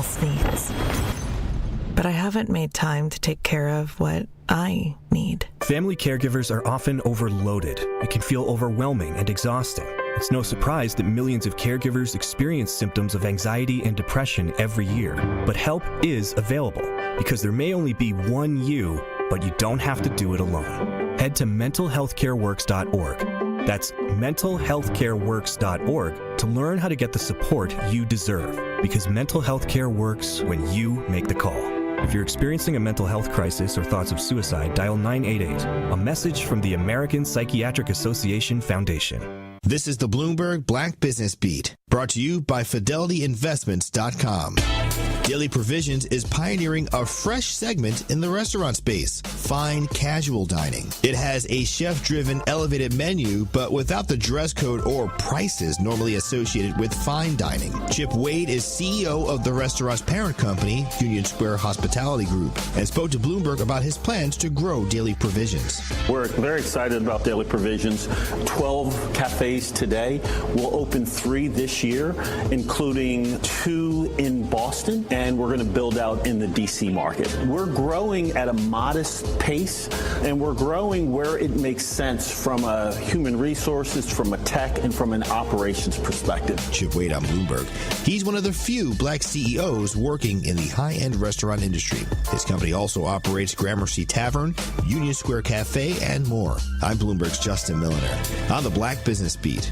health needs. But I haven't made time to take care of what I need. Family caregivers are often overloaded. It can feel overwhelming and exhausting. It's no surprise that millions of caregivers experience symptoms of anxiety and depression every year. But help is available, because there may only be one you, but you don't have to do it alone. Head to mentalhealthcareworks.org. That's mentalhealthcareworks.org to learn how to get the support you deserve, because mental health care works when you make the call. If you're experiencing a mental health crisis or thoughts of suicide, dial 988, a message from the American Psychiatric Association Foundation. This is the Bloomberg Black Business Beat, brought to you by FidelityInvestments.com. Daily Provisions is pioneering a fresh segment in the restaurant space, fine casual dining. It has a chef-driven elevated menu, but without the dress code or prices normally associated with fine dining. Chip Wade is CEO of the restaurant's parent company, Union Square Hospitality Group, and spoke to Bloomberg about his plans to grow Daily Provisions. We're very excited about Daily Provisions. 12 cafes today. We'll open 3 this year, including 2 in Boston. And we're going to build out in the D.C. market. We're growing at a modest pace, and we're growing where it makes sense from a human resources, from a tech, and from an operations perspective. Chip Wade on Bloomberg. He's one of the few black CEOs working in the high-end restaurant industry. His company also operates Gramercy Tavern, Union Square Cafe, and more. I'm Bloomberg's Justin Milliner on the Black Business Beat.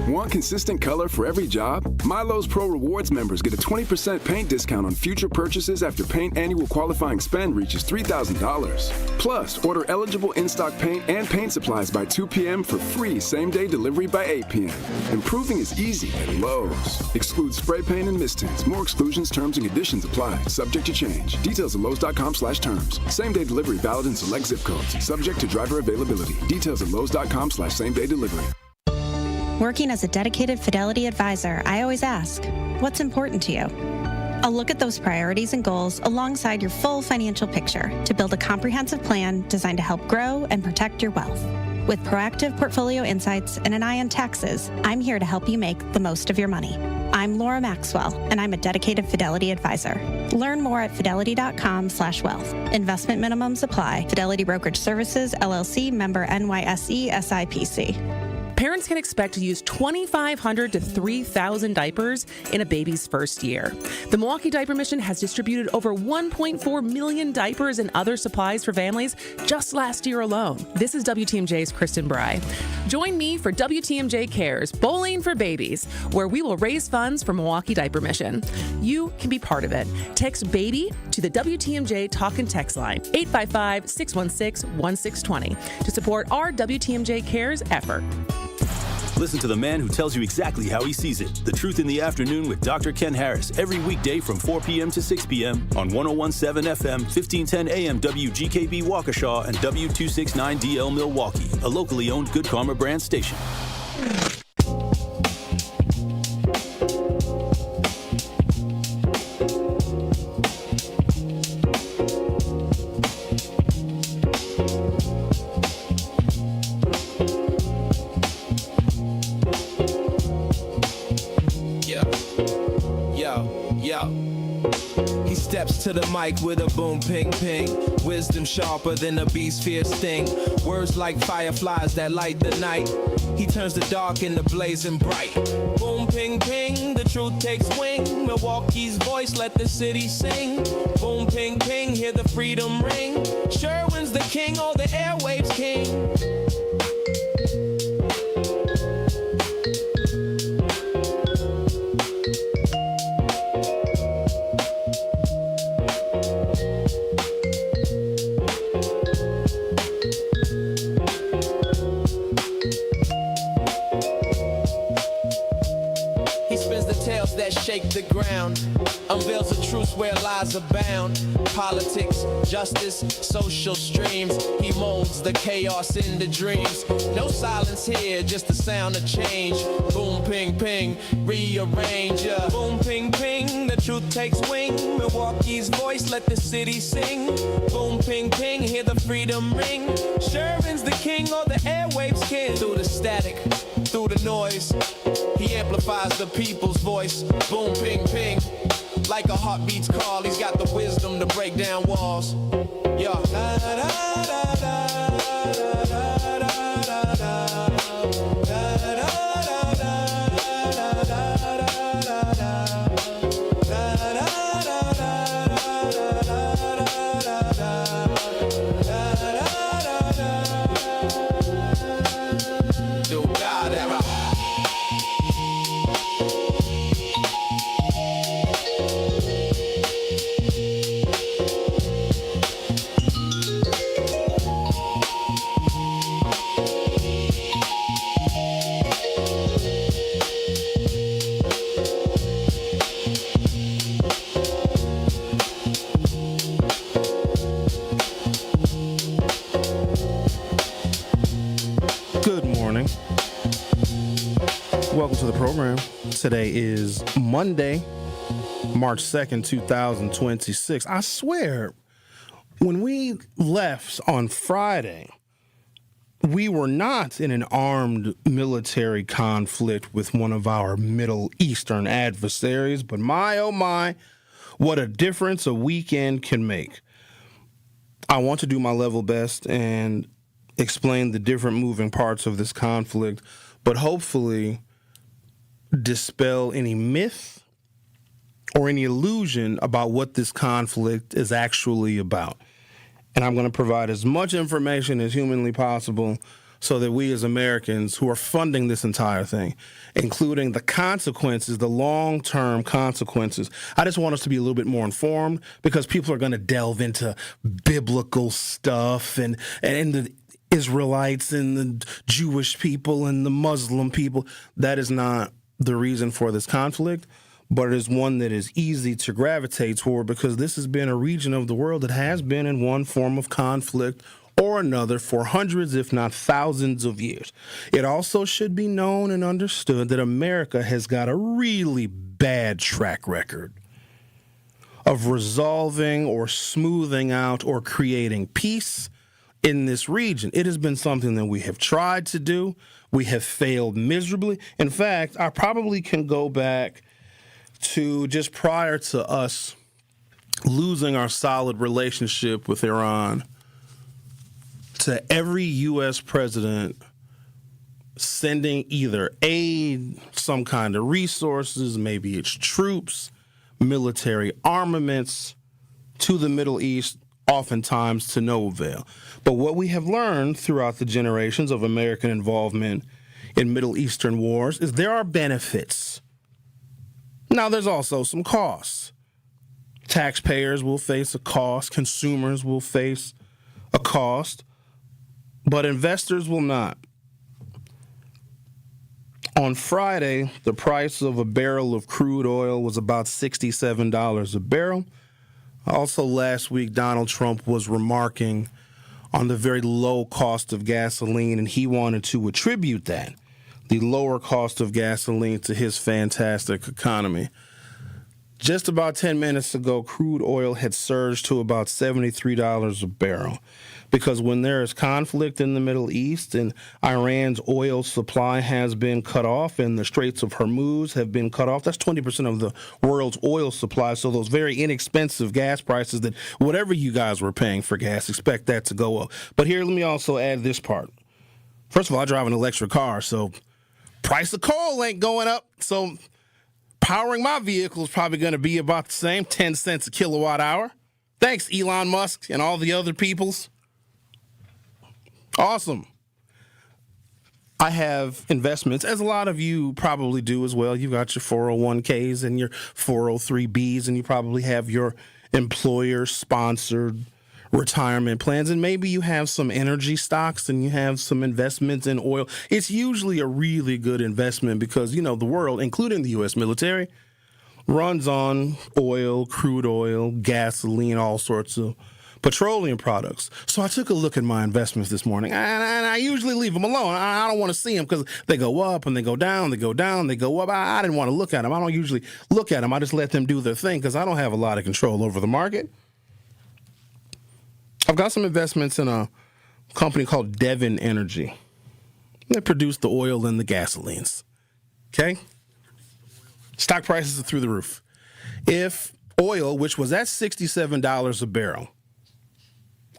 Want consistent color for every job? Milo's Pro Rewards members get a 20% paint discount on future purchases after paint annual qualifying spend reaches $3,000. Plus, order eligible in-stock paint and paint supplies by 2 p.m. for free same-day delivery by 8 p.m. Improving is easy at Lowe's. Excludes spray paint and mist tints. More exclusions, terms, and conditions apply. Subject to change. Details at Lowes.com/terms. Same-day delivery valid in select zip codes. Subject to driver availability. Details at Lowes.com/same-day delivery. Working as a dedicated Fidelity advisor, I always ask, what's important to you? I'll look at those priorities and goals alongside your full financial picture to build a comprehensive plan designed to help grow and protect your wealth. With proactive portfolio insights and an eye on taxes, I'm here to help you make the most of your money. I'm Laura Maxwell, and I'm a dedicated Fidelity advisor. Learn more at fidelity.com/wealth. Investment minimums apply. Fidelity Brokerage Services, LLC, member NYSE, SIPC. Parents can expect to use 2,500 to 3,000 diapers in a baby's first year. The Milwaukee Diaper Mission has distributed over 1.4 million diapers and other supplies for families just last year alone. This is WTMJ's Kristen Bry. Join me for WTMJ Cares Bowling for Babies, where we will raise funds for Milwaukee Diaper Mission. You can be part of it. Text BABY to the WTMJ Talk and Text line, 855-616-1620, to support our WTMJ Cares effort. Listen to the man who tells you exactly how he sees it. The Truth in the Afternoon with Dr. Ken Harris every weekday from 4 p.m. to 6 p.m. on 101.7 FM, 1510 AM WGKB Waukesha and W269DL Milwaukee, a locally owned Good Karma brand station. He steps to the mic with a boom, ping, ping. Wisdom sharper than a beast's fierce sting. Words like fireflies that light the night. He turns the dark into blazing bright. Boom, ping, ping, the truth takes wing. Milwaukee's voice, let the city sing. Boom, ping, ping, hear the freedom ring. Sherwin's the king, all the airwaves king. That shake the ground, unveils the truth where lies abound. Politics, justice, social streams. He molds the chaos into dreams. No silence here, just the sound of change. Boom, ping, ping, rearrange. Boom, ping, ping, the truth takes wing. Milwaukee's voice, let the city sing. Boom, ping, ping, hear the freedom ring. Sherwin's the king, all the airwaves king. Through the static, through the noise, he amplifies the people's voice. Boom, ping, ping. Like a heartbeat's call, he's got the wisdom to break down walls. Yeah. Welcome to the program. Today is Monday, March 2nd, 2026. I swear, when we left on Friday, we were not in an armed military conflict with one of our Middle Eastern adversaries, but my, oh my, what a difference a weekend can make. I want to do my level best and explain the different moving parts of this conflict, but hopefully dispel any myth or any illusion about what this conflict is actually about. And I'm going to provide as much information as humanly possible so that we as Americans who are funding this entire thing, including the consequences, the long-term consequences, I just want us to be a little bit more informed, because people are going to delve into biblical stuff and the Israelites and the Jewish people and the Muslim people. That is not the reason for this conflict, but it is one that is easy to gravitate toward, because this has been a region of the world that has been in one form of conflict or another for hundreds, if not thousands of years. It also should be known and understood that America has got a really bad track record of resolving or smoothing out or creating peace in this region. It has been something that we have tried to do. We have failed miserably. In fact, I probably can go back to just prior to us losing our solid relationship with Iran, to every U.S. president sending either aid, some kind of resources, maybe it's troops, military armaments to the Middle East, oftentimes to no avail. But what we have learned throughout the generations of American involvement in Middle Eastern wars is there are benefits. Now, there's also some costs. Taxpayers will face a cost. Consumers will face a cost. But investors will not. On Friday, the price of a barrel of crude oil was about $67 a barrel. Also, last week, Donald Trump was remarking on the very low cost of gasoline, and he wanted to attribute that, the lower cost of gasoline, to his fantastic economy. Just about 10 minutes ago, crude oil had surged to about $73 a barrel, because when there is conflict in the Middle East and Iran's oil supply has been cut off and the Straits of Hormuz have been cut off, that's 20% of the world's oil supply. So those very inexpensive gas prices, that whatever you guys were paying for gas, expect that to go up. But here, let me also add this part. First of all, I drive an electric car, so price of coal ain't going up. So powering my vehicle is probably going to be about the same, 10 cents a kilowatt hour. Thanks, Elon Musk and all the other peoples. Awesome. I have investments, as a lot of you probably do as well. You've got your 401ks and your 403bs, and you probably have your employer-sponsored retirement plans, and maybe you have some energy stocks and you have some investments in oil. It's usually a really good investment because, you know, the world, including the U.S. military, runs on oil, crude oil, gasoline, all sorts of petroleum products. So I took a look at my investments this morning, and I usually leave them alone. I don't want to see them because they go up and they go down, they go down, they go up. I didn't want to look at them. I don't usually look at them. I just let them do their thing because I don't have a lot of control over the market. I've got some investments in a company called Devon Energy. They produce the oil and the gasolines. Okay? Stock prices are through the roof. If Oil, which was at $67 a barrel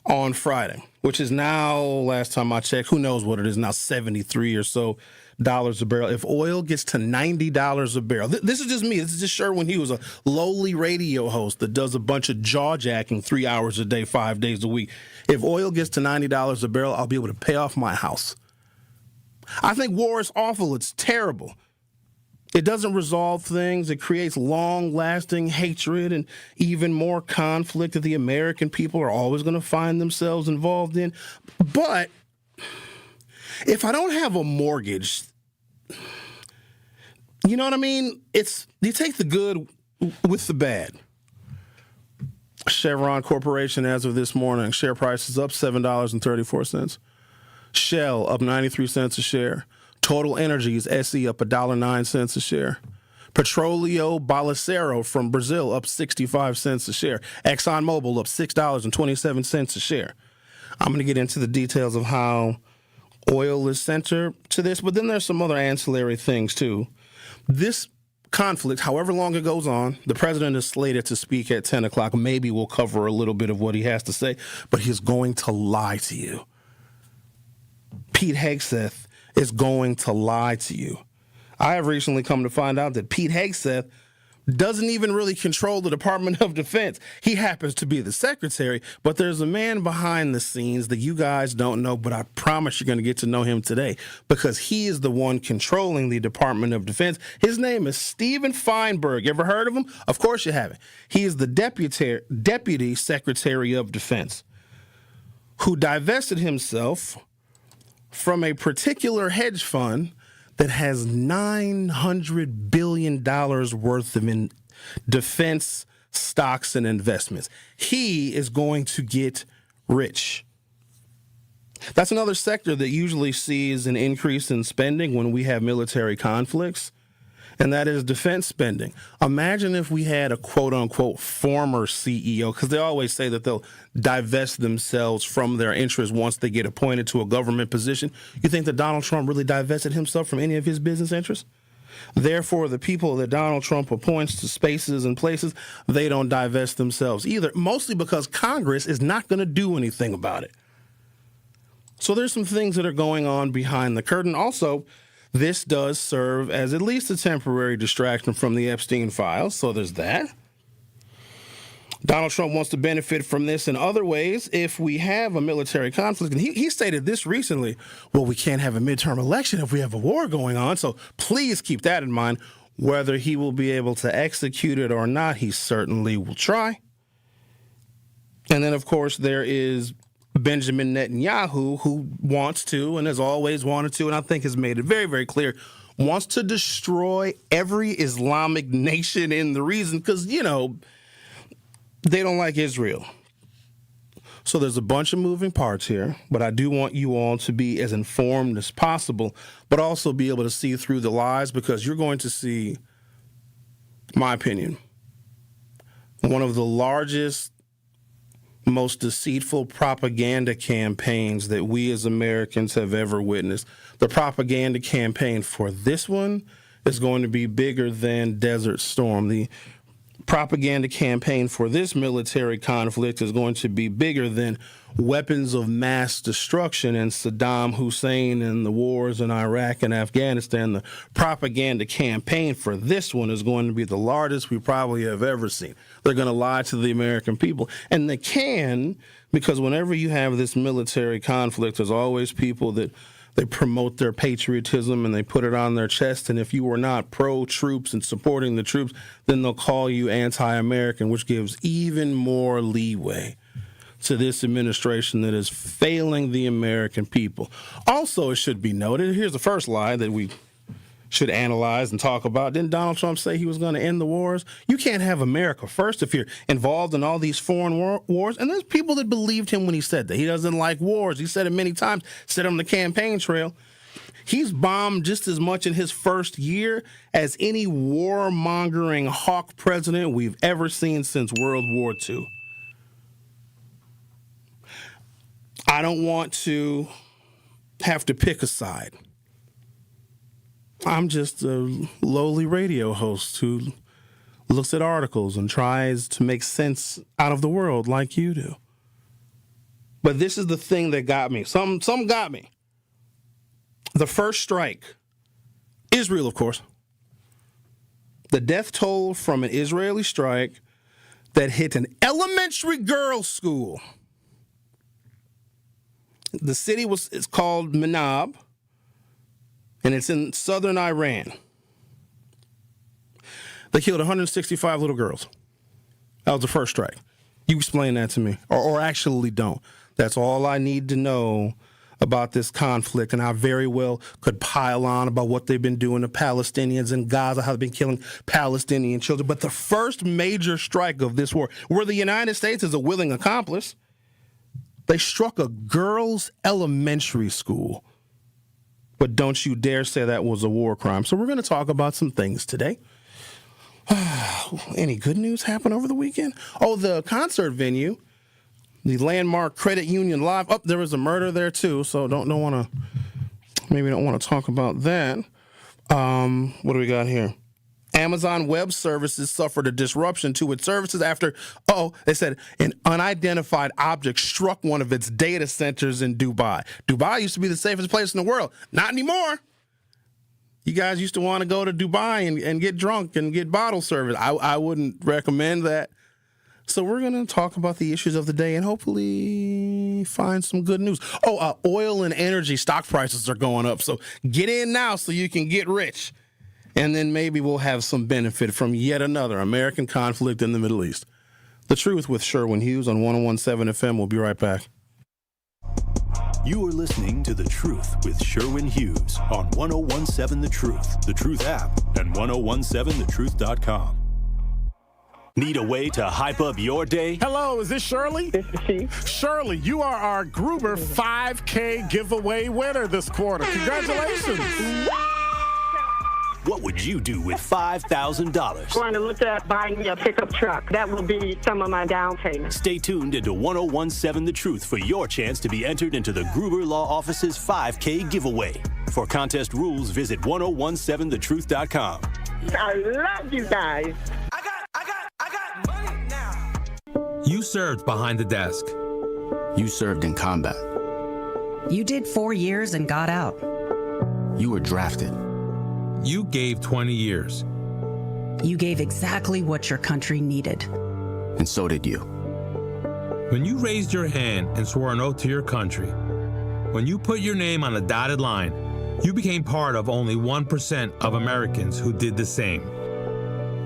on Friday, which is now, last time I checked, who knows what it is now, 73 or so dollars a barrel. If oil gets to $90 a barrel, this is just me. This is just Sherwin Hughes, a lowly radio host that does a bunch of jaw jacking 3 hours a day, 5 days a week. If oil gets to $90 a barrel, I'll be able to pay off my house. I think war is awful. It's terrible. It doesn't resolve things. It creates long-lasting hatred and even more conflict that the American people are always going to find themselves involved in. But if I don't have a mortgage, you know what I mean? You take the good with the bad. Chevron Corporation, as of this morning, share price is up $7.34. Shell up 93 cents a share. Total Energies, SE, up $1.09 a share. Petroleo Balancero from Brazil up 65 cents a share. ExxonMobil up $6.27 a share. I'm going to get into the details of how oil is centered to this, but then there's some other ancillary things too. This conflict, however long it goes on, the president is slated to speak at 10 o'clock. Maybe we'll cover a little bit of what he has to say, but he's going to lie to you. Pete Hegseth is going to lie to you. I have recently come to find out that Pete Hegseth doesn't even really control the Department of Defense. He happens to be the secretary, but there's a man behind the scenes that you guys don't know, but I promise you're going to get to know him today because he is the one controlling the Department of Defense. His name is Stephen Feinberg. You ever heard of him? Of course you haven't. He is the Deputy Secretary of Defense who divested himself from a particular hedge fund that has $900 billion worth of defense stocks and investments. He is going to get rich. That's another sector that usually sees an increase in spending when we have military conflicts, and that is defense spending. Imagine if we had a quote-unquote former CEO, because they always say that they'll divest themselves from their interests once they get appointed to a government position. You think that Donald Trump really divested himself from any of his business interests? Therefore, the people that Donald Trump appoints to spaces and places, they don't divest themselves either, mostly because Congress is not going to do anything about it. So there's some things that are going on behind the curtain. Also, this does serve as at least a temporary distraction from the Epstein files, so there's that. Donald Trump wants to benefit from this in other ways if we have a military conflict. And he stated this recently, well, we can't have a midterm election if we have a war going on, so please keep that in mind. Whether he will be able to execute it or not, he certainly will try. And then, of course, there is Benjamin Netanyahu, who wants to and has always wanted to, and I think has made it very, very clear, wants to destroy every Islamic nation in the region because, you know, they don't like Israel. So there's a bunch of moving parts here, but I do want you all to be as informed as possible, but also be able to see through the lies because you're going to see, my opinion, one of the largest, most deceitful propaganda campaigns that we as Americans have ever witnessed. The propaganda campaign for this one is going to be bigger than Desert Storm. The propaganda campaign for this military conflict is going to be bigger than weapons of mass destruction and Saddam Hussein and the wars in Iraq and Afghanistan. The propaganda campaign for this one is going to be the largest we probably have ever seen. They're going to lie to the American people. And they can, because whenever you have this military conflict, there's always people that they promote their patriotism and they put it on their chest. And if you are not pro-troops and supporting the troops, then they'll call you anti-American, which gives even more leeway to this administration that is failing the American people. Also, it should be noted, here's the first lie that we should analyze and talk about. Didn't Donald Trump say he was going to end the wars? You can't have America first if you're involved in all these foreign wars. And there's people that believed him when he said that. He doesn't like wars. He said it many times, said it on the campaign trail. He's bombed just as much in his first year as any warmongering hawk president we've ever seen since World War II. I don't want to have to pick a side. I'm just a lowly radio host who looks at articles and tries to make sense out of the world like you do. But this is the thing that got me. Some got me. The first strike. Israel, of course. The death toll from an Israeli strike that hit an elementary girls' school. The city it's called Manab, and it's in southern Iran. They killed 165 little girls. That was the first strike. You explain that to me, or actually don't. That's all I need to know about this conflict, and I very well could pile on about what they've been doing to Palestinians in Gaza, how they've been killing Palestinian children. But the first major strike of this war, where the United States is a willing accomplice, they struck a girls' elementary school. But don't you dare say that was a war crime. So we're going to talk about some things today. Any good news happen over the weekend? Oh, the concert venue, the Landmark Credit Union Live. Oh, there was a murder there too, so don't want to talk about that. What do we got here? Amazon Web Services suffered a disruption to its services after, they said an unidentified object struck one of its data centers in Dubai. Dubai used to be the safest place in the world. Not anymore. You guys used to want to go to Dubai and get drunk and get bottle service. I wouldn't recommend that. So we're going to talk about the issues of the day and hopefully find some good news. Oil and energy stock prices are going up. So get in now so you can get rich. And then maybe we'll have some benefit from yet another American conflict in the Middle East. The Truth with Sherwin Hughes on 101.7 FM. We'll be right back. You are listening to The Truth with Sherwin Hughes on 101.7 The Truth, The Truth app, and 101.7thetruth.com. Need a way to hype up your day? Hello, is this Shirley? This is she. Shirley, you are our Gruber 5K giveaway winner this quarter. Congratulations. What would you do with $5,000? Going to look at buying me a pickup truck. That will be some of my down payment. Stay tuned into 101.7 The Truth for your chance to be entered into the Gruber Law Office's 5K giveaway. For contest rules, visit 101.7thetruth.com. I love you guys. I got money now. You served behind the desk. You served in combat. You did 4 years and got out. You were drafted. You gave 20 years. You gave exactly what your country needed. And so did you. When you raised your hand and swore an oath to your country, when you put your name on a dotted line, you became part of only 1% of Americans who did the same.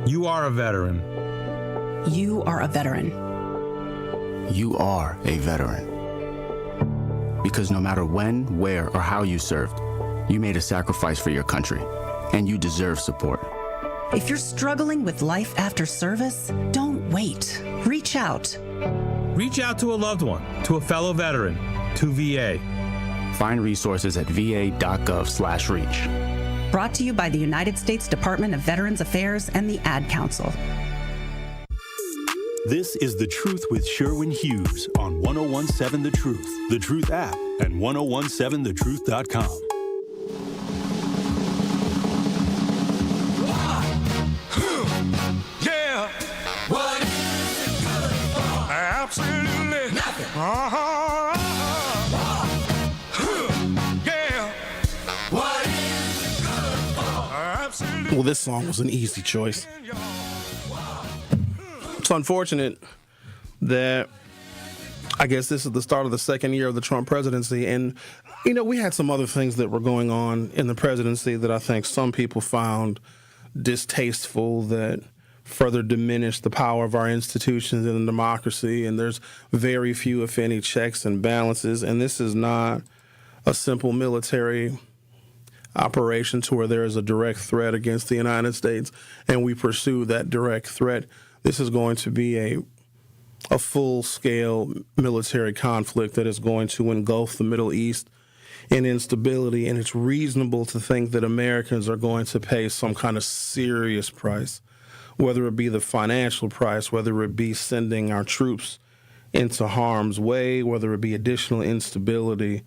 You are a veteran. You are a veteran. You are a veteran. Because no matter when, where, or how you served, you made a sacrifice for your country. And you deserve support. If you're struggling with life after service, don't wait. Reach out. Reach out to a loved one, to a fellow veteran, to VA. Find resources at va.gov/reach. Brought to you by the United States Department of Veterans Affairs and the Ad Council. This is The Truth with Sherwin Hughes on 101.7 The Truth, The Truth app, and 101.7thetruth.com. Yeah. What is it good for? Absolutely nothing. Yeah. What is it good for? Absolutely. Well, this song was an easy choice. It's unfortunate that I guess this is the start of the second year of the Trump presidency. And, we had some other things that were going on in the presidency that I think some people found distasteful, that further diminished the power of our institutions and democracy. And there's very few, if any, checks and balances. And this is not a simple military operation to where there is a direct threat against the United States and we pursue that direct threat. This is going to be a full-scale military conflict that is going to engulf the Middle East in instability, and it's reasonable to think that Americans are going to pay some kind of serious price, whether it be the financial price, whether it be sending our troops into harm's way, whether it be additional instability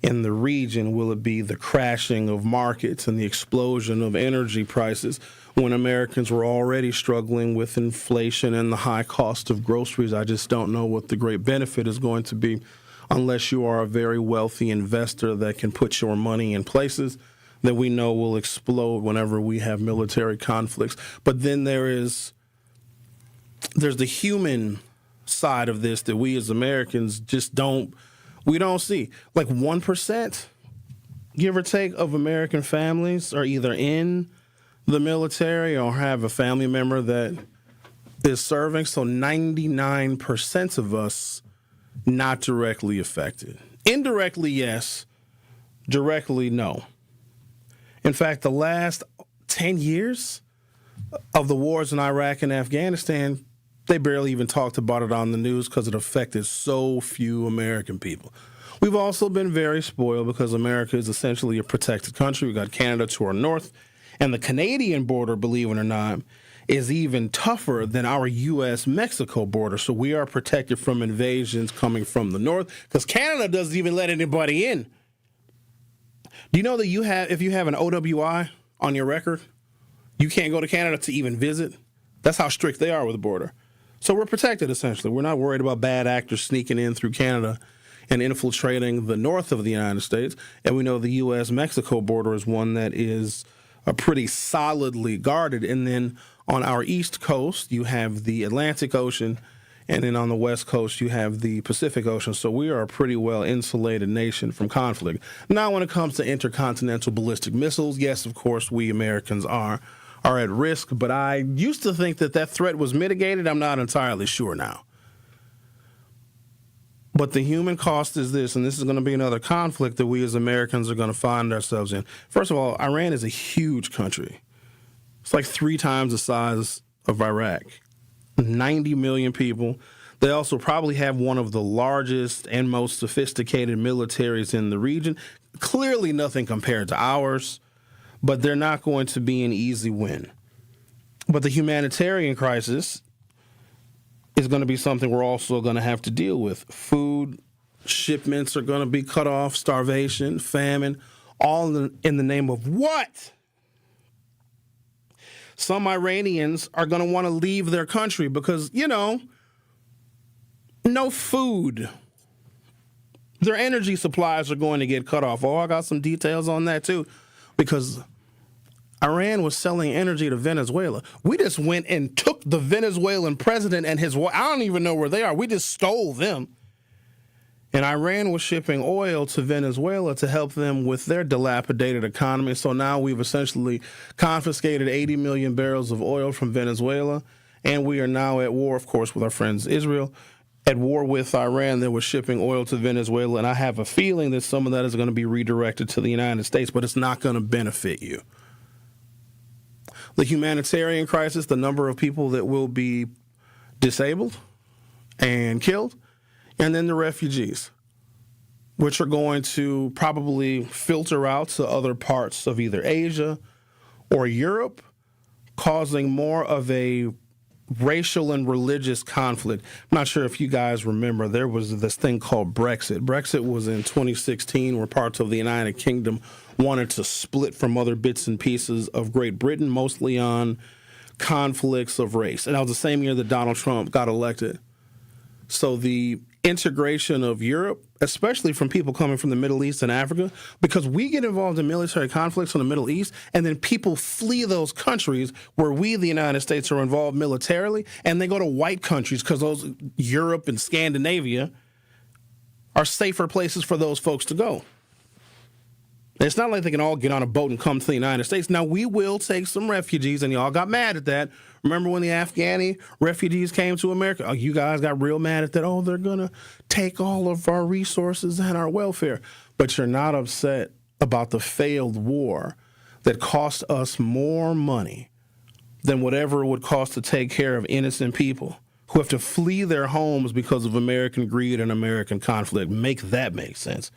in the region, will it be the crashing of markets and the explosion of energy prices, when Americans were already struggling with inflation and the high cost of groceries. I just don't know what the great benefit is going to be unless you are a very wealthy investor that can put your money in places that we know will explode whenever we have military conflicts. But then there's the human side of this that we as Americans just don't see. Like 1%, give or take, of American families are either in the military or have a family member that is serving. So 99% of us not directly affected. Indirectly, yes. Directly, no. In fact, the last 10 years of the wars in Iraq and Afghanistan, they barely even talked about it on the news because it affected so few American people. We've also been very spoiled because America is essentially a protected country. We've got Canada to our north, and the Canadian border, believe it or not, is even tougher than our U.S.-Mexico border. So we are protected from invasions coming from the north because Canada doesn't even let anybody in. Do you know that if you have an OWI on your record, you can't go to Canada to even visit? That's how strict they are with the border. So we're protected, essentially. We're not worried about bad actors sneaking in through Canada and infiltrating the north of the United States. And we know the U.S.-Mexico border is one that is pretty solidly guarded. And then on our east coast, you have the Atlantic Ocean. And then on the west coast, you have the Pacific Ocean. So we are a pretty well-insulated nation from conflict. Now, when it comes to intercontinental ballistic missiles, yes, of course, we Americans are at risk. But I used to think that threat was mitigated. I'm not entirely sure now. But the human cost is this, and this is going to be another conflict that we as Americans are going to find ourselves in. First of all, Iran is a huge country. It's like 3 times the size of Iraq. 90 million people. They also probably have one of the largest and most sophisticated militaries in the region. Clearly nothing compared to ours, but they're not going to be an easy win. But the humanitarian crisis is going to be something we're also going to have to deal with. Food shipments are going to be cut off, starvation, famine, all in the name of what? Some Iranians are going to want to leave their country because, no food. Their energy supplies are going to get cut off. Oh, I got some details on that too, because Iran was selling energy to Venezuela. We just went and took the Venezuelan president and his wife. I don't even know where they are. We just stole them. And Iran was shipping oil to Venezuela to help them with their dilapidated economy. So now we've essentially confiscated 80 million barrels of oil from Venezuela. And we are now at war, of course, with our friends Israel, at war with Iran that was shipping oil to Venezuela. And I have a feeling that some of that is going to be redirected to the United States, but it's not going to benefit you. The humanitarian crisis, the number of people that will be disabled and killed, and then the refugees, which are going to probably filter out to other parts of either Asia or Europe, causing more of a racial and religious conflict. I'm not sure if you guys remember, there was this thing called Brexit. Brexit was in 2016, where parts of the United Kingdom wanted to split from other bits and pieces of Great Britain, mostly on conflicts of race. And that was the same year that Donald Trump got elected. So the integration of Europe, especially from people coming from the Middle East and Africa, because we get involved in military conflicts in the Middle East, and then people flee those countries where we, the United States, are involved militarily, and they go to white countries because those Europe and Scandinavia are safer places for those folks to go. It's not like they can all get on a boat and come to the United States. Now, we will take some refugees, and y'all got mad at that. Remember when the Afghani refugees came to America? Oh, you guys got real mad at that. Oh, they're going to take all of our resources and our welfare. But you're not upset about the failed war that cost us more money than whatever it would cost to take care of innocent people who have to flee their homes because of American greed and American conflict. Make that make sense.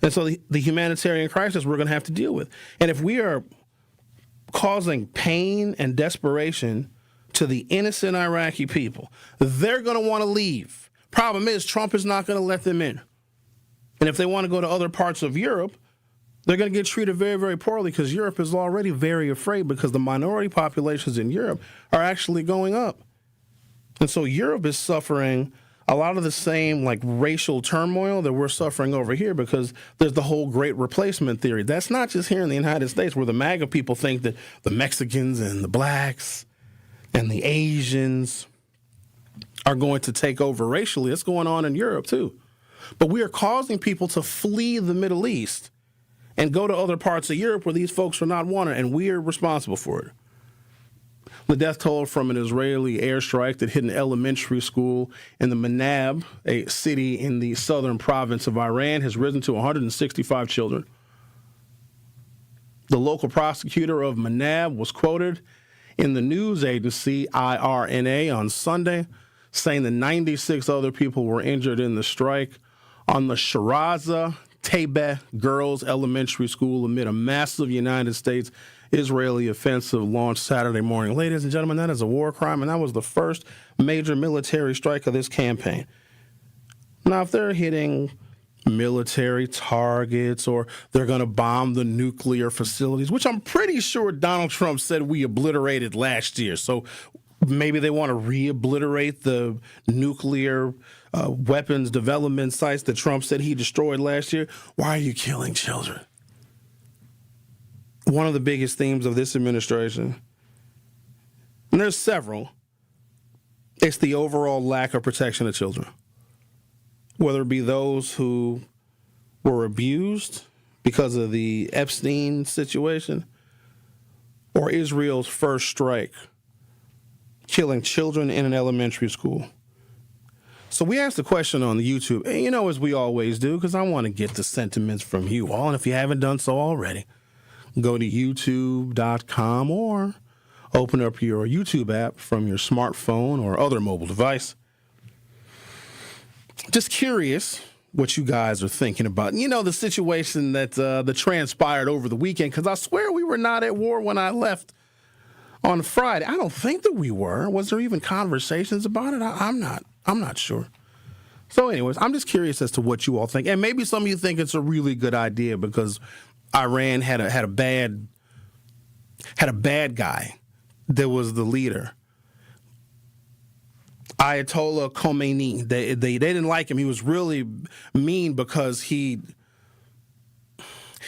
And so the humanitarian crisis we're going to have to deal with. And if we are causing pain and desperation to the innocent Iraqi people, they're going to want to leave. Problem is, Trump is not going to let them in. And if they want to go to other parts of Europe, They're going to get treated very, very poorly because Europe is already very afraid because the minority populations in Europe are actually going up. And so Europe is suffering a lot of the same like racial turmoil that we're suffering over here because there's the whole great replacement theory. That's not just here in the United States where the MAGA people think that the Mexicans and the blacks and the Asians are going to take over racially. It's going on in Europe too. But we are causing people to flee the Middle East and go to other parts of Europe where these folks are not wanted, and we are responsible for it. The death toll from an Israeli airstrike that hit an elementary school in the Manab, a city in the southern province of Iran, has risen to 165 children. The local prosecutor of Manab was quoted in the news agency IRNA on Sunday, saying that 96 other people were injured in the strike on the Shiraza Tebe Girls Elementary School amid a massive United States Israeli offensive launched Saturday morning. Ladies and gentlemen, that is a war crime, and that was the first major military strike of this campaign. Now, if they're hitting military targets or they're going to bomb the nuclear facilities, which I'm pretty sure Donald Trump said we obliterated last year, so maybe they want to re-obliterate the nuclear weapons development sites that Trump said he destroyed last year. Why are you killing children? One of the biggest themes of this administration, and there's several, it's the overall lack of protection of children. Whether it be those who were abused because of the Epstein situation or Israel's first strike, killing children in an elementary school. So we asked the question on the YouTube, and as we always do, because I want to get the sentiments from you all. And if you haven't done so already, go to youtube.com or open up your YouTube app from your smartphone or other mobile device. Just curious what you guys are thinking about. The situation that transpired over the weekend, because I swear we were not at war when I left on Friday. I don't think that we were. Was there even conversations about it? I'm not sure. So anyways, I'm just curious as to what you all think. And maybe some of you think it's a really good idea because Iran had a bad guy that was the leader. Ayatollah Khomeini. They didn't like him. He was really mean because he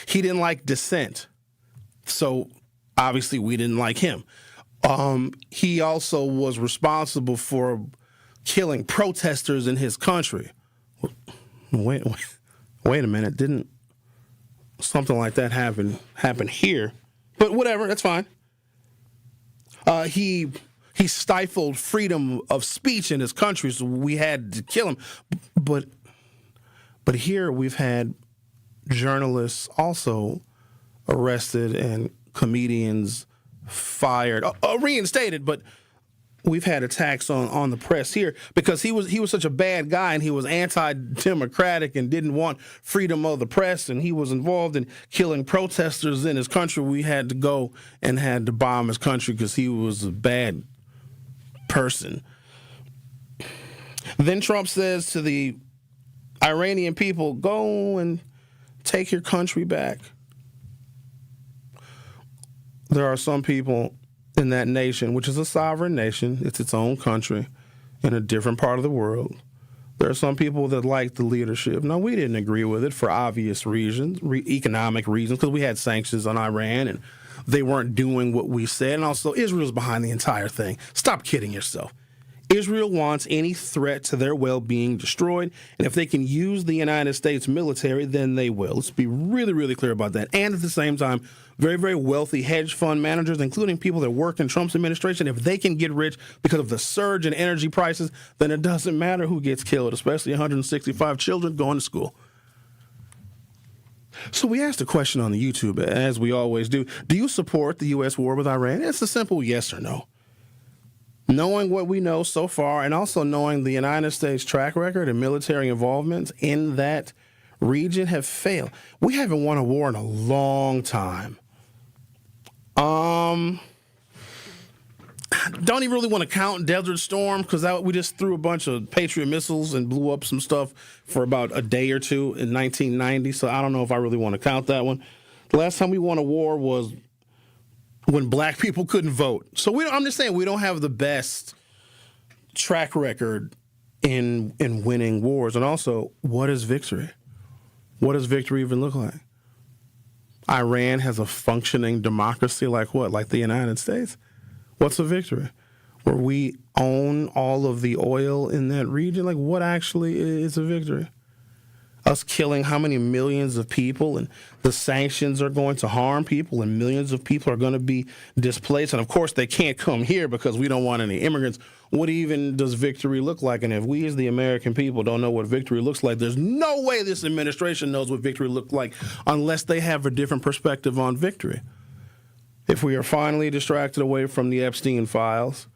didn't like dissent. So obviously we didn't like him. He also was responsible for killing protesters in his country. Wait a minute. Didn't something like that happen here? But whatever, that's fine. He stifled freedom of speech in his country, so we had to kill him. But here we've had journalists also arrested and comedians fired, reinstated, but we've had attacks on the press here because he was such a bad guy and he was anti-democratic and didn't want freedom of the press, and he was involved in killing protesters in his country. We had to go and had to bomb his country because he was a bad person. Then Trump says to the Iranian people, go and take your country back. There are some people in that nation, which is a sovereign nation, it's its own country in a different part of the world. There are some people that like the leadership. No, we didn't agree with it for obvious reasons, economic reasons, because we had sanctions on Iran and they weren't doing what we said. And also, Israel's behind the entire thing. Stop kidding yourself. Israel wants any threat to their well-being destroyed, and if they can use the United States military, then they will. Let's be really, really clear about that. And at the same time, very, very wealthy hedge fund managers, including people that work in Trump's administration, if they can get rich because of the surge in energy prices, then it doesn't matter who gets killed, especially 165 children going to school. So we asked a question on the YouTube, as we always do. Do you support the U.S. war with Iran? It's a simple yes or no. Knowing what we know so far, and also knowing the United States track record and military involvements in that region have failed. We haven't won a war in a long time. Don't even really want to count Desert Storm because we just threw a bunch of Patriot missiles and blew up some stuff for about a day or two in 1990. So I don't know if I really want to count that one. The last time we won a war was when black people couldn't vote. So I'm just saying we don't have the best track record in winning wars. And also, what is victory? What does victory even look like? Iran has a functioning democracy like what? Like the United States? What's a victory? Where we own all of the oil in that region? Like, what actually is a victory? Us killing how many millions of people, and the sanctions are going to harm people, and millions of people are going to be displaced. And, of course, they can't come here because we don't want any immigrants. What even does victory look like? And if we as the American people don't know what victory looks like, there's no way this administration knows what victory looks like unless they have a different perspective on victory. If we are finally distracted away from the Epstein files,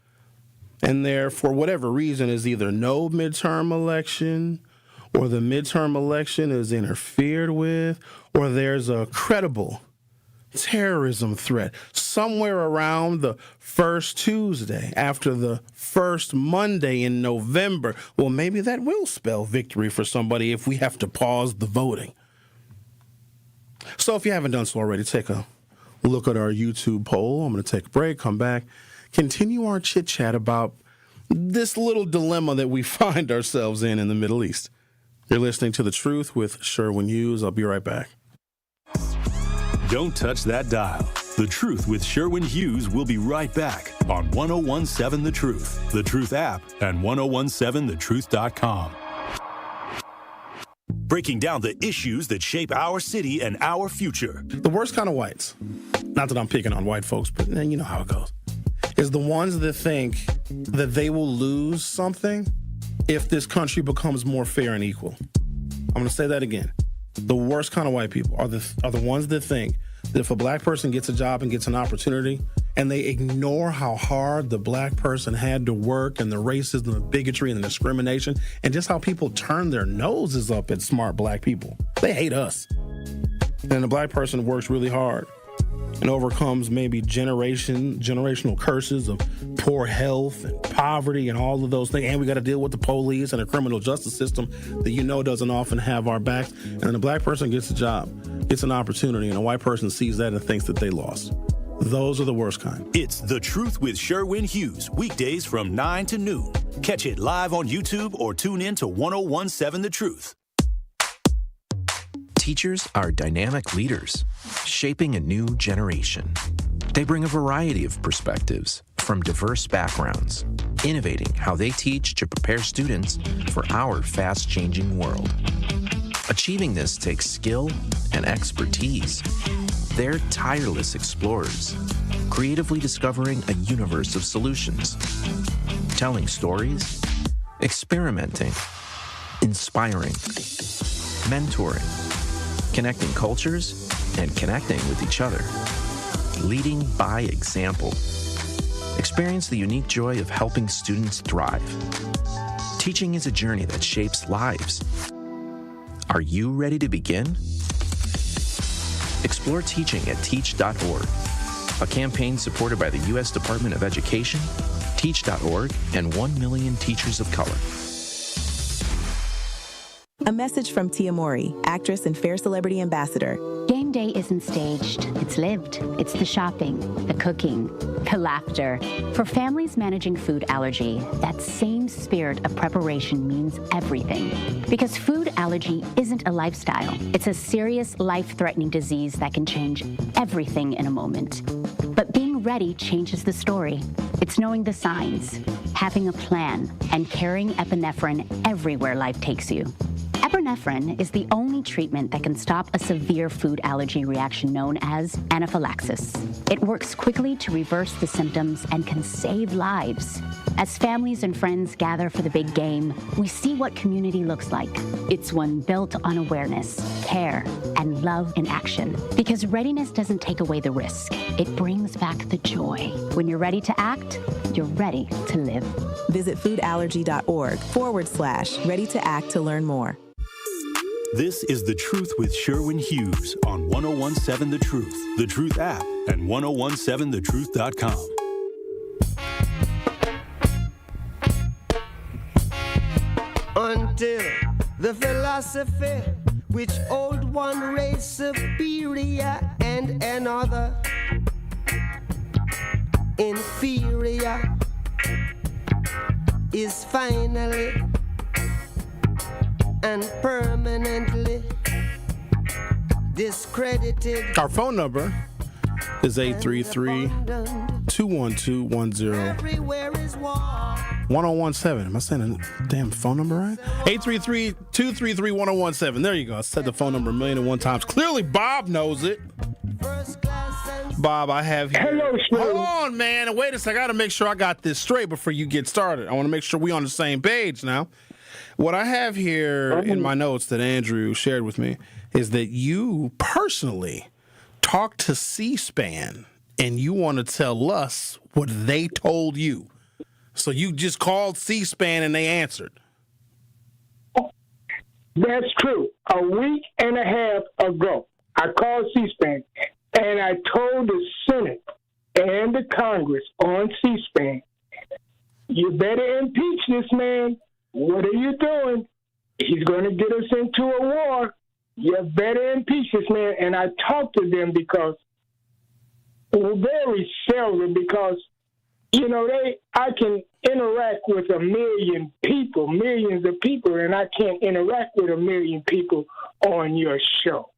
and there, for whatever reason, is either no midterm election, or the midterm election is interfered with, or there's a credible terrorism threat somewhere around the first Tuesday after the first Monday in November, well, maybe that will spell victory for somebody if we have to pause the voting. So if you haven't done so already, take a look at our YouTube poll. I'm going to take a break, come back, continue our chit-chat about this little dilemma that we find ourselves in the Middle East. You're listening to The Truth with Sherwin Hughes. I'll be right back. Don't touch that dial. The Truth with Sherwin Hughes will be right back on 1017 The Truth, The Truth app, and 1017thetruth.com. Breaking down the issues that shape our city and our future. The worst kind of whites, not that I'm picking on white folks, but you know how it goes, is the ones that think that they will lose something if this country becomes more fair and equal. I'm going to say that again. The worst kind of white people are the ones that think that if a black person gets a job and gets an opportunity, and they ignore how hard the black person had to work, and the racism, the bigotry, and the discrimination, and just how people turn their noses up at smart black people. They hate us. And the black person works really hard and overcomes maybe generational curses of poor health and poverty and all of those things. And we got to deal with the police and the criminal justice system that doesn't often have our backs. And then the black person gets a job, gets an opportunity, and a white person sees that and thinks that they lost. Those are the worst kind. It's The Truth with Sherwin Hughes, weekdays from 9 to noon. Catch it live on YouTube or tune in to 1017 The Truth. Teachers are dynamic leaders, shaping a new generation. They bring a variety of perspectives from diverse backgrounds, innovating how they teach to prepare students for our fast-changing world. Achieving this takes skill and expertise. They're tireless explorers, creatively discovering a universe of solutions, telling stories, experimenting, inspiring, mentoring, connecting cultures, and connecting with each other. Leading by example. Experience the unique joy of helping students thrive. Teaching is a journey that shapes lives. Are you ready to begin? Explore teaching at teach.org, a campaign supported by the U.S. Department of Education, teach.org, and 1 million teachers of color. A message from Tia Mowry, actress and Fair Celebrity Ambassador. Game day isn't staged, it's lived. It's the shopping, the cooking, the laughter. For families managing food allergy, that same spirit of preparation means everything. Because food allergy isn't a lifestyle. It's a serious, life-threatening disease that can change everything in a moment. But being ready changes the story. It's knowing the signs, having a plan, and carrying epinephrine everywhere life takes you. Epinephrine is the only treatment that can stop a severe food allergy reaction known as anaphylaxis. It works quickly to reverse the symptoms and can save lives. As families and friends gather for the big game, we see what community looks like. It's one built on awareness, care, and love in action. Because readiness doesn't take away the risk. It brings back the joy. When you're ready to act, you're ready to live. Visit foodallergy.org/ready to act to learn more. This is The Truth with Sherwin Hughes on 1017 The Truth, The Truth app, and 1017thetruth.com. Until the philosophy which old one race superior and another inferior is finally and permanently discredited. Our phone number is 833-212-1017. Everywhere is war. 1017. Am I saying a damn phone number right? 833-233-1017. There you go. I said the phone number 1,000,001 times. Clearly, Bob knows it. Bob, I have here. Hello, sir. Hold on, man. And wait a second. I got to make sure I got this straight before you get started. I want to make sure we're on the same page now. What I have here in my notes that Andrew shared with me is that you personally talked to C-SPAN and you want to tell us what they told you. So you just called C-SPAN and they answered. That's true. A week and a half ago, I called C-SPAN and I told the Senate and the Congress on C-SPAN, you better impeach this man. What are you doing? He's going to get us into a war. You better impeach this man. And I talked to them because, very seldom, because, you know, I can interact with millions of people, and I can't interact with 1 million people on your show.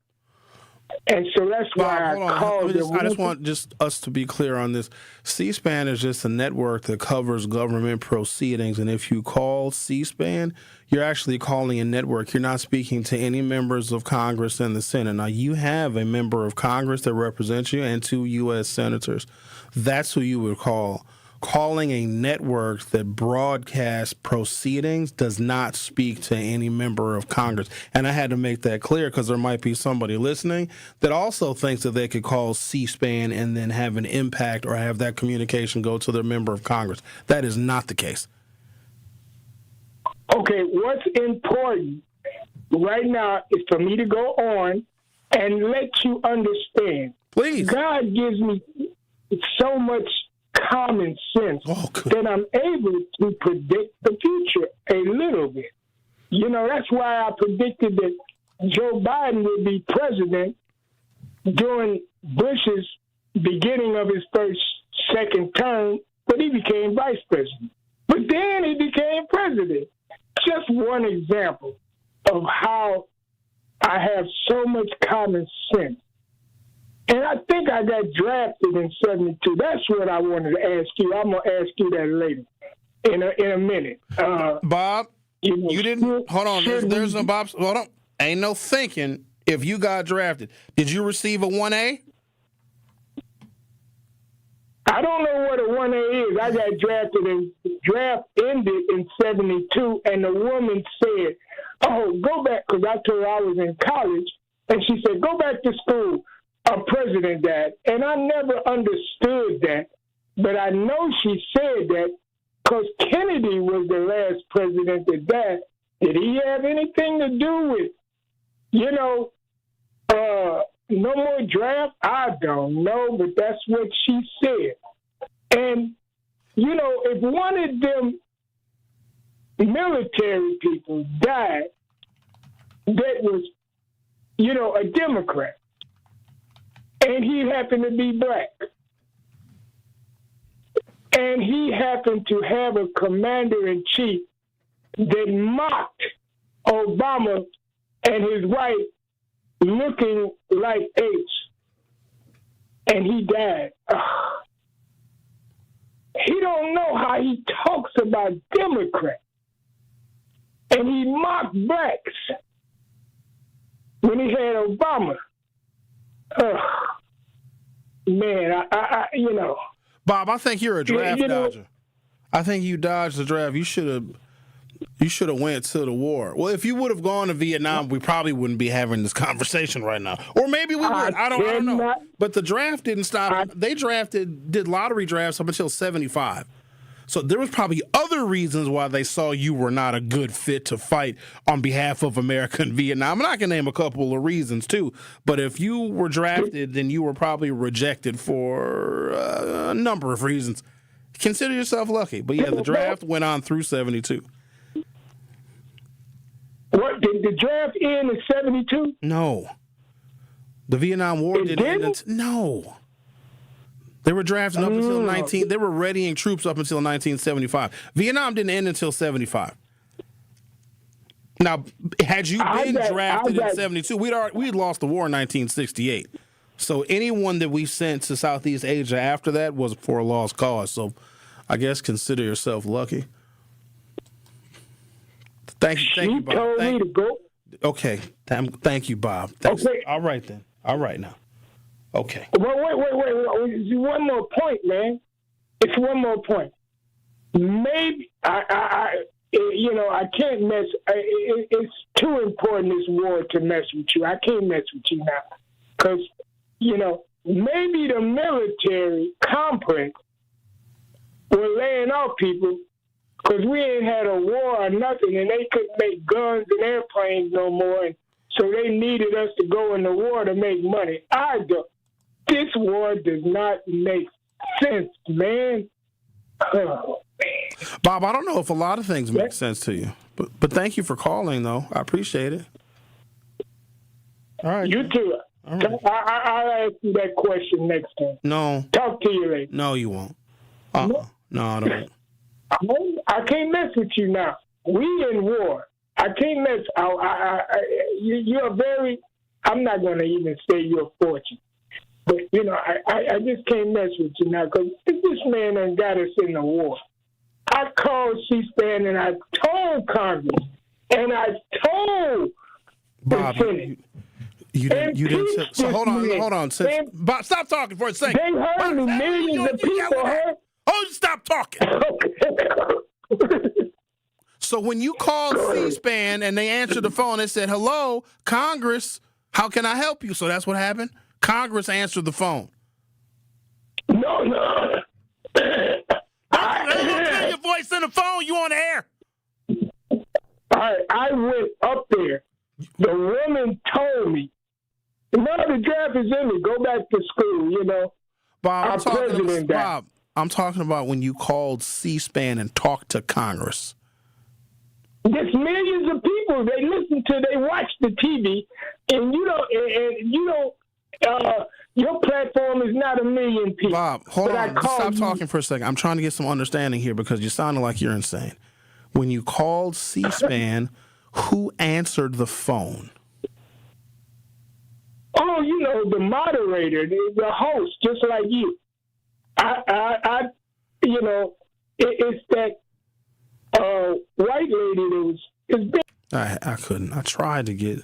And so that's why I called them. I just want us to be clear on this. C-SPAN is just a network that covers government proceedings, and if you call C-SPAN, you're actually calling a network. You're not speaking to any members of Congress and the Senate. Now, you have a member of Congress that represents you and 2 U.S. senators. That's who you would call. Calling a network that broadcasts proceedings does not speak to any member of Congress. And I had to make that clear because there might be somebody listening that also thinks that they could call C-SPAN and then have an impact or have that communication go to their member of Congress. That is not the case. Okay, what's important right now is for me to go on and let you understand. Please. God gives me so much common sense that I'm able to predict the future a little bit. You know, that's why I predicted that Joe Biden would be president during Bush's beginning of his second term, but he became vice president. But then he became president. Just one example of how I have so much common sense. And I think I got drafted in 72. That's what I wanted to ask you. I'm going to ask you that later in a minute. Bob, you didn't. Hold on. There's no Bob. Hold on. Ain't no thinking if you got drafted. Did you receive a 1A? I don't know what a 1A is. I got drafted, and draft ended in 72, and the woman said, oh, go back, because I told her I was in college, and she said, go back to school. A president died. And I never understood that, but I know she said that because Kennedy was the last president that died. Did he have anything to do with, no more draft? I don't know, but that's what she said. And, if one of them military people died that was, a Democrat, and he happened to be black, and he happened to have a commander-in-chief that mocked Obama and his wife looking like apes, and he died. He don't know how he talks about Democrats, and he mocked blacks when he had Obama. Man, I Bob, I think you're a draft dodger. I think you dodged the draft. You should have went to the war. Well, if you would have gone to Vietnam, we probably wouldn't be having this conversation right now. Or maybe we would. I don't know. But the draft didn't stop. They did lottery drafts up until 75. So there was probably other reasons why they saw you were not a good fit to fight on behalf of America in Vietnam. And I can name a couple of reasons, too. But if you were drafted, then you were probably rejected for a number of reasons. Consider yourself lucky. But, yeah, the draft went on through 72. Well, What, did the draft end in 72? No. The Vietnam War didn't end no. They were drafting up until they were readying troops up until 1975. Vietnam didn't end until 75. Now, had you been drafted in 72, we'd lost the war in 1968. So anyone that we sent to Southeast Asia after that was for a lost cause. So I guess consider yourself lucky. Thank you, Bob. Told me to go. Okay. Thank you, Bob. Thanks. Okay. All right, then. All right, now. Okay. Wait. One more point, man. It's one more point. Maybe I can't mess. It's too important, this war, to mess with you. I can't mess with you now. Because, maybe the military complex were laying off people because we ain't had a war or nothing, and they couldn't make guns and airplanes no more, and so they needed us to go in the war to make money. This war does not make sense, man. Oh, man. Bob, I don't know if a lot of things make sense to you, but thank you for calling, though. I appreciate it. All right. You too. All right. I'll ask you that question next time. No. Talk to you later. No, you won't. No, I don't. I can't mess with you now. We in war. I can't mess. You're very. I'm not going to even say you're fortunate, but I just can't mess with you now because this man done got us in the war. I called C-SPAN and I told Congress and I told Bob, the Senate. You didn't. So hold on. Bob, stop talking for a second. They heard me. Millions of people heard. Oh, stop talking. So when you called C-SPAN and they answered the phone, they said, "Hello, Congress, how can I help you?" So that's what happened? Congress answered the phone. No. Hear your voice in the phone. You on the air. I went up there. The woman told me, "No, the draft is in me. Go back to school." Bob, I'm talking about when you called C-SPAN and talked to Congress. There's millions of people. They watch the TV, and your platform is not a million people. Bob, hold on. Stop talking for a second. I'm trying to get some understanding here because you sounded like you're insane. When you called C-SPAN, who answered the phone? Oh, the moderator, the host, just like you. It's that white lady that was. I couldn't. I tried to get.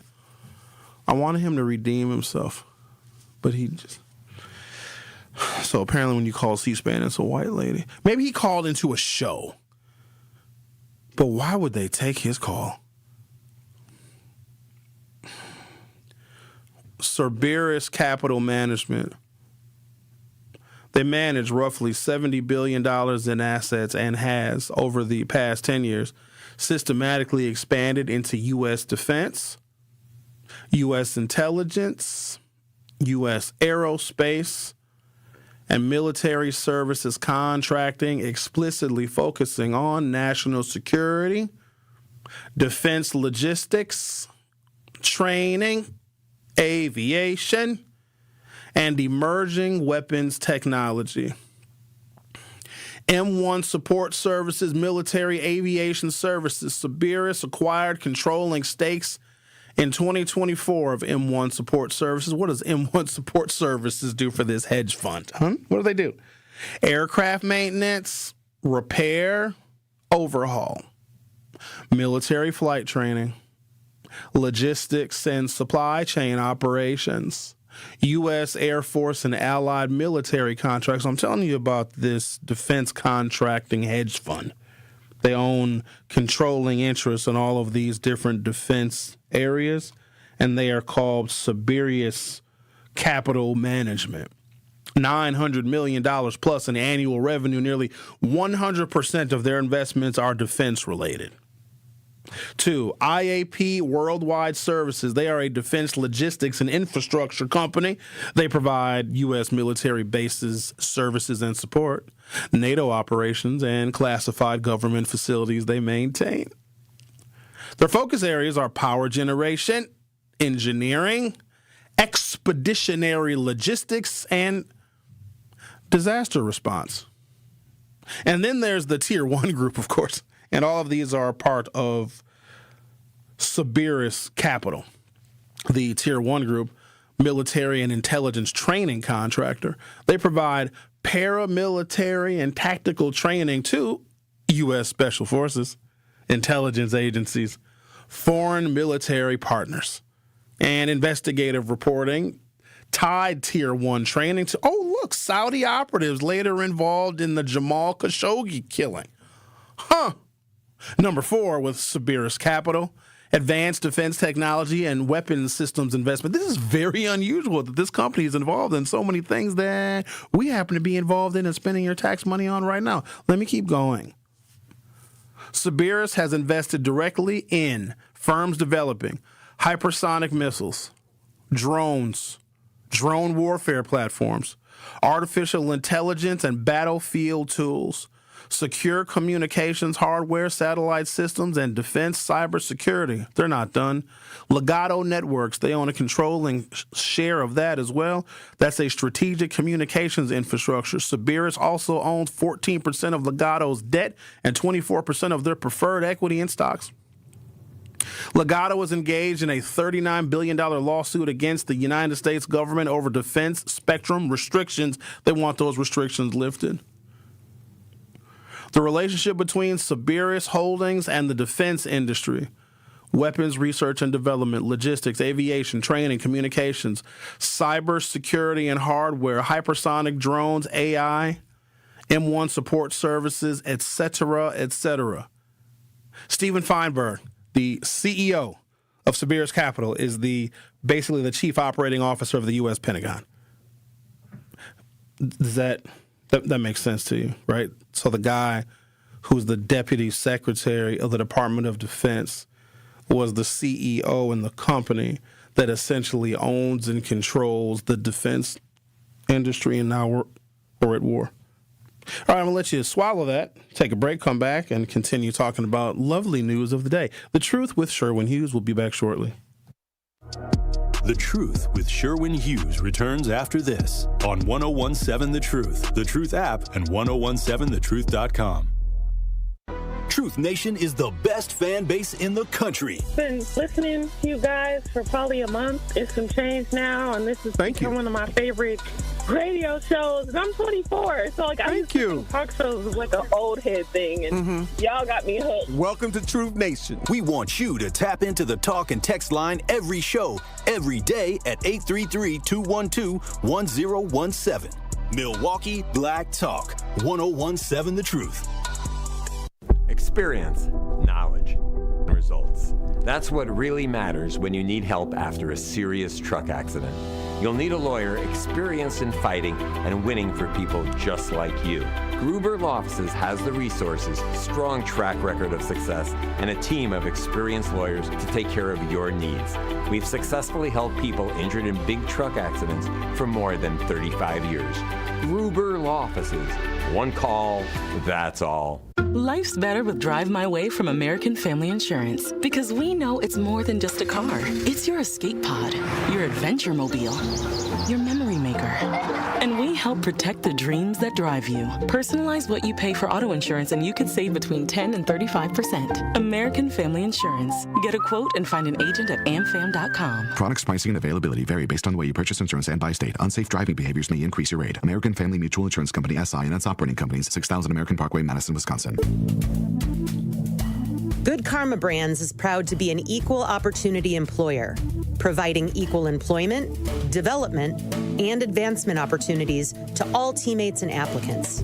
I wanted him to redeem himself, but he just. So apparently, when you call C-SPAN, it's a white lady. Maybe he called into a show. But why would they take his call? Cerberus Capital Management. They manage roughly $70 billion in assets and has, over the past 10 years, systematically expanded into U.S. defense, U.S. intelligence, U.S. aerospace, and military services contracting, explicitly focusing on national security, defense logistics, training, aviation, and emerging weapons technology. M1 Support Services, Military Aviation Services, Cerberus acquired controlling stakes in 2024 of M1 Support Services. What does M1 Support Services do for this hedge fund? What do they do? Aircraft maintenance, repair, overhaul, military flight training, logistics and supply chain operations, U.S. Air Force and allied military contracts. I'm telling you about this defense contracting hedge fund. They own controlling interests in all of these different defense areas, and they are called Cerberus Capital Management. $900 million plus in annual revenue. Nearly 100% of their investments are defense-related. 2, IAP Worldwide Services. They are a defense logistics and infrastructure company. They provide U.S. military bases, services, and support, NATO operations, and classified government facilities they maintain. Their focus areas are power generation, engineering, expeditionary logistics, and disaster response. And then there's the Tier 1 group, of course, and all of these are part of Simmons Capital. The Tier 1 group, military and intelligence training contractor. They provide paramilitary and tactical training to U.S. Special Forces, intelligence agencies, foreign military partners, and investigative reporting tied Tier 1 training to, Saudi operatives later involved in the Jamal Khashoggi killing. Number 4 with Simmons Capital, advanced defense technology and weapons systems investment. This is very unusual that this company is involved in so many things that we happen to be involved in and spending your tax money on right now. Let me keep going. Simmons has invested directly in firms developing hypersonic missiles, drones, drone warfare platforms, artificial intelligence and battlefield tools, secure communications hardware, satellite systems, and defense cybersecurity. They're not done. Legato Networks, they own a controlling share of that as well. That's a strategic communications infrastructure. Simmons also owns 14% of Legato's debt and 24% of their preferred equity in stocks. Legato was engaged in a $39 billion lawsuit against the United States government over defense spectrum restrictions. They want those restrictions lifted. The relationship between Simmons Holdings and the defense industry, weapons research and development, logistics, aviation, training, communications, cyber security and hardware, hypersonic drones, AI, M1 support services, etc., etc. Stephen Feinberg, the CEO of Simmons Capital, is basically the chief operating officer of the U.S. Pentagon. Does that makes sense to you, right? So the guy who's the deputy secretary of the Department of Defense was the CEO in the company that essentially owns and controls the defense industry, and now we're at war. All right, I'm going to let you swallow that, take a break, come back, and continue talking about lovely news of the day. The Truth with Sherwin Hughes will be back shortly. The Truth with Sherwin Hughes returns after this on 1017 The Truth, The Truth app, and 1017thetruth.com. Truth Nation is the best fan base in the country. Been listening to you guys for probably a month. It's some change now, and this is one of my favorite radio shows. And I'm 24, so I used to think talk shows was like an old head thing, and y'all got me hooked. Welcome to Truth Nation. We want you to tap into the talk and text line every show, every day at 833-212-1017. Milwaukee Black Talk, 1017 The Truth. Experience, knowledge, results. That's what really matters when you need help after a serious truck accident. You'll need a lawyer experienced in fighting and winning for people just like you. Gruber Law Offices has the resources, strong track record of success, and a team of experienced lawyers to take care of your needs. We've successfully helped people injured in big truck accidents for more than 35 years. Gruber Law Offices. One call, that's all. Life's better with Drive My Way from American Family Insurance, because we know it's more than just a car. It's your escape pod, your adventure mobile, your memory maker. And we help protect the dreams that drive you. Personalize what you pay for auto insurance and you could save between 10 and 35%. American Family Insurance. Get a quote and find an agent at amfam.com. Products, pricing, and availability vary based on the way you purchase insurance and by state. Unsafe driving behaviors may increase your rate. American Family Mutual Insurance Company, SI, and its operating companies, 6000 American Parkway, Madison, Wisconsin. Good Karma Brands is proud to be an equal opportunity employer, providing equal employment, development, and advancement opportunities to all teammates and applicants.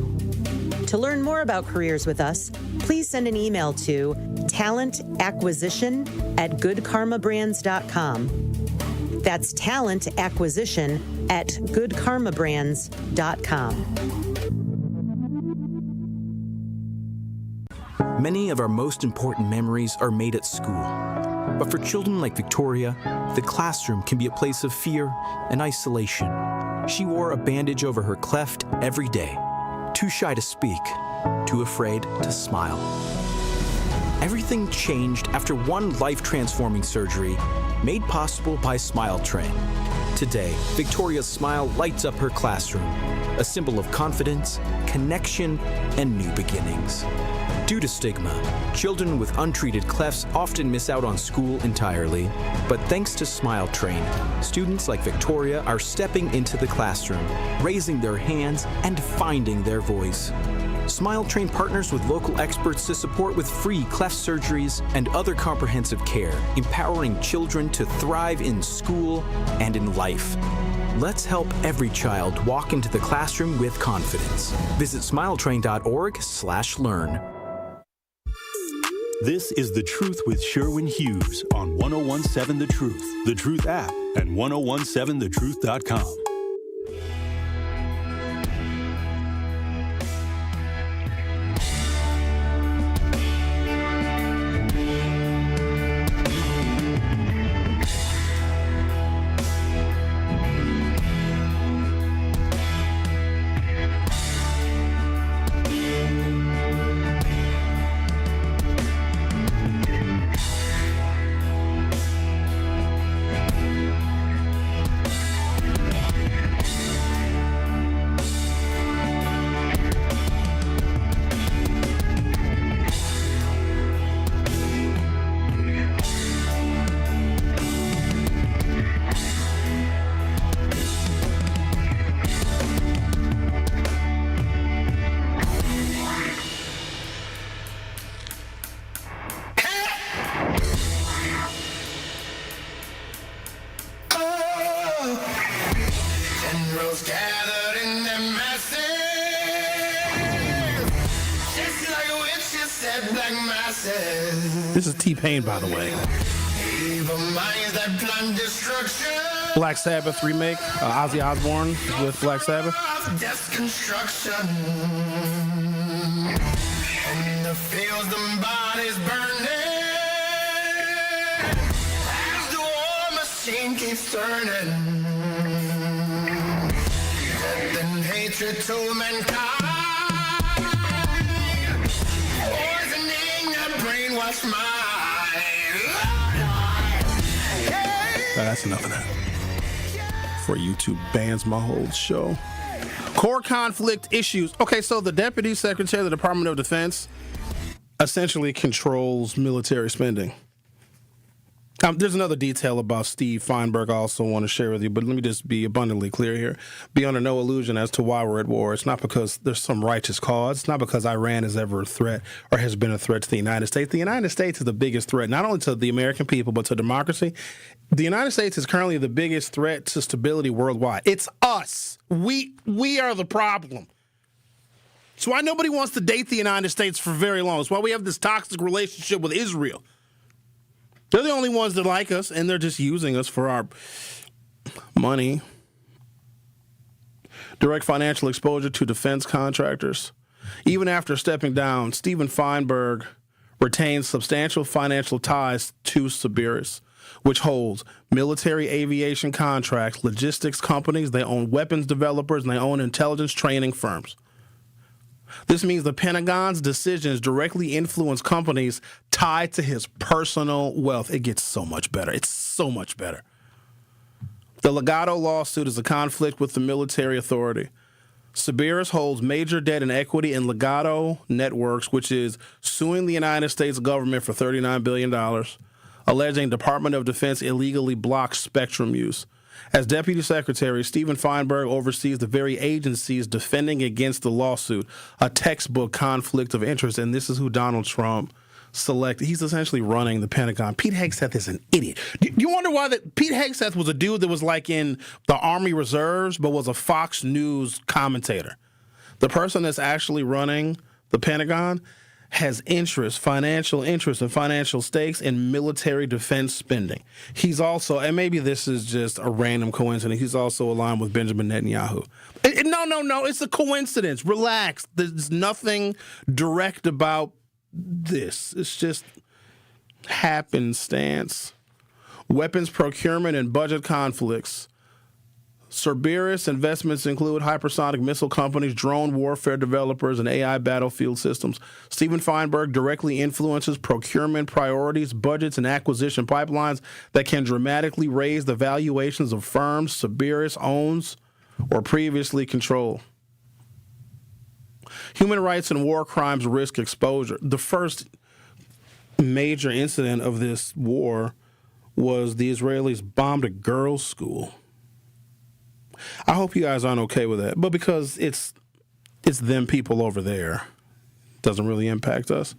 To learn more about careers with us, please send an email to talentacquisition@goodkarmabrands.com. That's talentacquisition@goodkarmabrands.com. Many of our most important memories are made at school. But for children like Victoria, the classroom can be a place of fear and isolation. She wore a bandage over her cleft every day, too shy to speak, too afraid to smile. Everything changed after one life-transforming surgery made possible by Smile Train. Today, Victoria's smile lights up her classroom, a symbol of confidence, connection, and new beginnings. Due to stigma, children with untreated clefts often miss out on school entirely. But thanks to Smile Train, students like Victoria are stepping into the classroom, raising their hands, and finding their voice. Smile Train partners with local experts to support with free cleft surgeries and other comprehensive care, empowering children to thrive in school and in life. Let's help every child walk into the classroom with confidence. Visit smiletrain.org/learn. This is The Truth with Sherwin Hughes on 1017 The Truth, The Truth app, and 1017thetruth.com. This is T-Pain, by the way. Black Sabbath remake. Ozzy Osbourne with Black Sabbath. And the fields, the bodies burning as the war machine keeps turning. Death and hatred to mankind. Brainwash mind. That's enough of that. For YouTube bans my whole show. Core conflict issues. Okay, so the Deputy Secretary of the Department of Defense essentially controls military spending. There's another detail about Steve Feinberg I also want to share with you, but let me just be abundantly clear here. Be under no illusion as to why we're at war. It's not because there's some righteous cause. It's not because Iran is ever a threat or has been a threat to the United States. The United States is the biggest threat, not only to the American people, but to democracy. The United States is currently the biggest threat to stability worldwide. It's us. We are the problem. It's why nobody wants to date the United States for very long. It's why we have this toxic relationship with Israel. They're the only ones that like us, and they're just using us for our money. Direct financial exposure to defense contractors. Even after stepping down, Stephen Feinberg retains substantial financial ties to Sommers, which holds military aviation contracts, logistics companies, they own weapons developers, and they own intelligence training firms. This means the Pentagon's decisions directly influence companies tied to his personal wealth. It gets so much better. It's so much better. The Legato lawsuit is a conflict with the military authority. Sommers holds major debt and equity in Legato Networks, which is suing the United States government for $39 billion, alleging Department of Defense illegally blocked spectrum use. As Deputy Secretary, Stephen Feinberg oversees the very agencies defending against the lawsuit, a textbook conflict of interest, and this is who Donald Trump selected. He's essentially running the Pentagon. Pete Hegseth is an idiot. You wonder why that Pete Hegseth was a dude that was like in the Army Reserves, but was a Fox News commentator. The person that's actually running the Pentagon has financial interest and financial stakes in military defense spending. He's also, and maybe this is just a random coincidence, he's also aligned with Benjamin Netanyahu. No, it's a coincidence. Relax. There's nothing direct about this. It's just happenstance. Weapons procurement and budget conflicts. Cerberus investments include hypersonic missile companies, drone warfare developers, and AI battlefield systems. Steven Feinberg directly influences procurement priorities, budgets, and acquisition pipelines that can dramatically raise the valuations of firms Cerberus owns or previously controlled. Human rights and war crimes risk exposure. The first major incident of this war was the Israelis bombed a girls' school. I hope you guys aren't okay with that, but because it's them people over there, it doesn't really impact us.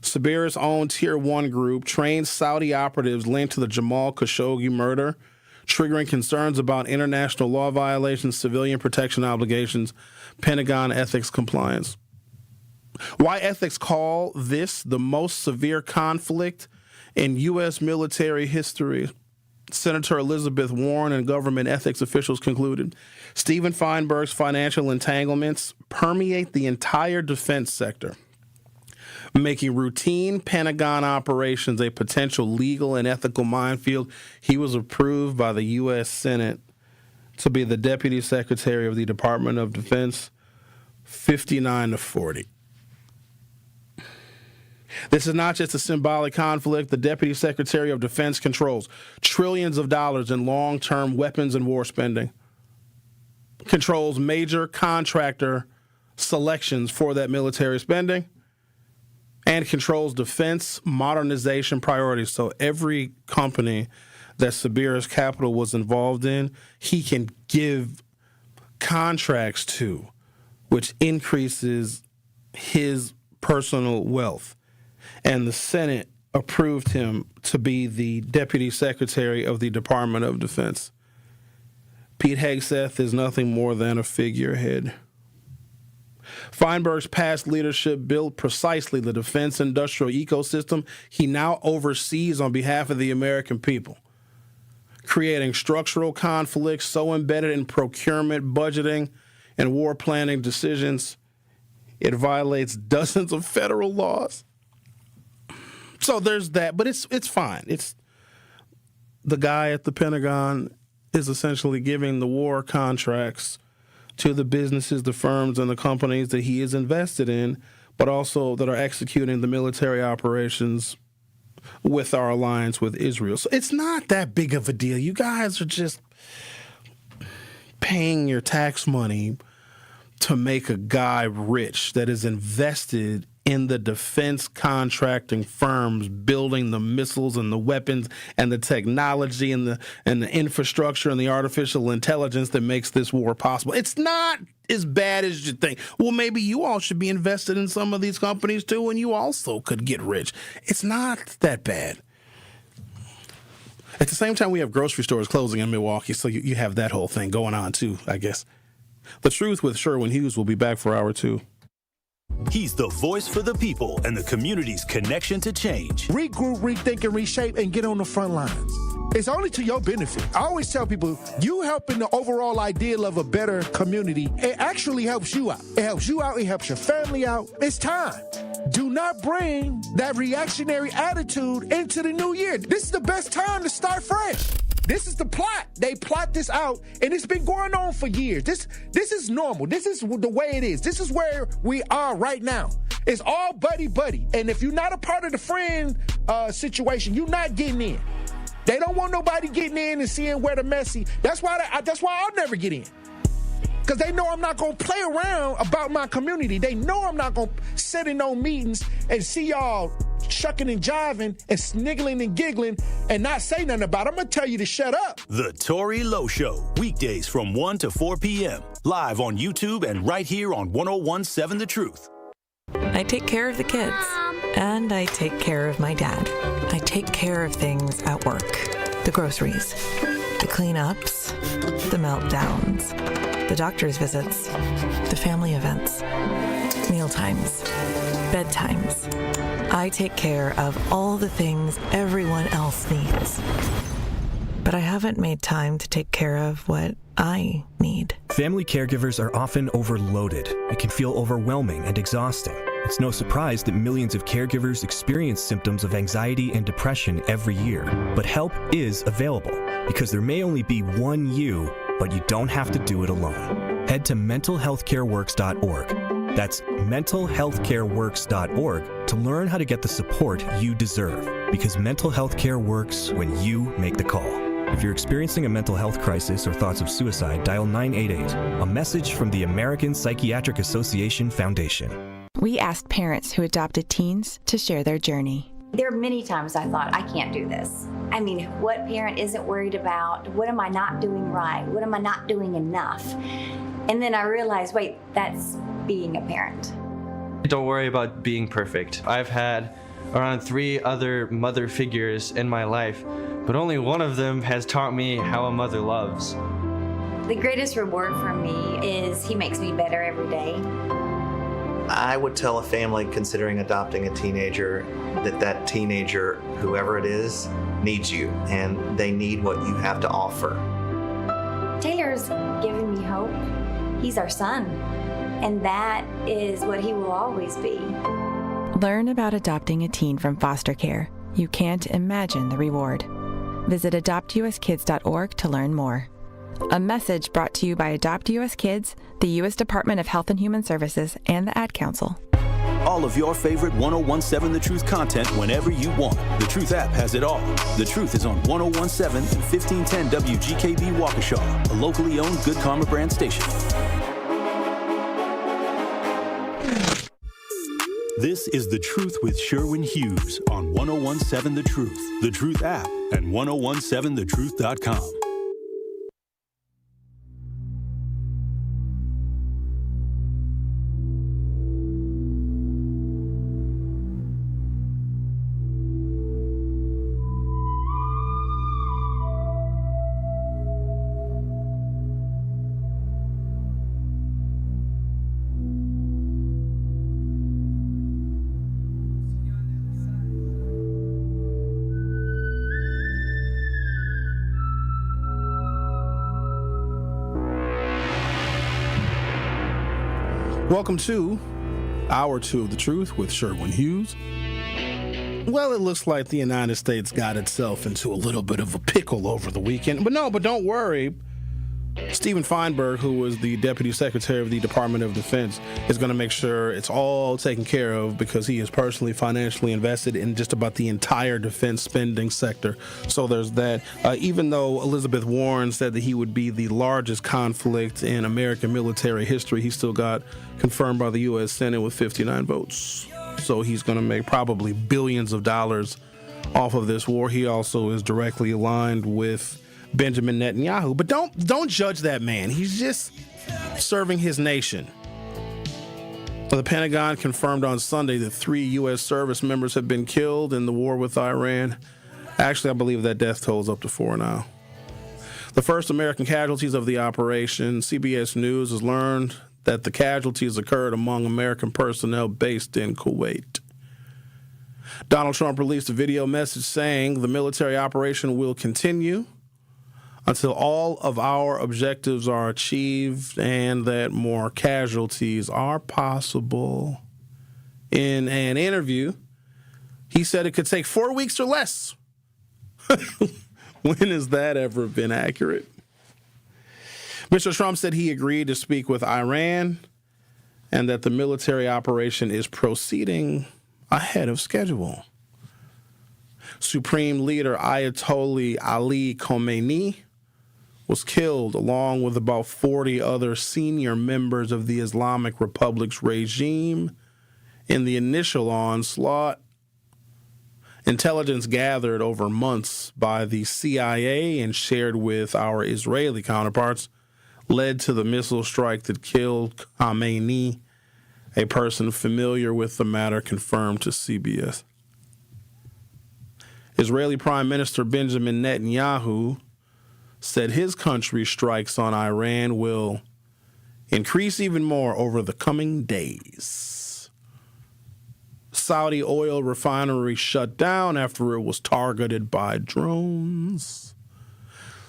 Cerberus-owned Tier 1 group trained Saudi operatives linked to the Jamal Khashoggi murder, triggering concerns about international law violations, civilian protection obligations, Pentagon ethics compliance. Why ethics call this the most severe conflict in U.S. military history? Senator Elizabeth Warren and government ethics officials concluded Steven Feinberg's financial entanglements permeate the entire defense sector, making routine Pentagon operations a potential legal and ethical minefield. He was approved by the U.S. Senate to be the Deputy Secretary of the Department of Defense, 59-40. This is not just a symbolic conflict. The Deputy Secretary of Defense controls trillions of dollars in long-term weapons and war spending, controls major contractor selections for that military spending, and controls defense modernization priorities. So every company that Cerberus Capital was involved in, he can give contracts to, which increases his personal wealth. And the Senate approved him to be the Deputy Secretary of the Department of Defense. Pete Hegseth is nothing more than a figurehead. Feinberg's past leadership built precisely the defense industrial ecosystem he now oversees on behalf of the American people, creating structural conflicts so embedded in procurement, budgeting, and war planning decisions, it violates dozens of federal laws. So there's that, but it's fine. It's the guy at the Pentagon is essentially giving the war contracts to the businesses, the firms, and the companies that he is invested in, but also that are executing the military operations with our alliance with Israel. So it's not that big of a deal. You guys are just paying your tax money to make a guy rich that is invested in the defense contracting firms building the missiles and the weapons and the technology and the infrastructure and the artificial intelligence that makes this war possible. It's not as bad as you think. Well, maybe you all should be invested in some of these companies too, and you also could get rich. It's not that bad. At the same time, we have grocery stores closing in Milwaukee, so you have that whole thing going on too, I guess. The Truth with Sherwin Hughes will be back for hour 2. He's the voice for the people and the community's connection to change. Regroup, rethink, and reshape, and get on the front lines. It's only to your benefit. I always tell people, you helping the overall ideal of a better community, it actually helps you out. It helps you out. It helps your family out. It's time. Do not bring that reactionary attitude into the new year. This is the best time to start fresh. This is the plot. They plot this out, and it's been going on for years. This is normal. This is the way it is. This is where we are right now. It's all buddy-buddy. And if you're not a part of the friend situation, you're not getting in. They don't want nobody getting in and seeing where the messy. That's why I'll never get in. Because they know I'm not going to play around about my community. They know I'm not going to sit in no meetings and see y'all shucking and jiving and sniggling and giggling and not say nothing about it. I'm going to tell you to shut up. The Tory Lowe Show, weekdays from 1 to 4 p.m. Live on YouTube and right here on 101.7 The Truth. I take care of the kids, and I take care of my dad. I take care of things at work. The groceries, the cleanups, the meltdowns, the doctor's visits, the family events, meal times, bedtimes. I take care of all the things everyone else needs. But I haven't made time to take care of what I need. Family caregivers are often overloaded. It can feel overwhelming and exhausting. It's no surprise that millions of caregivers experience symptoms of anxiety and depression every year. But help is available, because there may only be one you But you don't have to do it alone. Head to mentalhealthcareworks.org. That's mentalhealthcareworks.org to learn how to get the support you deserve. Because mental health care works when you make the call. If you're experiencing a mental health crisis or thoughts of suicide, dial 988. A message from the American Psychiatric Association Foundation. We asked parents who adopted teens to share their journey. There are many times I thought, I can't do this. I mean, what parent isn't worried about? What am I not doing right? What am I not doing enough? And then I realized, wait, that's being a parent. Don't worry about being perfect. I've had around 3 other mother figures in my life, but only one of them has taught me how a mother loves. The greatest reward for me is he makes me better every day. I would tell a family considering adopting a teenager that teenager, whoever it is, needs you, and they need what you have to offer. Taylor's given me hope. He's our son, and that is what he will always be. Learn about adopting a teen from foster care. You can't imagine the reward. Visit adoptuskids.org to learn more. A message brought to you by Adopt US Kids, the U.S. Department of Health and Human Services, and the Ad Council. All of your favorite 1017 The Truth content whenever you want. The Truth app has it all. The Truth is on 1017 and 1510 WGKB Waukesha, a locally owned Good Karma brand station. This is The Truth with Sherwin Hughes on 1017 The Truth, The Truth app, and 1017thetruth.com. Welcome to Hour 2 of The Truth with Sherwin Hughes. Well, it looks like the United States got itself into a little bit of a pickle over the weekend. But don't worry. Stephen Feinberg, who was the Deputy Secretary of the Department of Defense, is going to make sure it's all taken care of because he is personally financially invested in just about the entire defense spending sector. So there's that. Even though Elizabeth Warren said that he would be the largest conflict in American military history, he still got confirmed by the U.S. Senate with 59 votes. So he's going to make probably billions of dollars off of this war. He also is directly aligned with Benjamin Netanyahu. But don't judge that man. He's just serving his nation. The Pentagon confirmed on Sunday that 3 U.S. service members have been killed in the war with Iran. Actually, I believe that death toll is up to 4 now. The first American casualties of the operation, CBS News has learned that the casualties occurred among American personnel based in Kuwait. Donald Trump released a video message saying the military operation will continue until all of our objectives are achieved and that more casualties are possible. In an interview, he said it could take 4 weeks or less. When has that ever been accurate? Mr. Trump said he agreed to speak with Iran and that the military operation is proceeding ahead of schedule. Supreme Leader Ayatollah Ali Khamenei was killed along with about 40 other senior members of the Islamic Republic's regime in the initial onslaught. Intelligence gathered over months by the CIA and shared with our Israeli counterparts led to the missile strike that killed Khamenei. A person familiar with the matter confirmed to CBS. Israeli Prime Minister Benjamin Netanyahu said his country's strikes on Iran will increase even more over the coming days. Saudi oil refinery shut down after it was targeted by drones.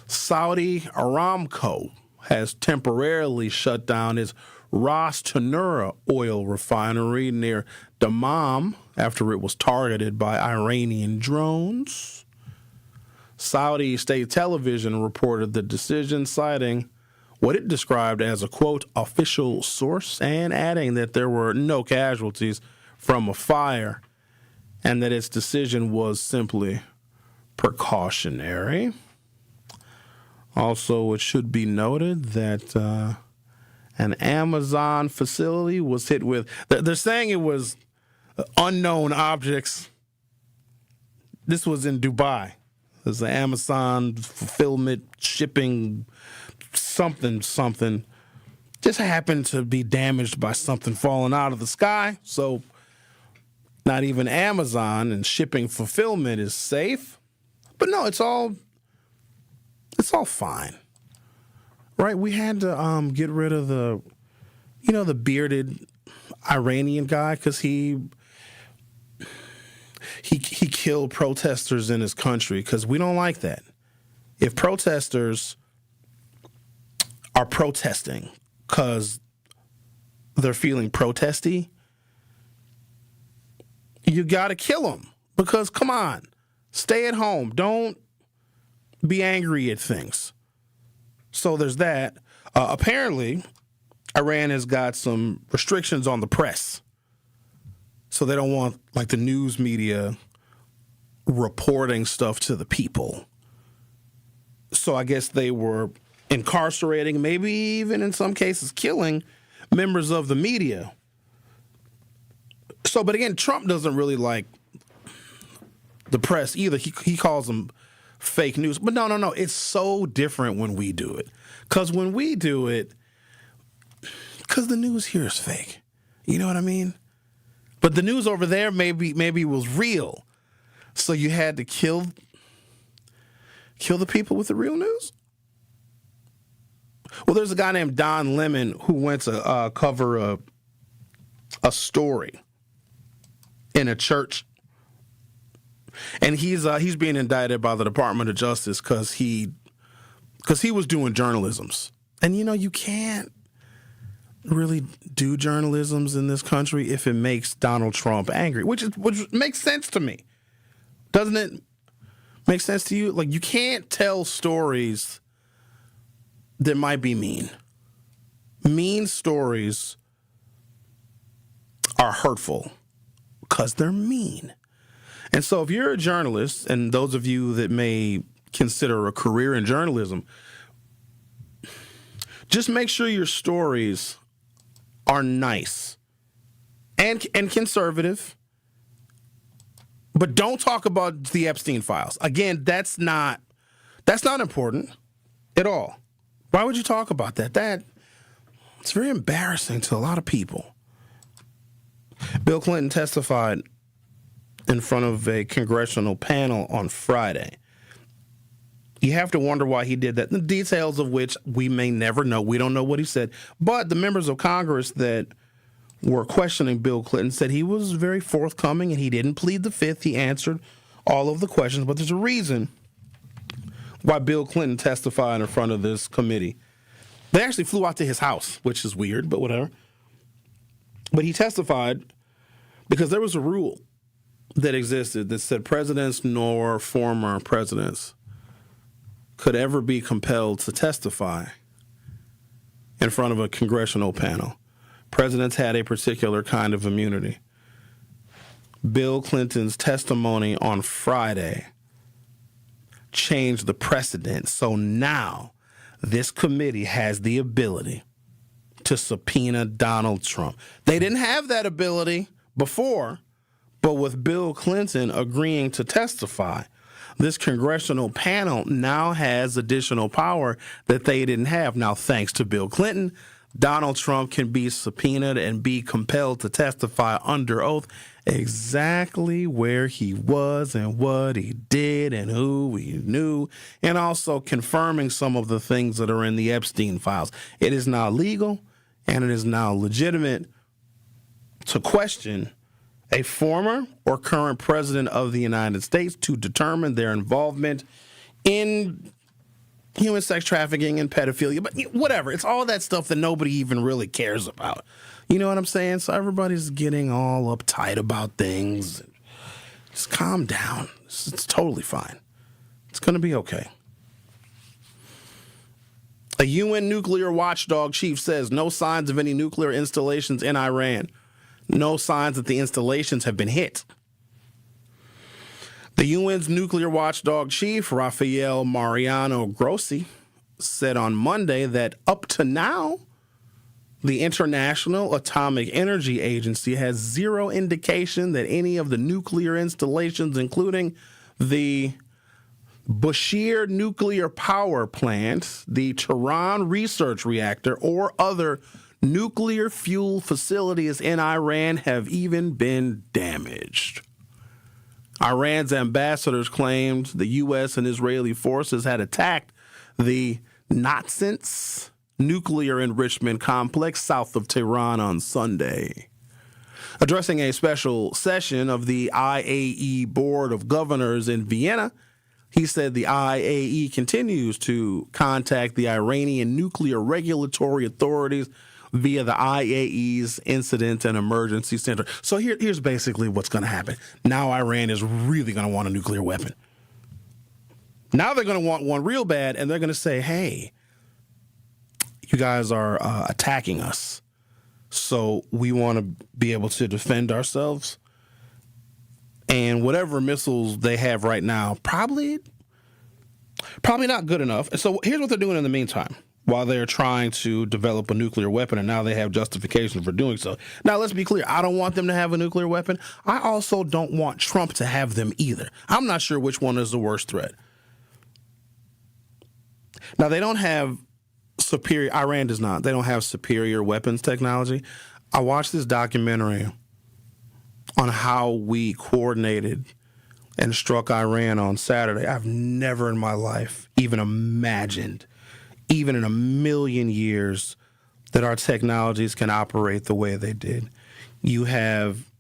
Saudi Aramco has temporarily shut down its Ras Tanura oil refinery near Dammam after it was targeted by Iranian drones. Saudi state television reported the decision, citing what it described as a, quote, official source, and adding that there were no casualties from a fire and that its decision was simply precautionary. Also, it should be noted that an Amazon facility was hit with, they're saying it was unknown objects. This was in Dubai. There's an Amazon fulfillment, shipping, something. Just happened to be damaged by something falling out of the sky. So not even Amazon and shipping fulfillment is safe. But no, it's all fine. Right? We had to get rid of the bearded Iranian guy because he killed protesters in his country because we don't like that. If protesters are protesting because they're feeling protesty, you got to kill them because, come on, stay at home. Don't be angry at things. So there's that. Apparently, Iran has got some restrictions on the press. So they don't want, like, the news media reporting stuff to the people. So I guess they were incarcerating, maybe even in some cases killing members of the media. So, but again, Trump doesn't really like the press either. He calls them fake news. But no. It's so different when we do it. Because when we do it, because the news here is fake. You know what I mean? But the news over there maybe was real. So you had to kill the people with the real news? Well, there's a guy named Don Lemon who went to cover a story in a church. And he's being indicted by the Department of Justice because he was doing journalisms. And, you can't really do journalisms in this country if it makes Donald Trump angry, which makes sense to me. Doesn't it make sense to you? Like, you can't tell stories that might be mean. Mean stories are hurtful because they're mean. And so if you're a journalist, and those of you that may consider a career in journalism, just make sure your stories are nice and conservative, but don't talk about the Epstein files. Again, that's not important at all. Why would you talk about that? It's very embarrassing to a lot of people. Bill Clinton testified in front of a congressional panel on Friday. You have to wonder why he did that, the details of which we may never know. We don't know what he said. But the members of Congress that were questioning Bill Clinton said he was very forthcoming and he didn't plead the fifth. He answered all of the questions. But there's a reason why Bill Clinton testified in front of this committee. They actually flew out to his house, which is weird, but whatever. But he testified because there was a rule that existed that said presidents nor former presidents could ever be compelled to testify in front of a congressional panel. Presidents had a particular kind of immunity. Bill Clinton's testimony on Friday changed the precedent. So now this committee has the ability to subpoena Donald Trump. They didn't have that ability before, but with Bill Clinton agreeing to testify, this congressional panel now has additional power that they didn't have. Now, thanks to Bill Clinton, Donald Trump can be subpoenaed and be compelled to testify under oath exactly where he was and what he did and who he knew, and also confirming some of the things that are in the Epstein files. It is now legal and it is now legitimate to question a former or current president of the United States to determine their involvement in human sex trafficking and pedophilia, but whatever. It's all that stuff that nobody even really cares about. You know what I'm saying? So everybody's getting all uptight about things. Just calm down. It's totally fine. It's going to be okay. A UN nuclear watchdog chief says no signs of any nuclear installations in Iran. No signs that the installations have been hit. The UN's nuclear watchdog chief, Rafael Mariano Grossi, said on Monday that up to now, the International Atomic Energy Agency has zero indication that any of the nuclear installations, including the Bushehr nuclear power plant, the Tehran research reactor, or other nuclear fuel facilities in Iran have even been damaged. Iran's ambassadors claimed the U.S. and Israeli forces had attacked the Natsins nuclear enrichment complex south of Tehran on Sunday. Addressing a special session of the IAEA Board of Governors in Vienna, he said the IAEA continues to contact the Iranian nuclear regulatory authorities via the IAEA's Incident and Emergency Center. So here's basically what's going to happen. Now Iran is really going to want a nuclear weapon. Now they're going to want one real bad, and they're going to say, hey, you guys are attacking us, so we want to be able to defend ourselves. And whatever missiles they have right now, probably not good enough. And so here's what they're doing in the meantime. While they're trying to develop a nuclear weapon, and now they have justification for doing so. Now, let's be clear. I don't want them to have a nuclear weapon. I also don't want Trump to have them either. I'm not sure which one is the worst threat. Now, they don't have superior, Iran does not. They don't have superior weapons technology. I watched this documentary on how we coordinated and struck Iran on Saturday. I've never in my life even imagined, even in a million years, that our technologies can operate the way they did. You have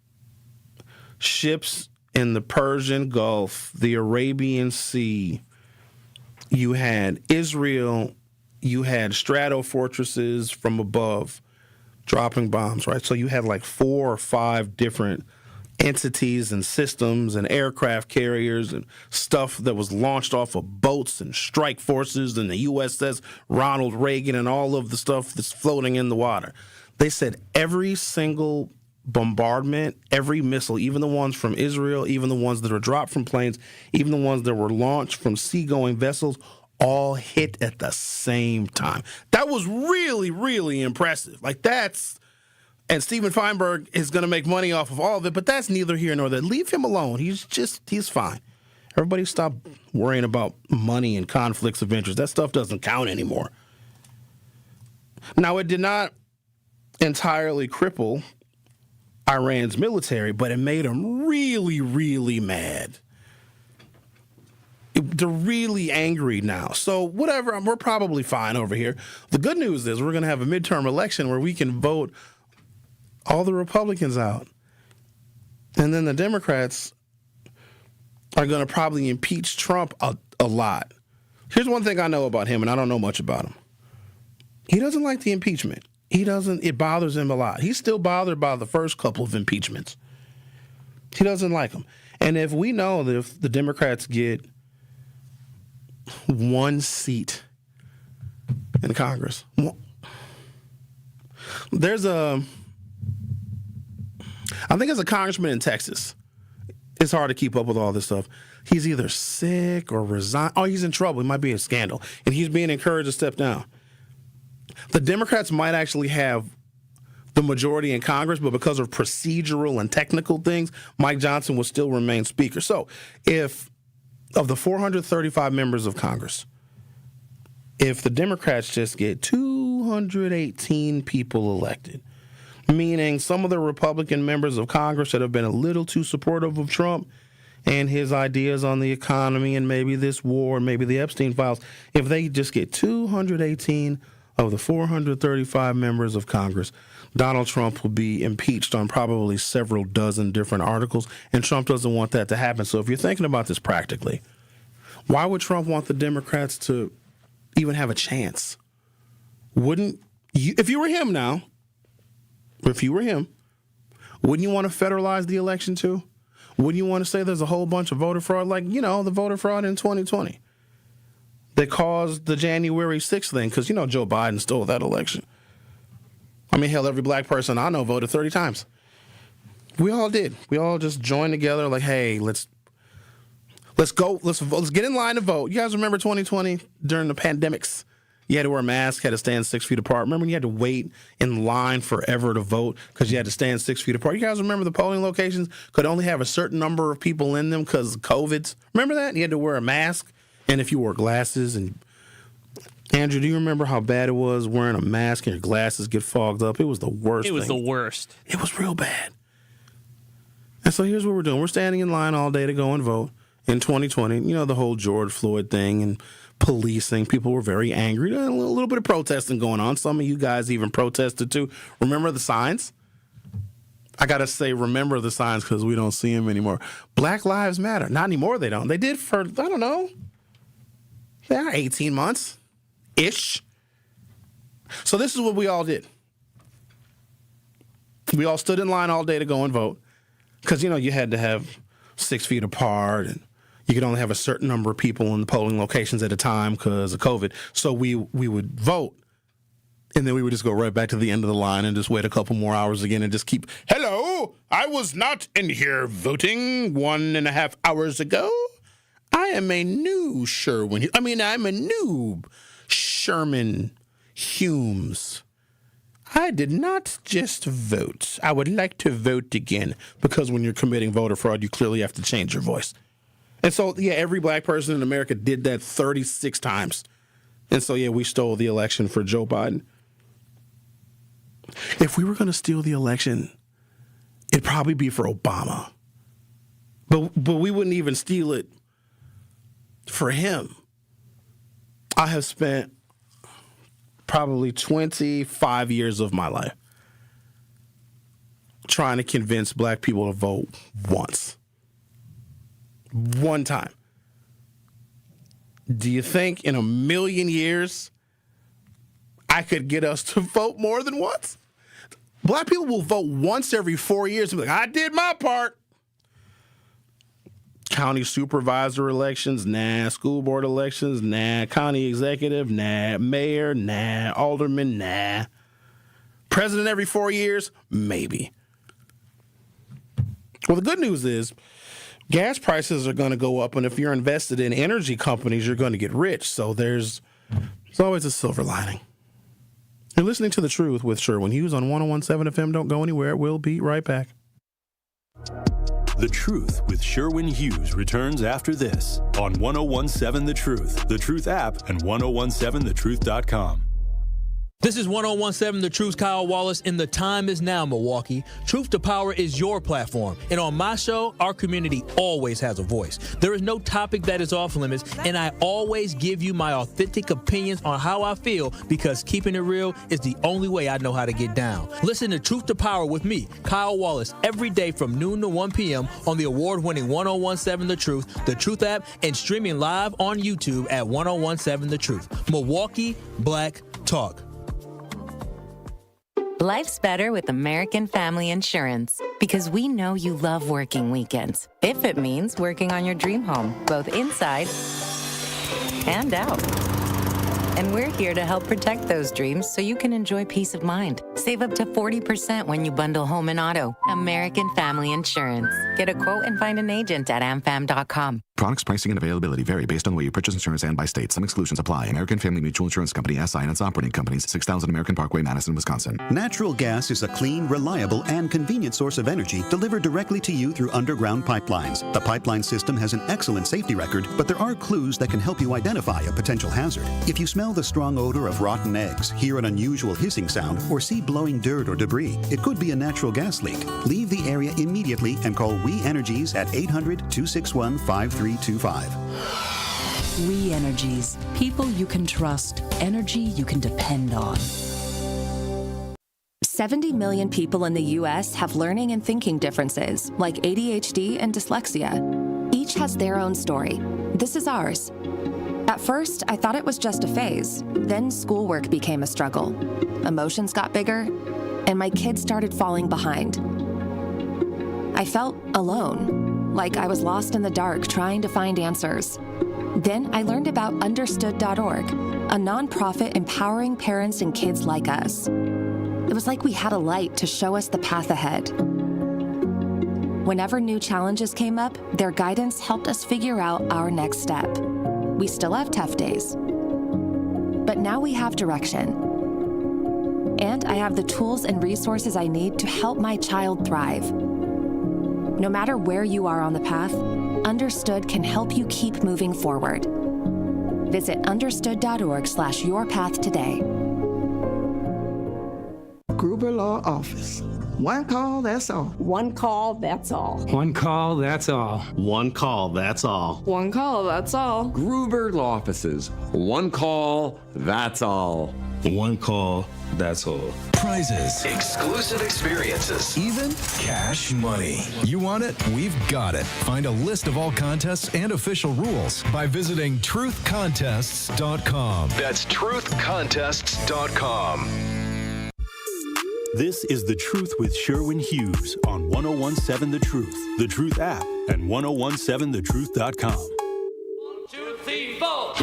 ships in the Persian Gulf, the Arabian Sea. You had Israel. You had strato fortresses from above dropping bombs, right? So you had like 4 or 5 different entities and systems and aircraft carriers and stuff that was launched off of boats and strike forces and the USS Ronald Reagan and all of the stuff that's floating in the water. They said every single bombardment, every missile, even the ones from Israel, even the ones that are dropped from planes, even the ones that were launched from seagoing vessels, all hit at the same time. That was really, really impressive. Like that's... And Steven Feinberg is going to make money off of all of it, but that's neither here nor there. Leave him alone. He's fine. Everybody stop worrying about money and conflicts of interest. That stuff doesn't count anymore. Now, it did not entirely cripple Iran's military, but it made them really, really mad. They're really angry now. So whatever, we're probably fine over here. The good news is we're going to have a midterm election where we can vote all the Republicans out. And then the Democrats are going to probably impeach Trump a lot. Here's one thing I know about him, and I don't know much about him. He doesn't like the impeachment. It bothers him a lot. He's still bothered by the first couple of impeachments. He doesn't like them. And if we know that if the Democrats get 1 seat in Congress, I think as a congressman in Texas, it's hard to keep up with all this stuff. He's either sick or resigned. Oh, he's in trouble. It might be a scandal. And he's being encouraged to step down. The Democrats might actually have the majority in Congress, but because of procedural and technical things, Mike Johnson will still remain Speaker. So if of the 435 members of Congress, if the Democrats just get 218 people elected, meaning some of the Republican members of Congress that have been a little too supportive of Trump and his ideas on the economy and maybe this war, maybe the Epstein files, if they just get 218 of the 435 members of Congress, Donald Trump will be impeached on probably several dozen different articles, and Trump doesn't want that to happen. So if you're thinking about this practically, why would Trump want the Democrats to even have a chance? Wouldn't you, if you were him now, if you were him, wouldn't you want to federalize the election too? Wouldn't you want to say there's a whole bunch of voter fraud, like, the voter fraud in 2020? that caused the January 6th thing, because, Joe Biden stole that election. I mean, hell, every black person I know voted 30 times. We all did. We all just joined together like, hey, let's go. Let's get in line to vote. You guys remember 2020 during the pandemics? You had to wear a mask, had to stand 6 feet apart. Remember when you had to wait in line forever to vote because you had to stand 6 feet apart? You guys remember the polling locations could only have a certain number of people in them because of COVID? Remember that? You had to wear a mask, and if you wore glasses. And Andrew, do you remember how bad it was wearing a mask and your glasses get fogged up? It was the worst. It was the worst. It was real bad. And so here's what we're doing. We're standing in line all day to go and vote in 2020. The whole George Floyd thing and policing. People were very angry. A little bit of protesting going on. Some of you guys even protested too. Remember the signs? I got to say, remember the signs because we don't see them anymore. Black Lives Matter. Not anymore, they don't. They did for, I don't know, 18 months-ish. So this is what we all did. We all stood in line all day to go and vote because, you had to have 6 feet apart and you could only have a certain number of people in the polling locations at a time because of COVID. So we would vote, and then we would just go right back to the end of the line and just wait a couple more hours again and just keep, hello, I was not in here voting 1.5 hours ago. I am a new Sherwin Hughes. I'm a noob. Sherman Hughes. I did not just vote. I would like to vote again because when you're committing voter fraud, you clearly have to change your voice. And so, every black person in America did that 36 times. And so, we stole the election for Joe Biden. If we were going to steal the election, it'd probably be for Obama. But we wouldn't even steal it for him. I have spent probably 25 years of my life trying to convince black people to vote once. One time. Do you think in a million years I could get us to vote more than once? Black people will vote once every 4 years and be like, I did my part. County supervisor elections, nah. School board elections, nah. County executive, nah. Mayor, nah. Alderman, nah. President every 4 years, maybe. Well, the good news is gas prices are going to go up, and if you're invested in energy companies, you're going to get rich. So there's always a silver lining. You're listening to The Truth with Sherwin Hughes on 101.7 FM. Don't go anywhere. We'll be right back. The Truth with Sherwin Hughes returns after this on 101.7 The Truth, The Truth app, and 1017thetruth.com. This is 101.7 The Truth's Kyle Wallace, and the time is now, Milwaukee. Truth to Power is your platform, and on my show, our community always has a voice. There is no topic that is off limits, and I always give you my authentic opinions on how I feel because keeping it real is the only way I know how to get down. Listen to Truth to Power with me, Kyle Wallace, every day from noon to 1 p.m. on the award-winning 101.7 The Truth app, and streaming live on YouTube at 101.7 The Truth. Milwaukee Black Talk. Life's better with American Family Insurance because we know you love working weekends. If it means working on your dream home, both inside and out. And we're here to help protect those dreams so you can enjoy peace of mind. Save up to 40% when you bundle home and auto. American Family Insurance. Get a quote and find an agent at amfam.com. Products, pricing, and availability vary based on the way you purchase insurance and by state. Some exclusions apply. American Family Mutual Insurance Company, SI, and its operating companies, 6000 American Parkway, Madison, Wisconsin. Natural gas is a clean, reliable, and convenient source of energy delivered directly to you through underground pipelines. The pipeline system has an excellent safety record, but there are clues that can help you identify a potential hazard. If you smell the strong odor of rotten eggs, hear an unusual hissing sound, or see blowing dirt or debris, it could be a natural gas leak. Leave the area immediately and call We Energies at 800-261-5325. We Energies. People you can trust. Energy you can depend on. 70 million people in the U.S. have learning and thinking differences, like ADHD and dyslexia. Each has their own story. This is ours. At first, I thought it was just a phase. Then schoolwork became a struggle. Emotions got bigger, and my kids started falling behind. I felt alone. like I was lost in the dark trying to find answers. Then I learned about Understood.org, a nonprofit empowering parents and kids like us. It was like we had a light to show us the path ahead. Whenever new challenges came up, their guidance helped us figure out our next step. We still have tough days, but now we have direction. And I have the tools and resources I need to help my child thrive. No matter where you are on the path, Understood can help you keep moving forward. Visit understood.org/yourpath today. Gruber Law Office. One call, that's all. One call, that's all. One call, that's all. One call, that's all. One call, that's all. Gruber Law Offices. One call, that's all. One call, that's all. Prizes, exclusive experiences, even cash money. You want it? We've got it. Find a list of all contests and official rules by visiting truthcontests.com. That's truthcontests.com. This is The Truth with Sherwin Hughes on 1017 The Truth, The Truth app, and 1017thetruth.com. 1, 2, 3, 4.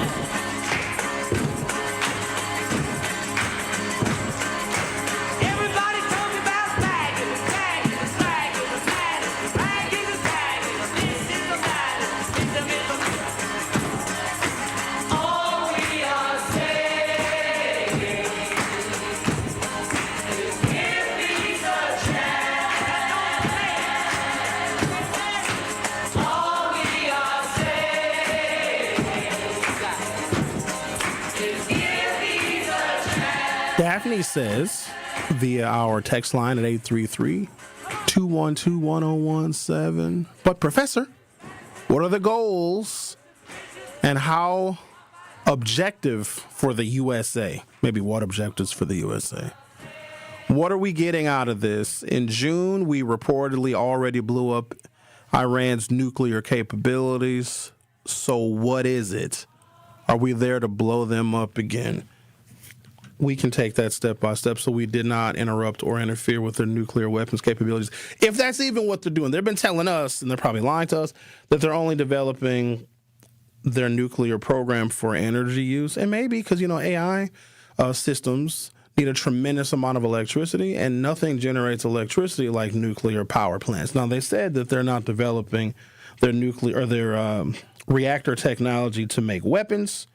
Everybody tell me about bagging, bagging, bagging, bagging, bagging, bagging. This is the matter, it's the middle. All we are saying is give me the chance. All we are saying is give me the chance. Daphne says via our text line at 833-212-1017. But Professor, what are the goals and how objective for the USA? Maybe what objectives for the USA? What are we getting out of this? In June, we reportedly already blew up Iran's nuclear capabilities. So what is it? Are we there to blow them up again? We can take that step by step so we did not interrupt or interfere with their nuclear weapons capabilities. If that's even what they're doing. They've been telling us, and they're probably lying to us, that they're only developing their nuclear program for energy use. And maybe because, AI systems need a tremendous amount of electricity, and nothing generates electricity like nuclear power plants. Now, they said that they're not developing their nuclear or their reactor technology to make weapons.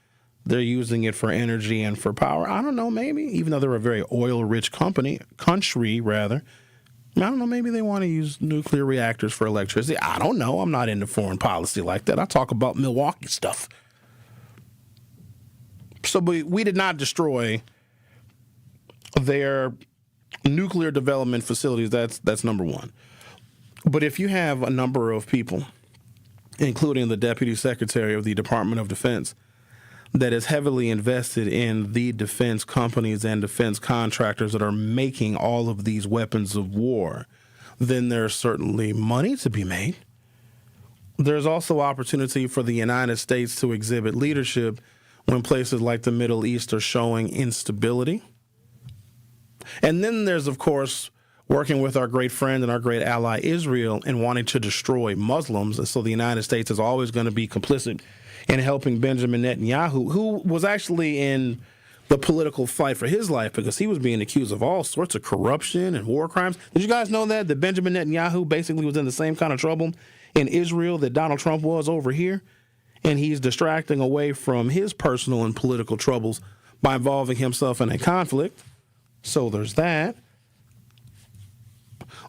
They're using it for energy and for power. I don't know, maybe, even though they're a very oil-rich country. I don't know, maybe they want to use nuclear reactors for electricity. I don't know. I'm not into foreign policy like that. I talk about Milwaukee stuff. So we did not destroy their nuclear development facilities. That's number one. But if you have a number of people, including the Deputy Secretary of the Department of Defense, that is heavily invested in the defense companies and defense contractors that are making all of these weapons of war, then there's certainly money to be made. There's also opportunity for the United States to exhibit leadership when places like the Middle East are showing instability. And then there's, of course, working with our great friend and our great ally Israel and wanting to destroy Muslims. And so the United States is always going to be complicit in helping Benjamin Netanyahu, who was actually in the political fight for his life because he was being accused of all sorts of corruption and war crimes. Did you guys know that Benjamin Netanyahu basically was in the same kind of trouble in Israel that Donald Trump was over here? And he's distracting away from his personal and political troubles by involving himself in a conflict. So there's that.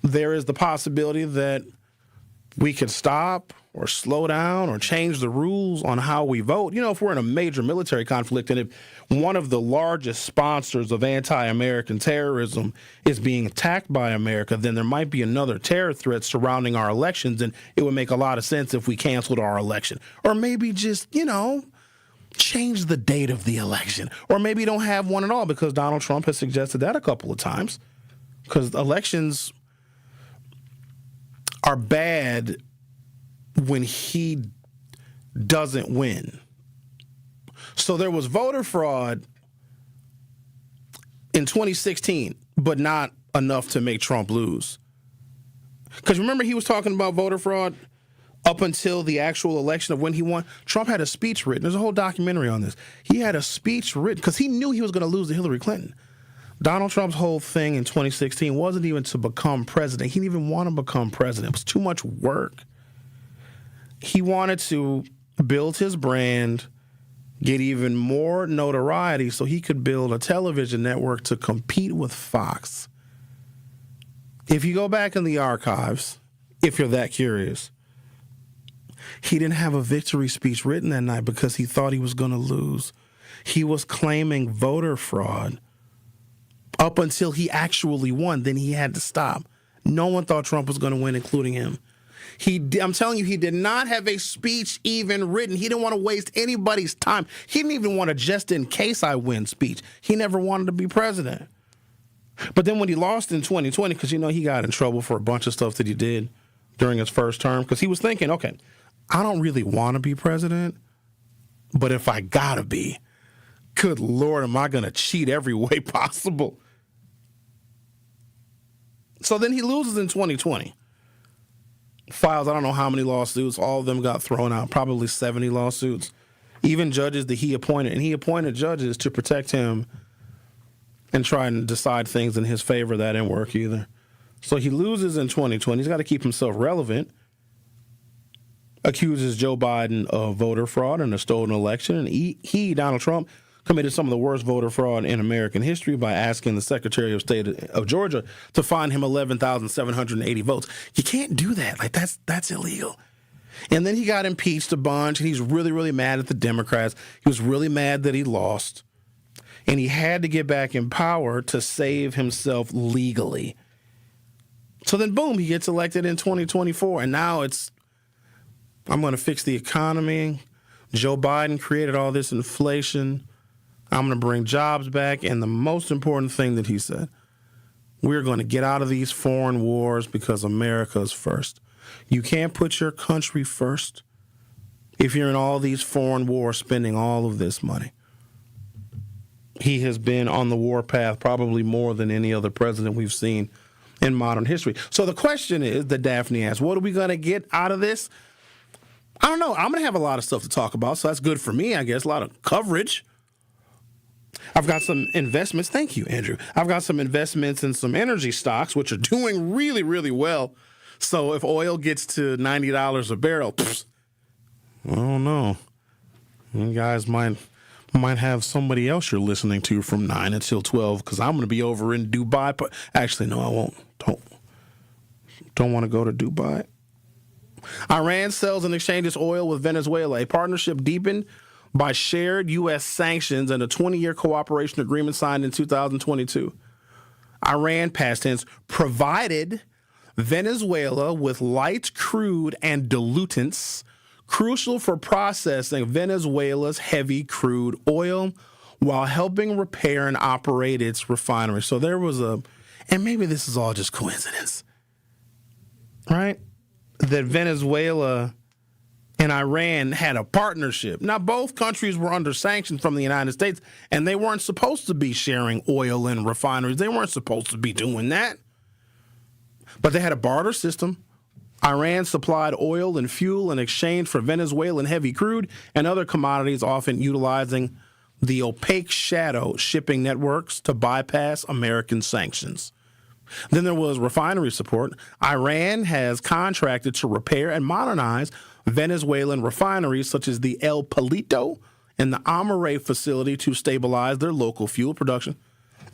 There is the possibility that we could stop or slow down or change the rules on how we vote. If we're in a major military conflict and if one of the largest sponsors of anti-American terrorism is being attacked by America, then there might be another terror threat surrounding our elections, and it would make a lot of sense if we canceled our election. Or maybe just, change the date of the election. Or maybe don't have one at all, because Donald Trump has suggested that a couple of times. Because elections are bad when he doesn't win. So there was voter fraud in 2016, but not enough to make Trump lose. Because remember, he was talking about voter fraud up until the actual election of when he won, Trump had a speech written. There's a whole documentary on this. He had a speech written because he knew he was going to lose to Hillary Clinton. Donald Trump's whole thing in 2016 wasn't even to become president. He didn't even want to become president. It was too much work. He wanted to build his brand, get even more notoriety so he could build a television network to compete with Fox. If you go back in the archives, if you're that curious, he didn't have a victory speech written that night because he thought he was going to lose. He was claiming voter fraud up until he actually won. Then he had to stop. No one thought Trump was going to win, including him. I'm telling you, he did not have a speech even written. He didn't want to waste anybody's time. He didn't even want a just in case I win speech. He never wanted to be president. But then when he lost in 2020, because, he got in trouble for a bunch of stuff that he did during his first term, because he was thinking, okay, I don't really want to be president, but if I gotta be, good Lord, am I going to cheat every way possible? So then he loses in 2020. Files, I don't know how many lawsuits. All of them got thrown out, probably 70 lawsuits. Even judges that he appointed. And he appointed judges to protect him and try and decide things in his favor. That didn't work either. So he loses in 2020. He's got to keep himself relevant. Accuses Joe Biden of voter fraud and a stolen election. And he, Donald Trump, committed some of the worst voter fraud in American history by asking the Secretary of State of Georgia to fine him 11,780 votes. You can't do that. Like, that's illegal. And then he got impeached a bunch, and he's really, really mad at the Democrats. He was really mad that he lost. And he had to get back in power to save himself legally. So then, boom, he gets elected in 2024. And now it's, I'm going to fix the economy. Joe Biden created all this inflation. I'm going to bring jobs back. And the most important thing that he said, we're going to get out of these foreign wars because America's first. You can't put your country first if you're in all these foreign wars spending all of this money. He has been on the war path probably more than any other president we've seen in modern history. So the question is that Daphne asked, what are we going to get out of this? I don't know. I'm going to have a lot of stuff to talk about, so that's good for me, I guess. A lot of coverage. I've got some investments. Thank you, Andrew. I've got some investments in some energy stocks, which are doing really, really well. So if oil gets to $90 a barrel, I don't know. You guys might have somebody else you're listening to from 9 until 12 because I'm going to be over in Dubai. But actually, no, I won't. Don't want to go to Dubai. Iran sells and exchanges oil with Venezuela. A partnership deepened by shared U.S. sanctions and a 20-year cooperation agreement signed in 2022. Iran, past tense, provided Venezuela with light crude and dilutants crucial for processing Venezuela's heavy crude oil while helping repair and operate its refinery. So there was and maybe this is all just coincidence, right? That Venezuela and Iran had a partnership. Now, both countries were under sanctions from the United States, and they weren't supposed to be sharing oil and refineries. They weren't supposed to be doing that. But they had a barter system. Iran supplied oil and fuel in exchange for Venezuelan heavy crude and other commodities, often utilizing the opaque shadow shipping networks to bypass American sanctions. Then there was refinery support. Iran has contracted to repair and modernize Venezuelan refineries such as the El Palito and the Amare facility to stabilize their local fuel production.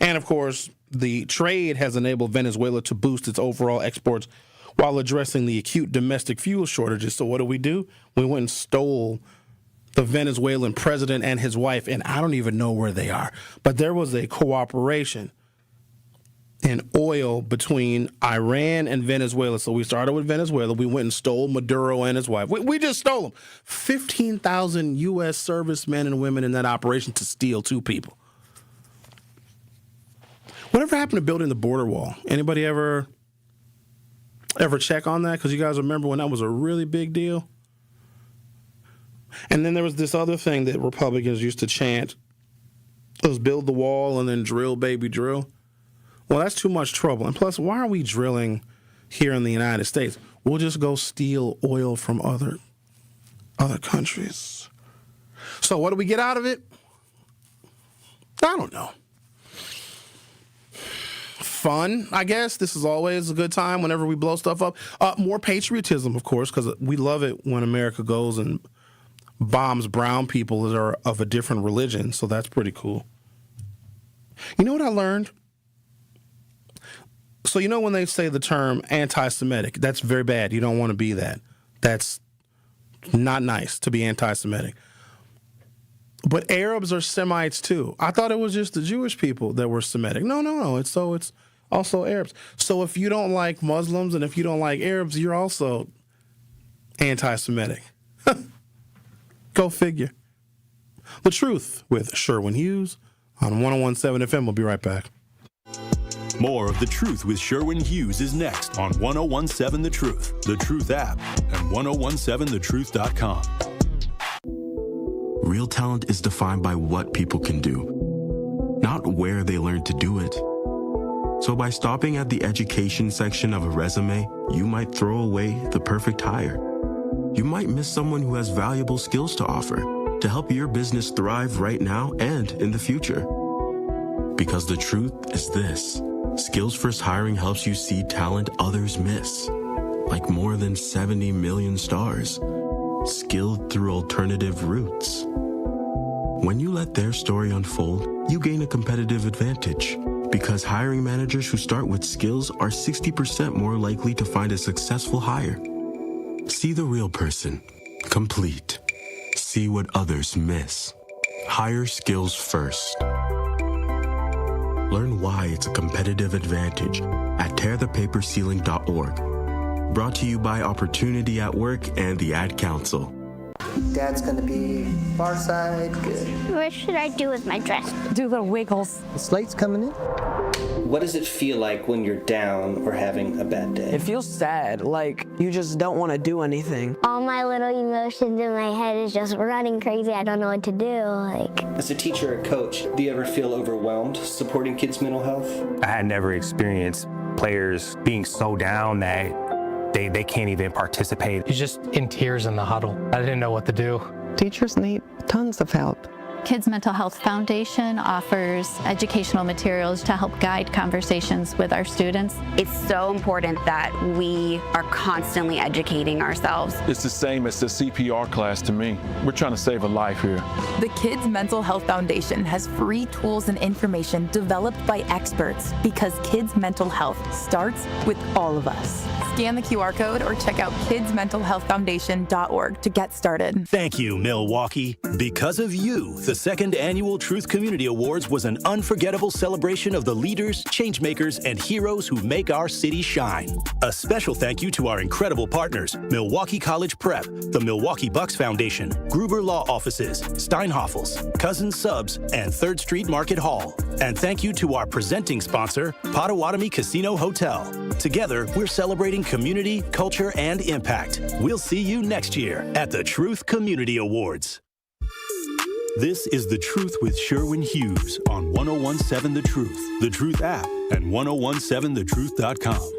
And, of course, the trade has enabled Venezuela to boost its overall exports while addressing the acute domestic fuel shortages. So what do? We went and stole the Venezuelan president and his wife, and I don't even know where they are. But there was a cooperation in oil between Iran and Venezuela. So we started with Venezuela. We went and stole Maduro and his wife. We just stole them. 15,000 U.S. servicemen and women in that operation to steal two people. Whatever happened to building the border wall? Anybody ever check on that? Because you guys remember when that was a really big deal? And then there was this other thing that Republicans used to chant. It was build the wall and then drill, baby, drill. Well, that's too much trouble. And plus, why are we drilling here in the United States? We'll just go steal oil from other countries. So what do we get out of it? I don't know. Fun, I guess. This is always a good time whenever we blow stuff up. More patriotism, of course, because we love it when America goes and bombs brown people that are of a different religion. So that's pretty cool. You know what I learned? So you know when they say the term anti-Semitic, that's very bad. You don't want to be that. That's not nice to be anti-Semitic. But Arabs are Semites too. I thought it was just the Jewish people that were Semitic. No. It's also Arabs. So if you don't like Muslims and if you don't like Arabs, you're also anti-Semitic. Go figure. The Truth with Sherwin Hughes on 101.7 FM. We'll be right back. More of The Truth with Sherwin Hughes is next on 101.7 The Truth, The Truth app, and 1017thetruth.com. Real talent is defined by what people can do, not where they learn to do it. So by stopping at the education section of a resume, you might throw away the perfect hire. You might miss someone who has valuable skills to offer to help your business thrive right now and in the future. Because the truth is this: Skills First Hiring helps you see talent others miss, like more than 70 million stars, skilled through alternative routes. When you let their story unfold, you gain a competitive advantage, because hiring managers who start with skills are 60% more likely to find a successful hire. See the real person, complete. See what others miss. Hire skills first. Learn why it's a competitive advantage at tearthepaperceiling.org. Brought to you by Opportunity at Work and the Ad Council. Dad's gonna be far side, good. What should I do with my dress? Do little wiggles. The slate's coming in. What does it feel like when you're down or having a bad day? It feels sad, like you just don't want to do anything. All my little emotions in my head is just running crazy. I don't know what to do. As a teacher or coach, do you ever feel overwhelmed supporting kids' mental health? I had never experienced players being so down that they can't even participate. You're just in tears in the huddle. I didn't know what to do. Teachers need tons of help. Kids Mental Health Foundation offers educational materials to help guide conversations with our students. It's so important that we are constantly educating ourselves. It's the same as the CPR class to me. We're trying to save a life here. The Kids Mental Health Foundation has free tools and information developed by experts, because kids' mental health starts with all of us. Scan the QR code or check out kidsmentalhealthfoundation.org to get started. Thank you, Milwaukee. Because of you, the second annual Truth Community Awards was an unforgettable celebration of the leaders, changemakers, and heroes who make our city shine. A special thank you to our incredible partners, Milwaukee College Prep, the Milwaukee Bucks Foundation, Gruber Law Offices, Steinhoffels, Cousins Subs, and 3rd Street Market Hall. And thank you to our presenting sponsor, Potawatomi Casino Hotel. Together, we're celebrating community, culture, and impact. We'll see you next year at the Truth Community Awards. This is The Truth with Sherwin Hughes on 1017 The Truth, The Truth app, and 1017thetruth.com.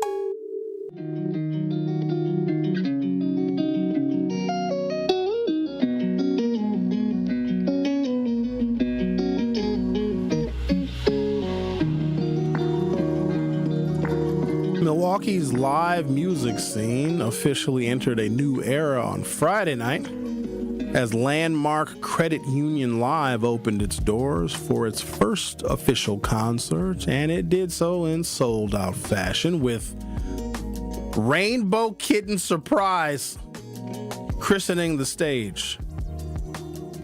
Milwaukee's live music scene officially entered a new era on Friday night as Landmark Credit Union Live opened its doors for its first official concert, and it did so in sold-out fashion with Rainbow Kitten Surprise christening the stage.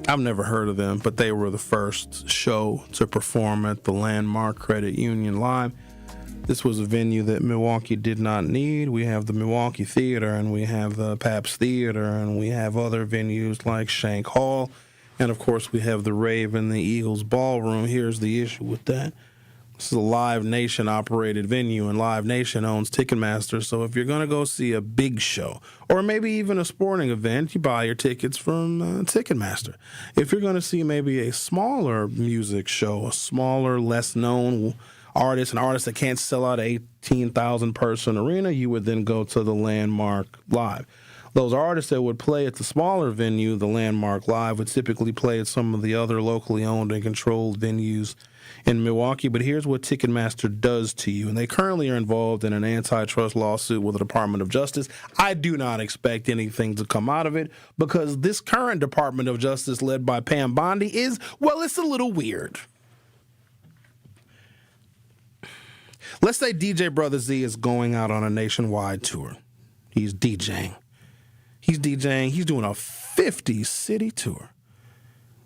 I've never heard of them, but they were the first show to perform at the Landmark Credit Union Live. This was a venue that Milwaukee did not need. We have the Milwaukee Theater, and we have the Pabst Theater, and we have other venues like Shank Hall, and of course we have the Rave and the Eagles Ballroom. Here's the issue with that. This is a Live Nation operated venue, and Live Nation owns Ticketmaster, so if you're going to go see a big show, or maybe even a sporting event, you buy your tickets from Ticketmaster. If you're going to see maybe a smaller music show, a smaller, less known artists and artists that can't sell out an 18,000 person arena, you would then go to the Landmark Live. Those artists that would play at the smaller venue, the Landmark Live, would typically play at some of the other locally owned and controlled venues in Milwaukee. But here's what Ticketmaster does to you. And they currently are involved in an antitrust lawsuit with the Department of Justice. I do not expect anything to come out of it because this current Department of Justice led by Pam Bondi is, well, it's a little weird. Let's say DJ Brother Z is going out on a nationwide tour. He's DJing. He's doing a 50-city tour.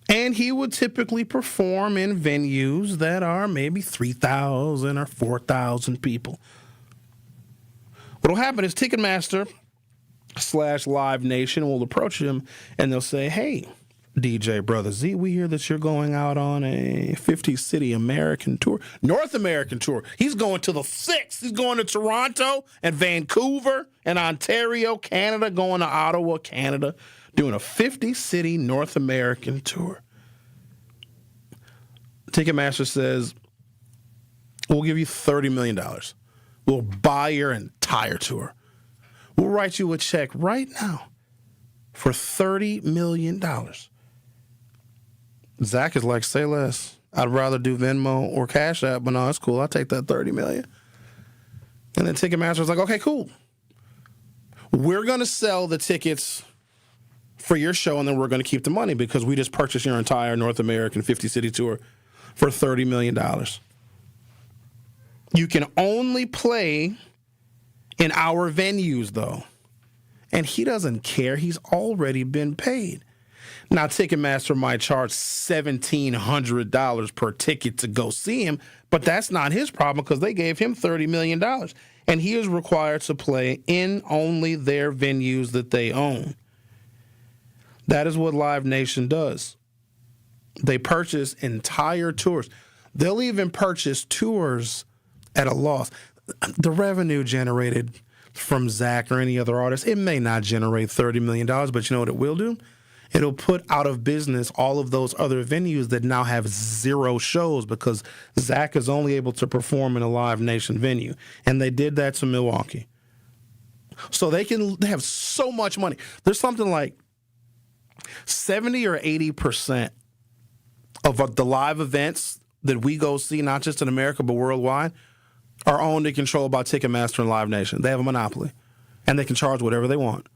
And he would typically perform in venues that are maybe 3,000 or 4,000 people. What will happen is Ticketmaster / Live Nation will approach him and they'll say, hey, DJ Brother Z, we hear that you're going out on a 50-city American tour, North American tour. He's going to the 6. He's going to Toronto and Vancouver and Ontario, Canada, going to Ottawa, Canada, doing a 50-city North American tour. Ticketmaster says, we'll give you $30 million. We'll buy your entire tour. We'll write you a check right now for $30 million. Zach is like, say less. I'd rather do Venmo or Cash App, but no, it's cool. I'll take that $30 million. And then Ticketmaster's like, okay, cool. We're going to sell the tickets for your show, and then we're going to keep the money because we just purchased your entire North American 50-city tour for $30 million. You can only play in our venues, though. And he doesn't care. He's already been paid. Now, Ticketmaster might charge $1,700 per ticket to go see him, but that's not his problem because they gave him $30 million. And he is required to play in only their venues that they own. That is what Live Nation does. They purchase entire tours. They'll even purchase tours at a loss. The revenue generated from Zach or any other artist, it may not generate $30 million, but you know what it will do? It'll put out of business all of those other venues that now have 0 shows because Zach is only able to perform in a Live Nation venue. And they did that to Milwaukee. So they have so much money. There's something like 70 or 80% of the live events that we go see, not just in America but worldwide, are owned and controlled by Ticketmaster and Live Nation. They have a monopoly, and they can charge whatever they want.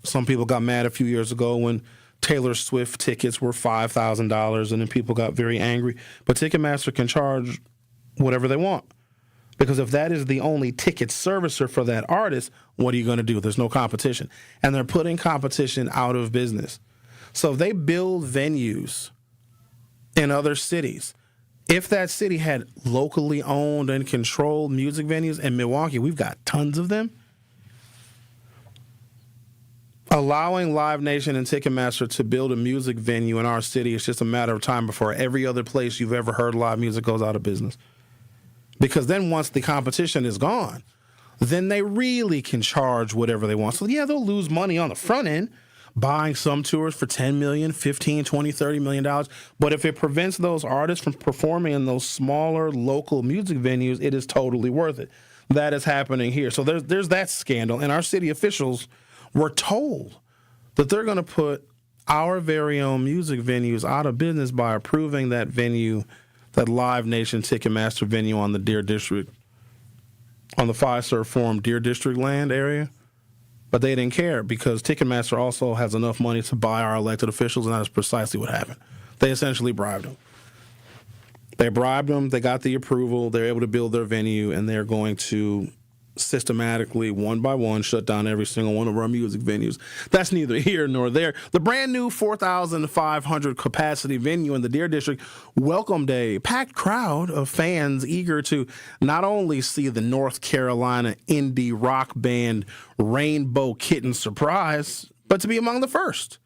Some people got mad a few years ago when Taylor Swift tickets were $5,000, and then people got very angry. But Ticketmaster can charge whatever they want. Because if that is the only ticket servicer for that artist, what are you going to do? There's no competition. And they're putting competition out of business. So if they build venues in other cities, if that city had locally owned and controlled music venues, in Milwaukee, we've got tons of them, allowing Live Nation and Ticketmaster to build a music venue in our city is just a matter of time before every other place you've ever heard live music goes out of business. Because then once the competition is gone, then they really can charge whatever they want. So yeah, they'll lose money on the front end, buying some tours for $10 million, $15, $20, $30 million. But if it prevents those artists from performing in those smaller local music venues, it is totally worth it. That is happening here. So there's that scandal. And our city officials were told that they're going to put our very own music venues out of business by approving that venue, that Live Nation Ticketmaster venue on the Deer District, on the Fiserv Forum Deer District land area. But they didn't care because Ticketmaster also has enough money to buy our elected officials, and that is precisely what happened. They essentially bribed them. They bribed them, they got the approval, they're able to build their venue, and they're going to systematically, one by one, shut down every single one of our music venues. That's neither here nor there. The brand new 4,500 capacity venue in the Deer District welcomed a packed crowd of fans eager to not only see the North Carolina indie rock band Rainbow Kitten Surprise, but to be among the first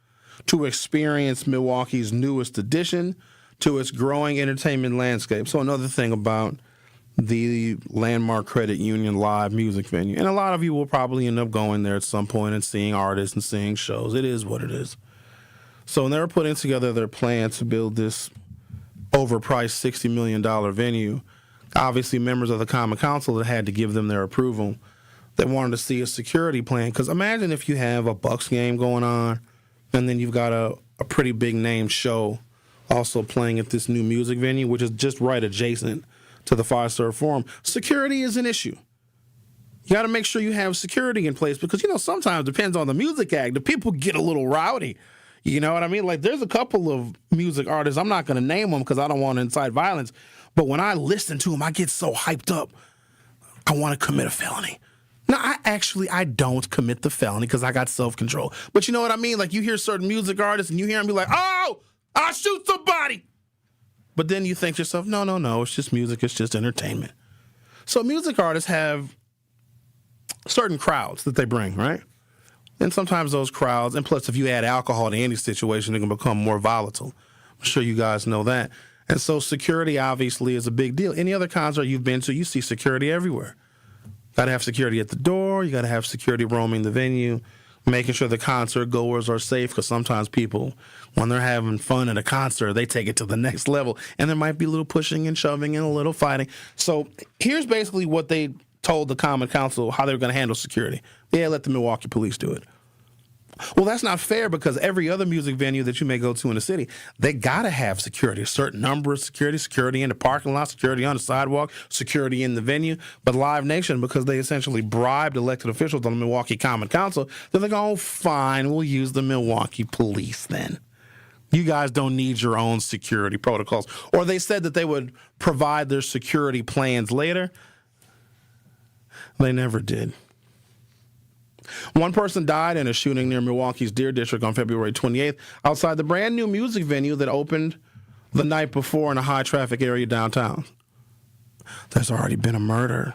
to experience Milwaukee's newest addition to its growing entertainment landscape. So another thing about the Landmark Credit Union live music venue. And a lot of you will probably end up going there at some point and seeing artists and seeing shows. It is what it is. So when they were putting together their plan to build this overpriced $60 million venue, obviously members of the Common Council that had to give them their approval. They wanted to see a security plan. Because imagine if you have a Bucks game going on, and then you've got a pretty big name show also playing at this new music venue, which is just right adjacent to the Fiserv Forum. Security is an issue. You got to make sure you have security in place because, sometimes depends on the music act. The people get a little rowdy. You know what I mean? Like, there's a couple of music artists, I'm not going to name them because I don't want to incite violence, but when I listen to them, I get so hyped up, I want to commit a felony. No, I don't commit the felony because I got self-control. But you know what I mean? Like, you hear certain music artists and you hear them be like, oh, I'll shoot somebody. But then you think to yourself, no, it's just music, it's just entertainment. So music artists have certain crowds that they bring, right? And sometimes those crowds, and plus if you add alcohol to any situation, it can become more volatile. I'm sure you guys know that. And so security obviously is a big deal. Any other concert you've been to, you see security everywhere. Got to have security at the door. You got to have security roaming the venue, making sure the concert goers are safe because sometimes people, when they're having fun at a concert, they take it to the next level. And there might be a little pushing and shoving and a little fighting. So here's basically what they told the Common Council how they were going to handle security. Yeah, let the Milwaukee police do it. Well, that's not fair because every other music venue that you may go to in the city, they got to have security, a certain number of security in the parking lot, security on the sidewalk, security in the venue. But Live Nation, because they essentially bribed elected officials on the Milwaukee Common Council, they're like, oh, fine, we'll use the Milwaukee police then. You guys don't need your own security protocols. Or they said that they would provide their security plans later. They never did. One person died in a shooting near Milwaukee's Deer District on February 28th outside the brand new music venue that opened the night before in a high traffic area downtown. There's already been a murder.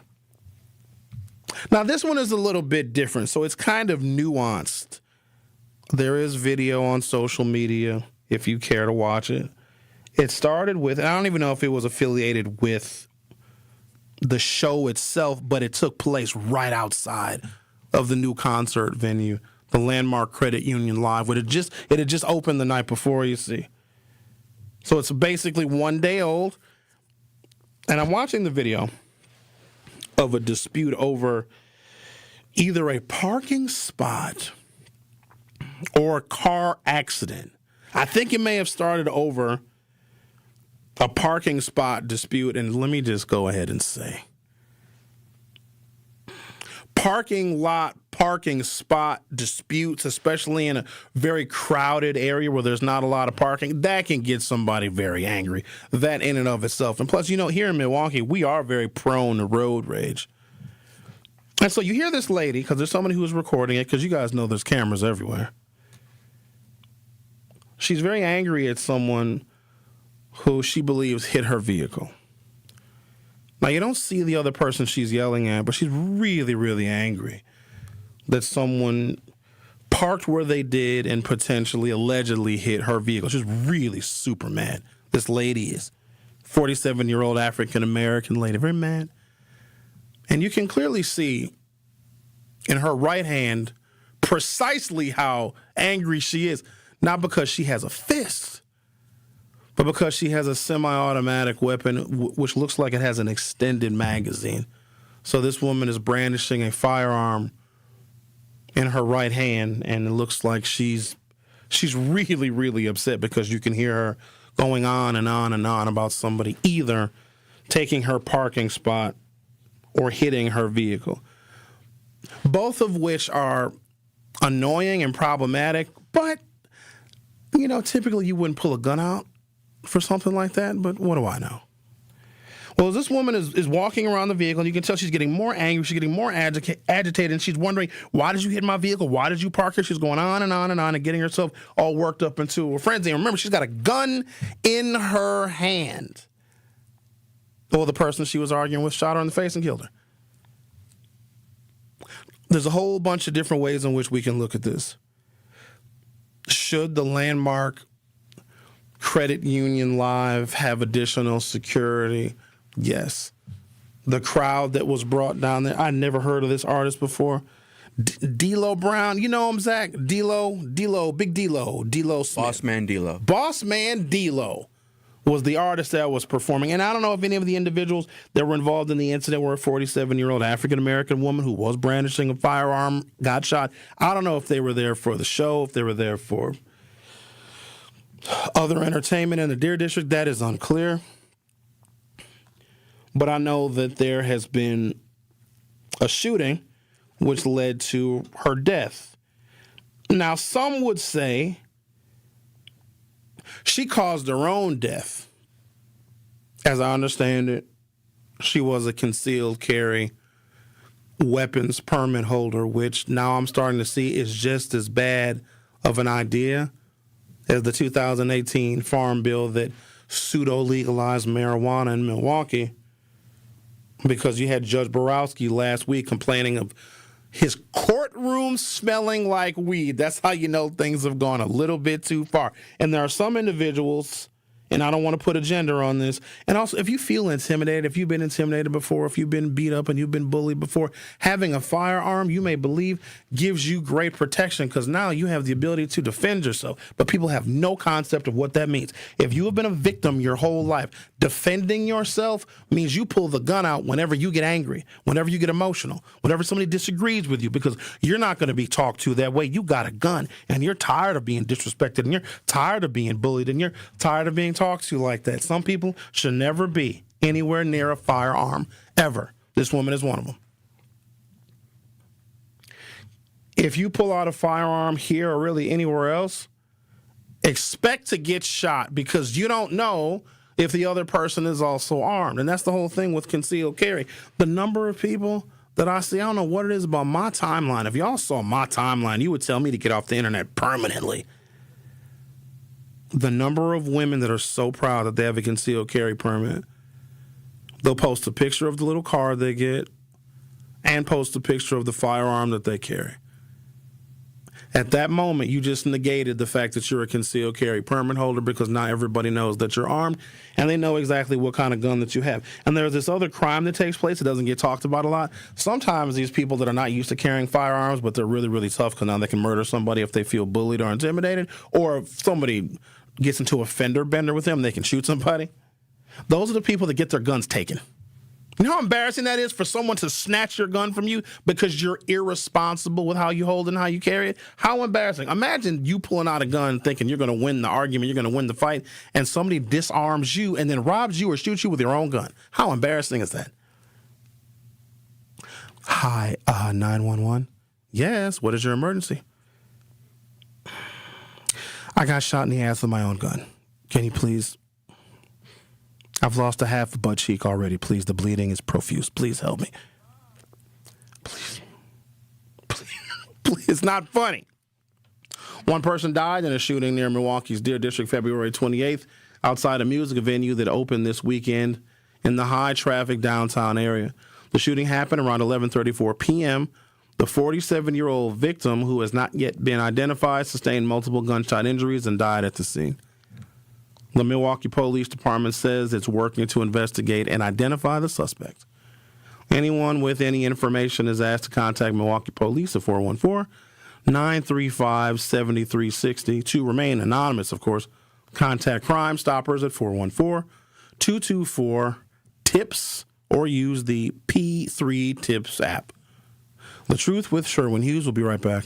Now, this one is a little bit different, so it's kind of nuanced. There is video on social media if you care to watch it. It started with, I don't even know if it was affiliated with the show itself, but it took place right outside of the new concert venue, the Landmark Credit Union Live, where it had just opened the night before, you see. So it's basically 1 day old, and I'm watching the video of a dispute over either a parking spot or a car accident. I think it may have started over a parking spot dispute, and let me just go ahead and say, parking lot, parking spot disputes, especially in a very crowded area where there's not a lot of parking, that can get somebody very angry. That in and of itself. And plus, here in Milwaukee, we are very prone to road rage. And so you hear this lady, because there's somebody who's recording it, because you guys know there's cameras everywhere. She's very angry at someone who she believes hit her vehicle. Now, you don't see the other person she's yelling at, but she's really, really angry that someone parked where they did and potentially, allegedly hit her vehicle. She's really super mad. This lady is 47-year-old African-American lady, very mad. And you can clearly see in her right hand precisely how angry she is, not because she has a fist, but because she has a semi-automatic weapon, which looks like it has an extended magazine. So this woman is brandishing a firearm in her right hand, and it looks like she's really, really upset because you can hear her going on and on and on about somebody either taking her parking spot or hitting her vehicle. Both of which are annoying and problematic, but, typically you wouldn't pull a gun out for something like that, but what do I know? Well, this woman is walking around the vehicle, and you can tell she's getting more angry, she's getting more agitated, and she's wondering, why did you hit my vehicle? Why did you park here? She's going on and on and on and getting herself all worked up into a frenzy. And remember, she's got a gun in her hand. Well, the person she was arguing with shot her in the face and killed her. There's a whole bunch of different ways in which we can look at this. Should the Landmark Credit Union Live have additional security? Yes. The crowd that was brought down there, I never heard of this artist before. D-Lo Brown, you know him, Zach? D-Lo, Big D-Lo Smith. Boss Man D-Lo. Boss Man D-Lo was the artist that was performing. And I don't know if any of the individuals that were involved in the incident were a 47-year-old African-American woman who was brandishing a firearm, got shot. I don't know if they were there for the show, if they were there for other entertainment in the Deer District. That is unclear. But I know that there has been a shooting which led to her death. Now, some would say she caused her own death. As I understand it, she was a concealed carry weapons permit holder, which now I'm starting to see is just as bad of an idea as the 2018 farm bill that pseudo-legalized marijuana in Milwaukee, because you had Judge Borowski last week complaining of his courtroom smelling like weed. That's how you know things have gone a little bit too far. And there are some individuals, and I don't want to put a gender on this, and also if you feel intimidated, if you've been intimidated before, if you've been beat up and you've been bullied before, having a firearm, you may believe, gives you great protection because now you have the ability to defend yourself. But people have no concept of what that means. If you have been a victim your whole life, defending yourself means you pull the gun out whenever you get angry, whenever you get emotional, whenever somebody disagrees with you, because you're not going to be talked to that way. You got a gun and you're tired of being disrespected and you're tired of being bullied and you're tired of being talked to like that. Some people should never be anywhere near a firearm ever. This woman is one of them. If you pull out a firearm here or really anywhere else, expect to get shot because you don't know if the other person is also armed. And that's the whole thing with concealed carry. The number of people that I see, I don't know what it is about my timeline. If y'all saw my timeline, you would tell me to get off the internet permanently. The number of women that are so proud that they have a concealed carry permit, they'll post a picture of the little car they get and post a picture of the firearm that they carry. At that moment, you just negated the fact that you're a concealed carry permit holder because now everybody knows that you're armed and they know exactly what kind of gun that you have. And there's this other crime that takes place that doesn't get talked about a lot. Sometimes these people that are not used to carrying firearms, but they're really, really tough because now they can murder somebody if they feel bullied or intimidated, or if somebody gets into a fender bender with them, they can shoot somebody. Those are the people that get their guns taken. You know how embarrassing that is for someone to snatch your gun from you because you're irresponsible with how you hold and how you carry it? How embarrassing. Imagine you pulling out a gun thinking you're going to win the argument, you're going to win the fight, and somebody disarms you and then robs you or shoots you with your own gun. How embarrassing is that? Hi, 911. Yes, what is your emergency? I got shot in the ass with my own gun. Can you please? I've lost a half a butt cheek already. Please, the bleeding is profuse. Please help me. Please. Please. It's not funny. One person died in a shooting near Milwaukee's Deer District February 28th outside a music venue that opened this weekend in the high-traffic downtown area. The shooting happened around 11:34 p.m. The 47-year-old victim, who has not yet been identified, sustained multiple gunshot injuries and died at the scene. The Milwaukee Police Department says it's working to investigate and identify the suspect. Anyone with any information is asked to contact Milwaukee Police at 414-935-7360. To remain anonymous, of course, contact Crime Stoppers at 414-224-TIPS or use the P3 TIPS app. The Truth with Sherwin Hughes will be right back.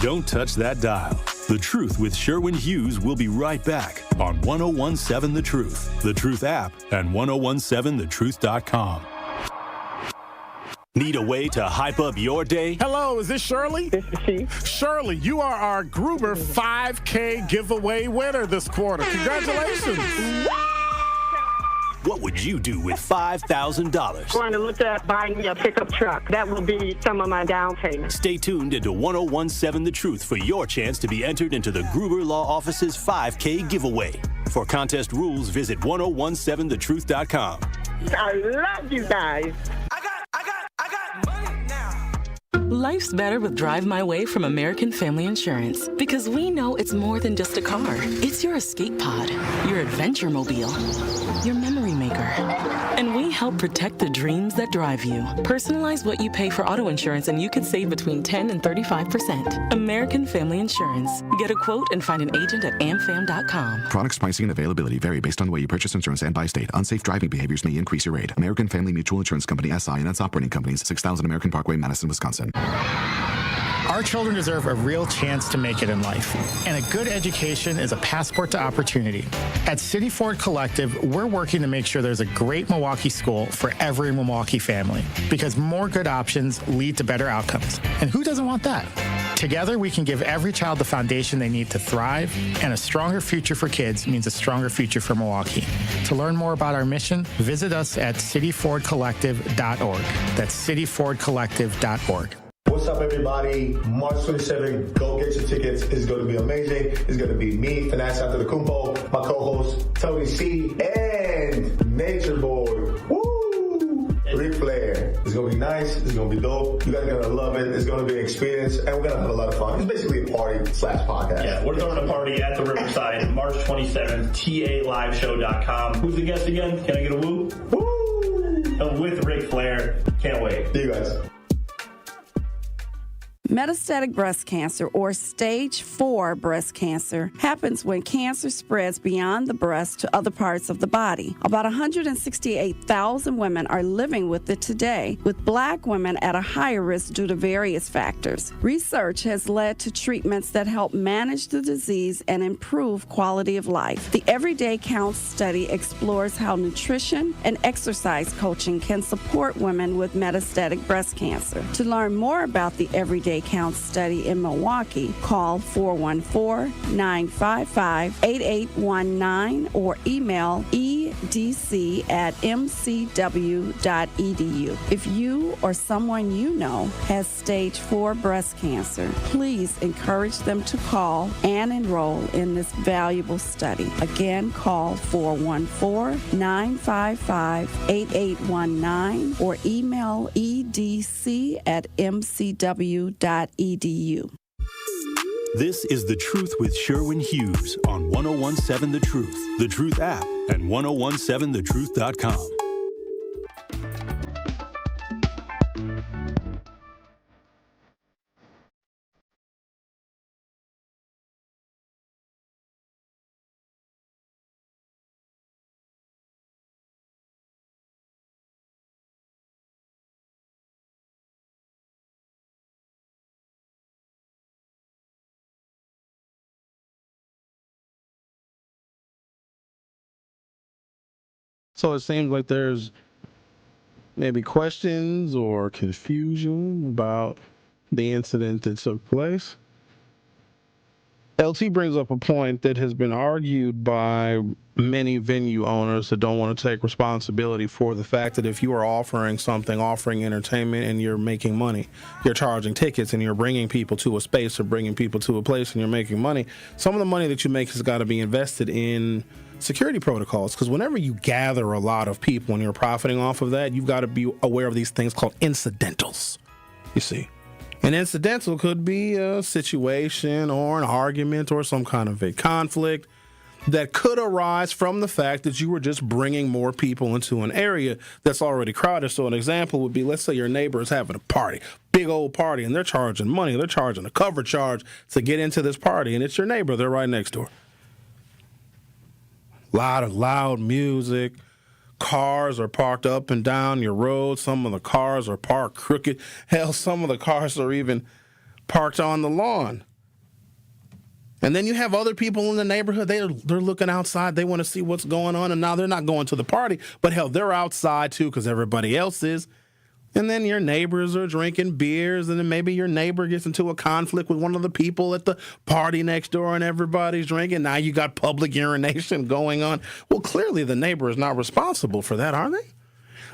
Don't touch that dial. The Truth with Sherwin Hughes will be right back on 1017 The Truth, The Truth app, and 1017thetruth.com. Need a way to hype up your day? Hello, is this Shirley? This is she. Shirley, you are our Gruber 5K giveaway winner this quarter. Congratulations. What would you do with $5,000? Going to look at buying me a pickup truck. That will be some of my down payment. Stay tuned into 1017 The Truth for your chance to be entered into the Gruber Law Office's 5K giveaway. For contest rules, visit 1017thetruth.com. I love you guys. I got money now. Life's better with Drive My Way from American Family Insurance because we know it's more than just a car. It's your escape pod, your adventure mobile, your memory maker. And we help protect the dreams that drive you. Personalize what you pay for auto insurance and you could save between 10 and 35%. American Family Insurance. Get a quote and find an agent at amfam.com. Products, pricing, and availability vary based on the way you purchase insurance and by state. Unsafe driving behaviors may increase your rate. American Family Mutual Insurance Company, SI, and its operating companies, 6000 American Parkway, Madison, Wisconsin. Our children deserve a real chance to make it in life, and a good education is a passport to opportunity. At City Ford Collective, we're working to make sure there's a great Milwaukee school for every Milwaukee family, because more good options lead to better outcomes. And who doesn't want that? Together, we can give every child the foundation they need to thrive, and a stronger future for kids means a stronger future for Milwaukee. To learn more about our mission, visit us at cityfordcollective.org. That's cityfordcollective.org. What's up, everybody? March 27th, go get your tickets. It's going to be amazing. It's going to be me, Finesse After the Kumpo, my co-host, Tony C, and Nature Boy. Woo! Ric Flair. It's going to be nice. It's going to be dope. You guys are going to love it. It's going to be an experience, and we're going to have a lot of fun. It's basically a party/podcast. Yeah, we're throwing a party at the Riverside, March 27th, TALiveshow.com. Who's the guest again? Can I get a woo? Woo! With Ric Flair. Can't wait. See you guys. Metastatic breast cancer, or stage 4 breast cancer, happens when cancer spreads beyond the breast to other parts of the body. About 168,000 women are living with it today, with Black women at a higher risk due to various factors. Research has led to treatments that help manage the disease and improve quality of life. The Everyday Counts study explores how nutrition and exercise coaching can support women with metastatic breast cancer. To learn more about the Everyday Counts study in Milwaukee, call 414-955-8819 or email edc@mcw.edu. If you or someone you know has stage 4 breast cancer, please encourage them to call and enroll in this valuable study. Again, call 414-955-8819 or email edc@mcw.edu. This is The Truth with Sherwin Hughes on 1017 The Truth, The Truth app, and 1017thetruth.com. So it seems like there's maybe questions or confusion about the incident that took place. LT brings up a point that has been argued by many venue owners that don't want to take responsibility for the fact that if you are offering something, offering entertainment, and you're making money, you're charging tickets and you're bringing people to a space or bringing people to a place and you're making money, some of the money that you make has got to be invested in security protocols, because whenever you gather a lot of people and you're profiting off of that, you've got to be aware of these things called incidentals. You see, an incidental could be a situation or an argument or some kind of a conflict that could arise from the fact that you were just bringing more people into an area that's already crowded. So an example would be, let's say your neighbor is having a party, big old party, and they're charging money. They're charging a cover charge to get into this party, and it's your neighbor. They're right next door. Lot of loud music. Cars are parked up and down your road. Some of the cars are parked crooked. Hell, some of the cars are even parked on the lawn. And then you have other people in the neighborhood. They're looking outside. They want to see what's going on. And now they're not going to the party. But hell, they're outside too because everybody else is. And then your neighbors are drinking beers, and then maybe your neighbor gets into a conflict with one of the people at the party next door, and everybody's drinking. Now you got public urination going on. Well, clearly the neighbor is not responsible for that, are they?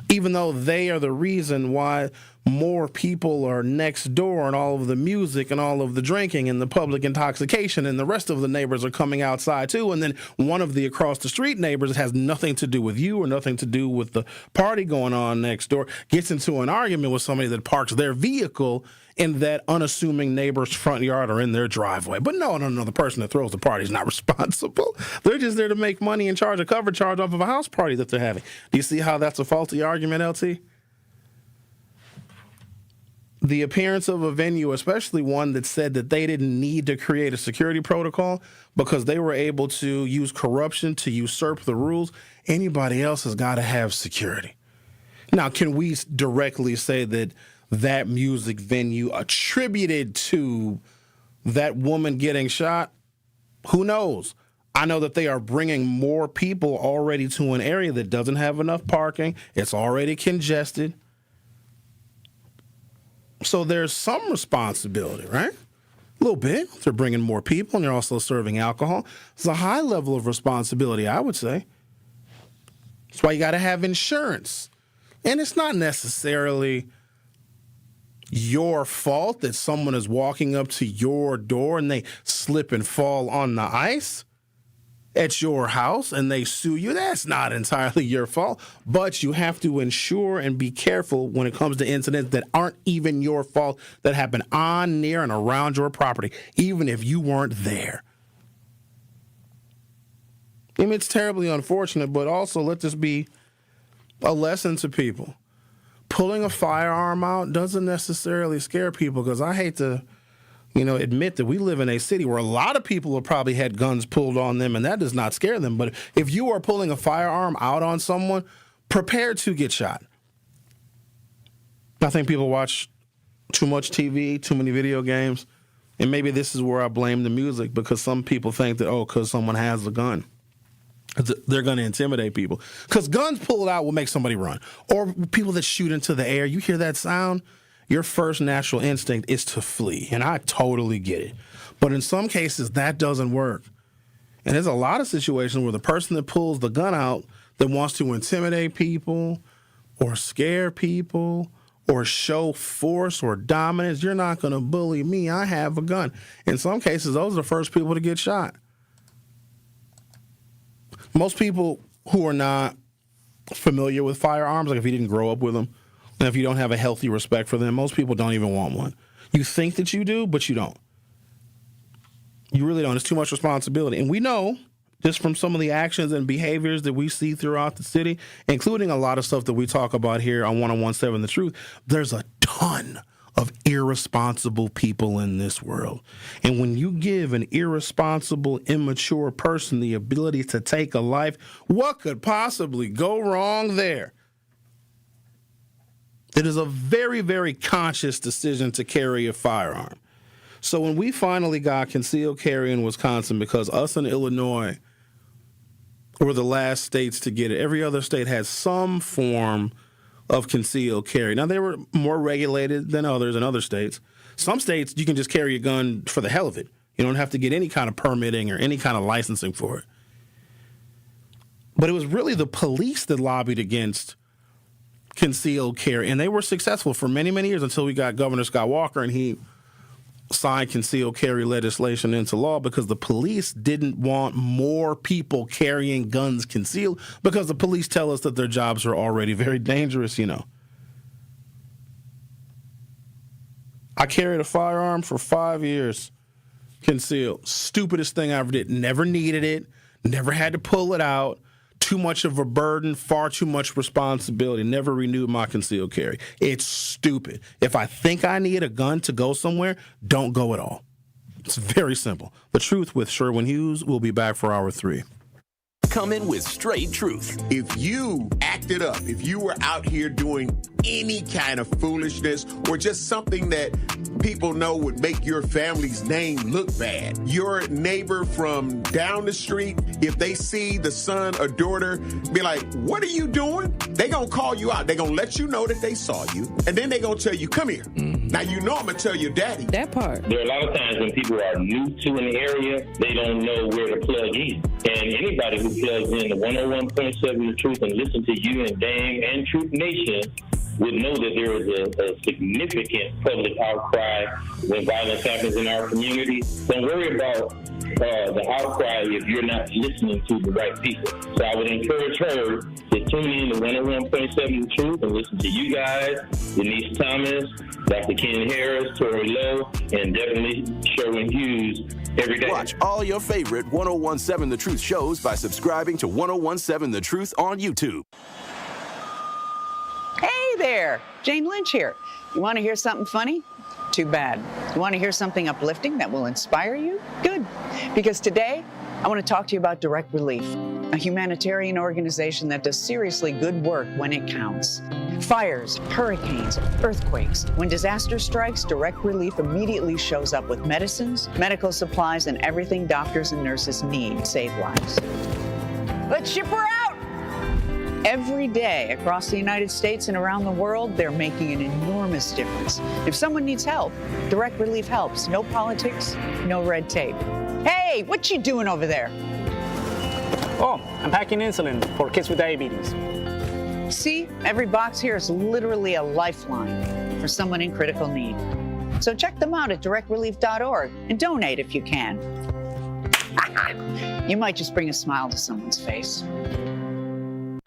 Even though they are the reason why more people are next door and all of the music and all of the drinking and the public intoxication and the rest of the neighbors are coming outside too. And then one of the across the street neighbors has nothing to do with you or nothing to do with the party going on next door, gets into an argument with somebody that parks their vehicle in that unassuming neighbor's front yard or in their driveway. But no, the person that throws the party is not responsible. They're just there to make money and charge a cover charge off of a house party that they're having. Do you see how that's a faulty argument, LT? The appearance of a venue, especially one that said that they didn't need to create a security protocol because they were able to use corruption to usurp the rules, anybody else has got to have security. Now, can we directly say that that music venue attributed to that woman getting shot? Who knows? I know that they are bringing more people already to an area that doesn't have enough parking. It's already congested. So there's some responsibility, right? A little bit. They're bringing more people, and they're also serving alcohol. It's a high level of responsibility, I would say. That's why you got to have insurance. And it's not necessarily your fault that someone is walking up to your door and they slip and fall on the ice at your house and they sue you. That's not entirely your fault, but you have to ensure and be careful when it comes to incidents that aren't even your fault that happen on, near, and around your property, even if you weren't there. I mean, it's terribly unfortunate, but also let this be a lesson to people. Pulling a firearm out doesn't necessarily scare people, because I hate to admit that we live in a city where a lot of people have probably had guns pulled on them, and that does not scare them. But if you are pulling a firearm out on someone, prepare to get shot. I think people watch too much TV, too many video games, and maybe this is where I blame the music, because some people think that, because someone has a gun, they're going to intimidate people. Because guns pulled out will make somebody run. Or people that shoot into the air, you hear that sound? Your first natural instinct is to flee, and I totally get it. But in some cases, that doesn't work. And there's a lot of situations where the person that pulls the gun out that wants to intimidate people or scare people or show force or dominance, you're not going to bully me, I have a gun. In some cases, those are the first people to get shot. Most people who are not familiar with firearms, like if you didn't grow up with them, and if you don't have a healthy respect for them, most people don't even want one. You think that you do, but you don't. You really don't. It's too much responsibility. And we know, just from some of the actions and behaviors that we see throughout the city, including a lot of stuff that we talk about here on 101.7 The Truth, there's a ton of irresponsible people in this world. And when you give an irresponsible, immature person the ability to take a life, what could possibly go wrong there? It is a very, very conscious decision to carry a firearm. So when we finally got concealed carry in Wisconsin, because us and Illinois were the last states to get it, every other state had some form of concealed carry. Now, they were more regulated than others in other states. Some states, you can just carry a gun for the hell of it. You don't have to get any kind of permitting or any kind of licensing for it. But it was really the police that lobbied against concealed carry, and they were successful for many, many years until we got Governor Scott Walker, and he signed concealed carry legislation into law because the police didn't want more people carrying guns concealed, because the police tell us that their jobs are already very dangerous, I carried a firearm for 5 years concealed. Stupidest thing I ever did. Never needed it. Never had to pull it out. Too much of a burden, far too much responsibility. Never renewed my concealed carry. It's stupid. If I think I need a gun to go somewhere, don't go at all. It's very simple. The Truth with Sherwin Hughes. We'll be back for hour 3. Come in with straight truth. If you acted up, if you were out here doing any kind of foolishness or just something that people know would make your family's name look bad, your neighbor from down the street, if they see the son or daughter, be like, what are you doing? They gonna call you out. They gonna let you know that they saw you, and then they gonna tell you, come here. Now, you know I'm gonna tell your daddy. That part. There are a lot of times when people are new to an area, they don't know where to plug in. And anybody who plugs in the 101.7 The Truth and listen to you and Dame and Truth Nation would know that there is a significant public outcry when violence happens in our community. Don't worry about the outcry if you're not listening to the right people. So I would encourage her to tune in to 101.7 The Truth and listen to you guys, Denise Thomas, Dr. Ken Harris, Tori Lowe, and definitely Sherwin Hughes every day. Watch all your favorite 101.7 The Truth shows by subscribing to 101.7 The Truth on YouTube. Hey there, Jane Lynch here. You want to hear something funny? Too bad. You want to hear something uplifting that will inspire you? Good. Because today, I want to talk to you about Direct Relief, a humanitarian organization that does seriously good work when it counts. Fires, hurricanes, earthquakes. When disaster strikes, Direct Relief immediately shows up with medicines, medical supplies, and everything doctors and nurses need to save lives. Let's ship her out! Every day across the United States and around the world, they're making an enormous difference. If someone needs help, Direct Relief helps. No politics, no red tape. Hey, what you doing over there? Oh, I'm packing insulin for kids with diabetes. See, every box here is literally a lifeline for someone in critical need. So check them out at directrelief.org and donate if you can. You might just bring a smile to someone's face.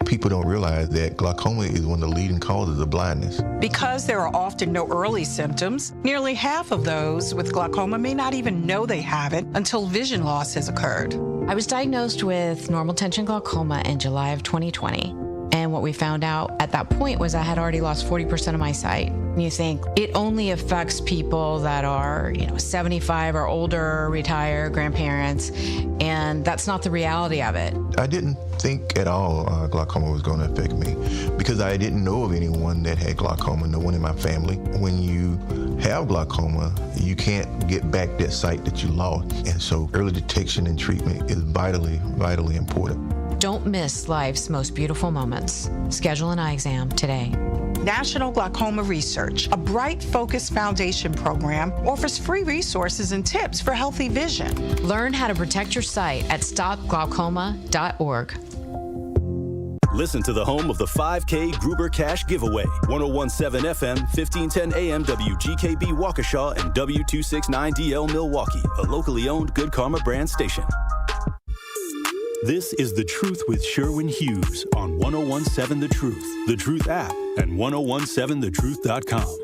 People don't realize that glaucoma is one of the leading causes of blindness. Because there are often no early symptoms, nearly half of those with glaucoma may not even know they have it until vision loss has occurred. I was diagnosed with normal tension glaucoma in July of 2020. And what we found out at that point was I had already lost 40% of my sight. And you think it only affects people that are, 75 or older, retired, grandparents, and that's not the reality of it. I didn't think at all glaucoma was going to affect me because I didn't know of anyone that had glaucoma, no one in my family. When you have glaucoma, you can't get back that sight that you lost. And so early detection and treatment is vitally, vitally important. Don't miss life's most beautiful moments. Schedule an eye exam today. National Glaucoma Research, a bright, focused foundation program, offers free resources and tips for healthy vision. Learn how to protect your sight at stopglaucoma.org. Listen to the home of the 5K Gruber Cash Giveaway. 101.7 FM, 1510 AM WGKB Waukesha and W269DL Milwaukee, a locally owned Good Karma brand station. This is The Truth with Sherwin Hughes on 101.7 The Truth, The Truth app, and 1017thetruth.com.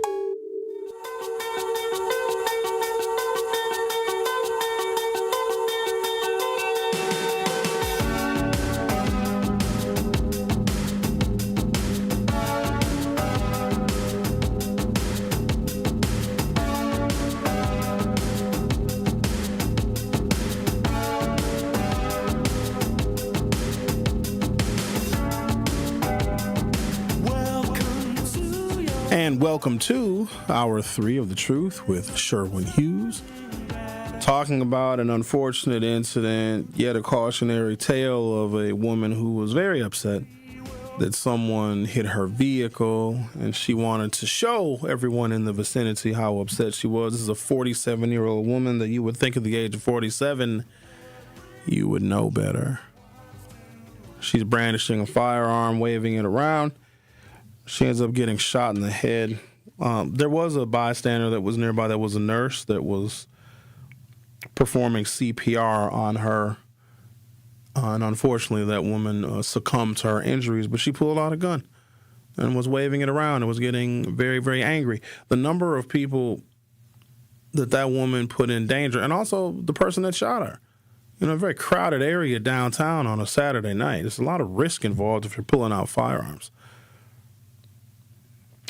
And welcome to Hour 3 of The Truth with Sherwin Hughes. Talking about an unfortunate incident, yet a cautionary tale of a woman who was very upset that someone hit her vehicle, and she wanted to show everyone in the vicinity how upset she was. This is a 47-year-old woman that you would think at the age of 47, you would know better. She's brandishing a firearm, waving it around. She ends up getting shot in the head. There was a bystander that was nearby that was a nurse that was performing CPR on her. And unfortunately, that woman succumbed to her injuries, but she pulled out a gun and was waving it around and was getting very, very angry. The number of people that woman put in danger, and also the person that shot her. A very crowded area downtown on a Saturday night. There's a lot of risk involved if you're pulling out firearms.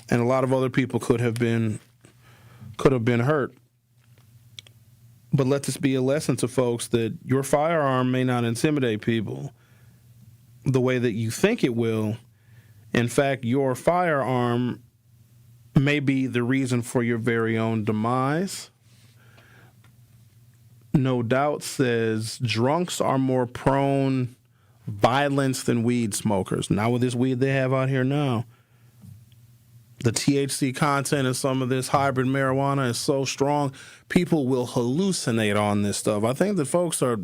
And a lot of other people could have been hurt. But let this be a lesson to folks that your firearm may not intimidate people the way that you think it will. In fact, your firearm may be the reason for your very own demise. No Doubt says drunks are more prone violence than weed smokers. Not with this weed they have out here now. The THC content in some of this hybrid marijuana is so strong, people will hallucinate on this stuff. I think that folks are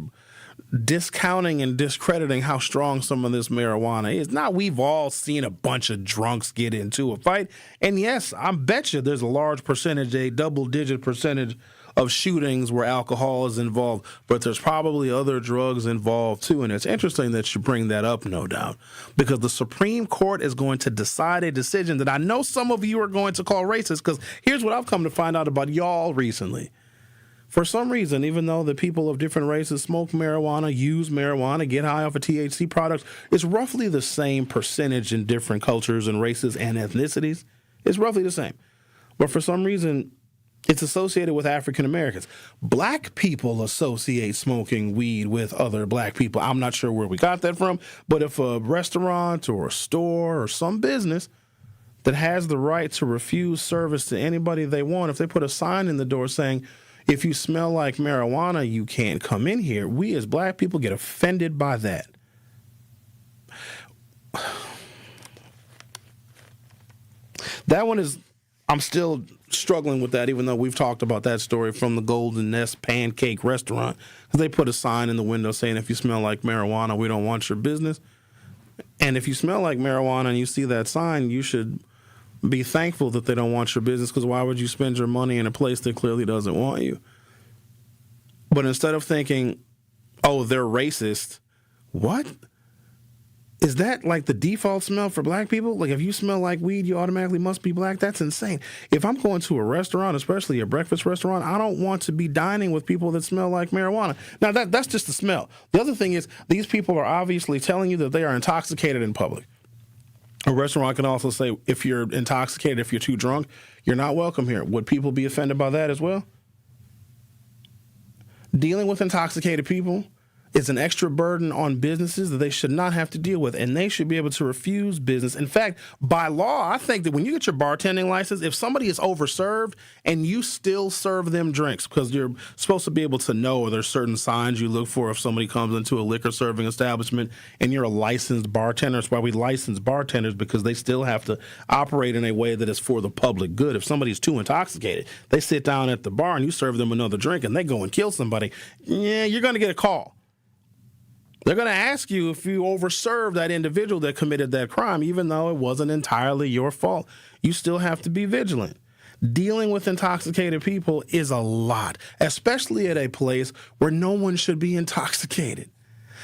discounting and discrediting how strong some of this marijuana is. Now, we've all seen a bunch of drunks get into a fight. And yes, I bet you there's a large percentage, a double-digit percentage of shootings where alcohol is involved, but there's probably other drugs involved too. And it's interesting that you bring that up, no doubt, because the Supreme Court is going to decide a decision that I know some of you are going to call racist, because here's what I've come to find out about y'all recently. For some reason, even though the people of different races smoke marijuana, use marijuana, get high off of THC products, it's roughly the same percentage in different cultures and races and ethnicities. It's roughly the same. But for some reason, it's associated with African Americans. Black people associate smoking weed with other black people. I'm not sure where we got that from, but if a restaurant or a store or some business that has the right to refuse service to anybody they want, if they put a sign in the door saying, if you smell like marijuana, you can't come in here, we as black people get offended by that. That one is, I'm still struggling with that, even though we've talked about that story from the Golden Nest Pancake Restaurant. They put a sign in the window saying, if you smell like marijuana, we don't want your business. And if you smell like marijuana and you see that sign, you should be thankful that they don't want your business, because why would you spend your money in a place that clearly doesn't want you? But instead of thinking, oh, they're racist, what? Is that like the default smell for black people? Like if you smell like weed, you automatically must be black? That's insane. If I'm going to a restaurant, especially a breakfast restaurant, I don't want to be dining with people that smell like marijuana. Now, that's just the smell. The other thing is these people are obviously telling you that they are intoxicated in public. A restaurant can also say, if you're intoxicated, if you're too drunk, you're not welcome here. Would people be offended by that as well? Dealing with intoxicated people is an extra burden on businesses that they should not have to deal with, and they should be able to refuse business. In fact, by law, I think that when you get your bartending license, if somebody is overserved and you still serve them drinks, because you're supposed to be able to know, there's certain signs you look for if somebody comes into a liquor serving establishment and you're a licensed bartender. That's why we license bartenders, because they still have to operate in a way that is for the public good. If somebody's too intoxicated, they sit down at the bar and you serve them another drink and they go and kill somebody, yeah, you're going to get a call. They're going to ask you if you overserved that individual that committed that crime, even though it wasn't entirely your fault. You still have to be vigilant. Dealing with intoxicated people is a lot, especially at a place where no one should be intoxicated.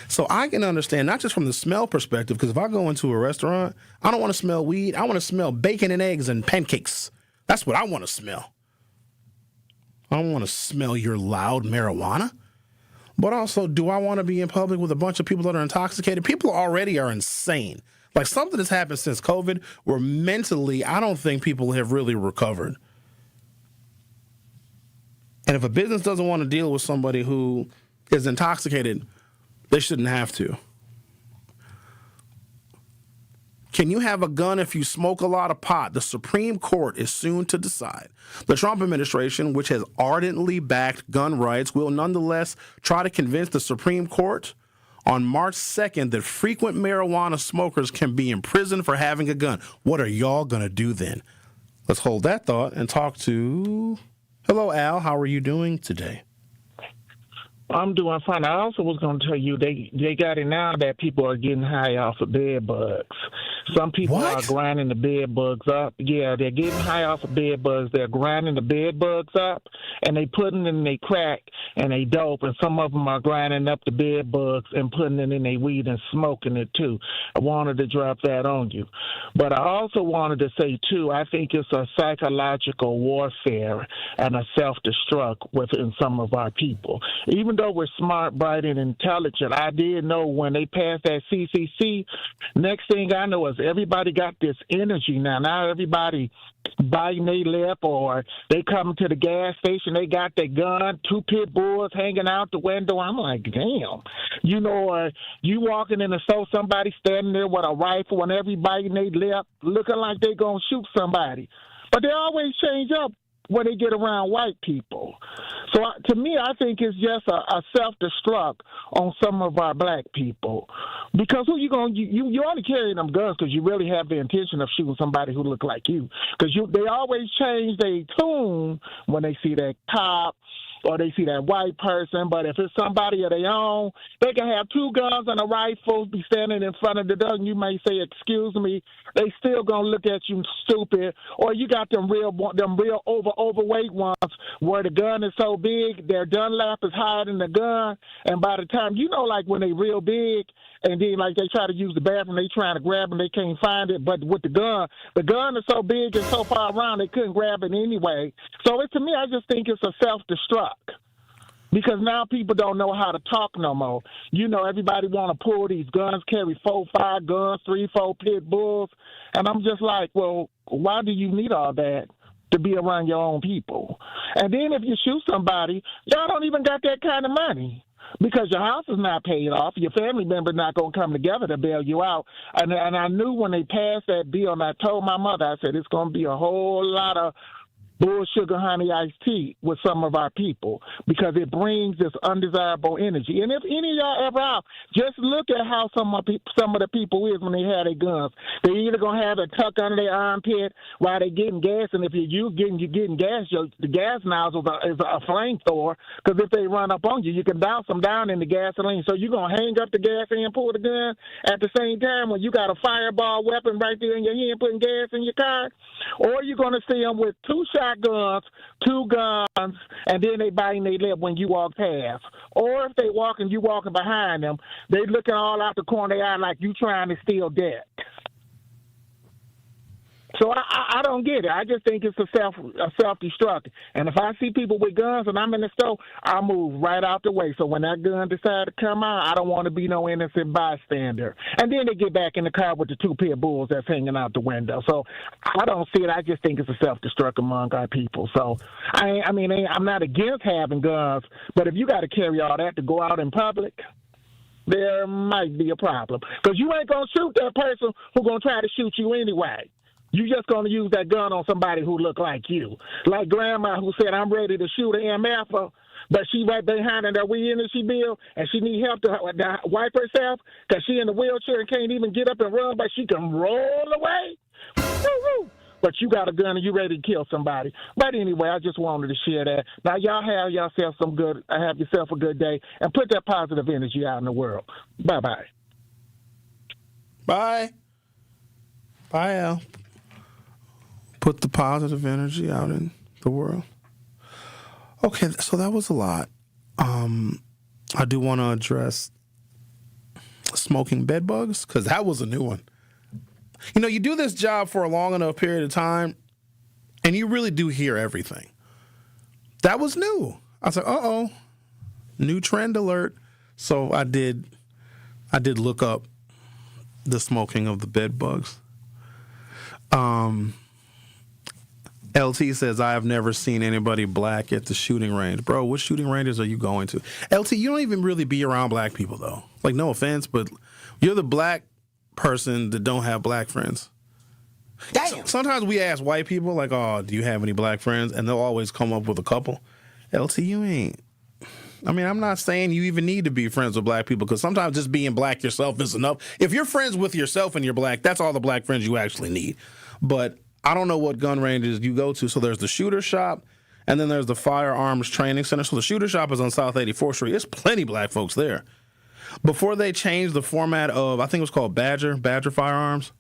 So I can understand, not just from the smell perspective, because if I go into a restaurant, I don't want to smell weed. I want to smell bacon and eggs and pancakes. That's what I want to smell. I don't want to smell your loud marijuana. But also, do I want to be in public with a bunch of people that are intoxicated? People already are insane. Like, something has happened since COVID where mentally, I don't think people have really recovered. And if a business doesn't want to deal with somebody who is intoxicated, they shouldn't have to. Can you have a gun if you smoke a lot of pot? The Supreme Court is soon to decide. The Trump administration, which has ardently backed gun rights, will nonetheless try to convince the Supreme Court on March 2nd that frequent marijuana smokers can be imprisoned for having a gun. What are y'all going to do then? Let's hold that thought and talk to... Hello, Al. How are you doing today? I'm doing fine. I also was going to tell you they got it now that people are getting high off of bed bugs. Some people are grinding the bed bugs up. Yeah, they're getting high off of bed bugs. They're grinding the bed bugs up, and they putting it in their crack and they dope, and some of them are grinding up the bed bugs and putting it in their weed and smoking it too. I wanted to drop that on you. But I also wanted to say too, I think it's a psychological warfare and a self-destruct within some of our people. Even though we're smart, bright, and intelligent, I did know when they passed that CCC, next thing I know is everybody got this energy now. Now everybody biting their lip, or they come to the gas station, they got their gun, 2 pit bulls hanging out the window. I'm like, damn. You know, or you walking in the store, somebody standing there with a rifle and everybody biting their lip, looking like they going to shoot somebody. But they always change up when they get around white people. So to me, I think it's just a self-destruct on some of our black people. Because who you going? You only carry them guns because you really have the intention of shooting somebody who look like you. Because they always change their tune when they see that cop or they see that white person. But if it's somebody of their own, they can have 2 guns and a rifle, be standing in front of the door, and you may say, "Excuse me." They still gonna look at you stupid. Or you got them real overweight ones where the gun is so big, their Dunlap is higher than the gun, and by the time like when they real big, and then like they try to use the bathroom, they trying to grab them, they can't find it. But with the gun is so big and so far around, they couldn't grab it anyway. So to me, I just think it's a self-destruct. Because now people don't know how to talk no more. Everybody want to pull these guns, carry 4, 5 guns, 3, 4 pit bulls. And I'm just like, well, why do you need all that to be around your own people? And then if you shoot somebody, y'all don't even got that kind of money. Because your house is not paid off, your family member's not going to come together to bail you out. And I knew when they passed that bill, and I told my mother, I said, it's going to be a whole lot of bull sugar honey iced tea with some of our people because it brings this undesirable energy. And if any of y'all ever out, just look at how some of the people is when they have their guns. They either going to have it tucked under their armpit while they getting gas, and if you're getting gas, the gas nozzle is a flamethrower because if they run up on you, you can douse them down in the gasoline. So you're going to hang up the gas and pull the gun at the same time when you got a fireball weapon right there in your hand putting gas in your car? Or you're going to see them with 2 shotguns, 2 guns, and then they biting their lip when you walk past. Or if they walking, you walking behind them, they looking all out the corner of their eye like you trying to steal debt. So I don't get it. I just think it's a self-destruct. And if I see people with guns and I'm in the store, I move right out the way. So when that gun decides to come out, I don't want to be no innocent bystander. And then they get back in the car with the 2 pit bulls that's hanging out the window. So I don't see it. I just think it's a self-destruct among our people. So I'm not against having guns, but if you got to carry all that to go out in public, there might be a problem. Because you ain't going to shoot that person who's going to try to shoot you anyway. You just going to use that gun on somebody who look like you. Like Grandma who said, I'm ready to shoot an MF, but she right behind in that wheel and she bill, and she need help to wipe herself because she in the wheelchair and can't even get up and run, but she can roll away. Woo-hoo. But you got a gun and you ready to kill somebody. But anyway, I just wanted to share that. Now, y'all have yourself have yourself a good day, and put that positive energy out in the world. Bye-bye. Bye. Bye, Al. Put the positive energy out in the world. Okay, so that was a lot. I do want to address smoking bed bugs because that was a new one. You do this job for a long enough period of time, and you really do hear everything. That was new. I was like, uh-oh, new trend alert. So I did look up the smoking of the bed bugs. LT says, I have never seen anybody black at the shooting range. Bro, what shooting ranges are you going to? LT, you don't even really be around black people, though. Like, no offense, but you're the black person that don't have black friends. Damn. Sometimes we ask white people, like, oh, do you have any black friends? And they'll always come up with a couple. LT, you ain't. I'm not saying you even need to be friends with black people because sometimes just being black yourself is enough. If you're friends with yourself and you're black, that's all the black friends you actually need. But I don't know what gun ranges you go to. So there's the shooter shop, and then there's the firearms training center. So the shooter shop is on South 84th Street. There's plenty black folks there. Before they changed the format of, I think it was called Badger Firearms.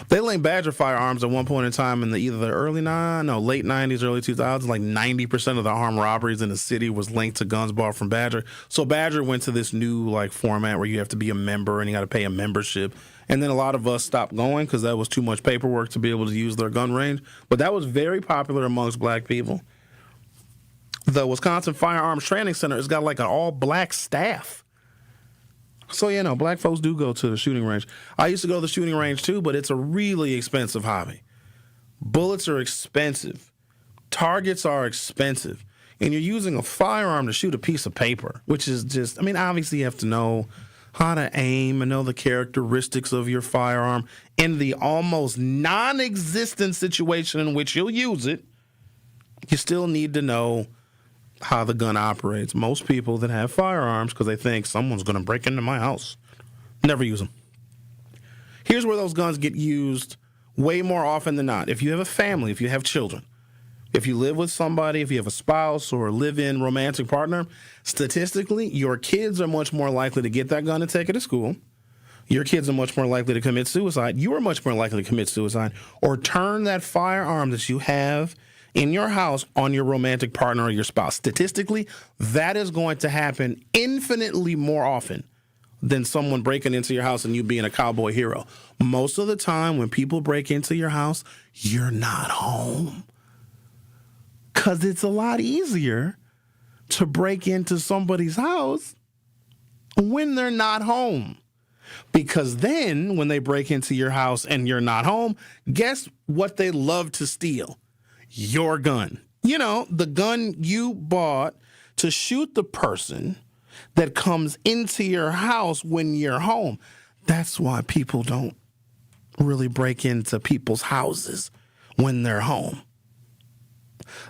They linked Badger Firearms at one point in time in late 90s, early 2000s. Like 90% of the armed robberies in the city was linked to guns bought from Badger. So Badger went to this new format where you have to be a member and you got to pay a membership. And then a lot of us stopped going because that was too much paperwork to be able to use their gun range. But that was very popular amongst black people. The Wisconsin Firearms Training Center has got an all-black staff. So, black folks do go to the shooting range. I used to go to the shooting range too, but it's a really expensive hobby. Bullets are expensive. Targets are expensive. And you're using a firearm to shoot a piece of paper, which is just, obviously you have to know how to aim and know the characteristics of your firearm. In the almost non-existent situation in which you'll use it, you still need to know how the gun operates. Most people that have firearms, because they think someone's going to break into my house, never use them. Here's where those guns get used way more often than not. If you have a family, if you have children, If you live with somebody, if you have a spouse or a live-in romantic partner, statistically, your kids are much more likely to get that gun and take it to school. Your kids are much more likely to commit suicide. You are much more likely to commit suicide or turn that firearm that you have in your house on your romantic partner or your spouse. Statistically, that is going to happen infinitely more often than someone breaking into your house and you being a cowboy hero. Most of the time when people break into your house, you're not home. Because it's a lot easier to break into somebody's house when they're not home. Because then when they break into your house and you're not home, guess what they love to steal? Your gun. You know, the gun you bought to shoot the person that comes into your house when you're home. That's why people don't really break into people's houses when they're home.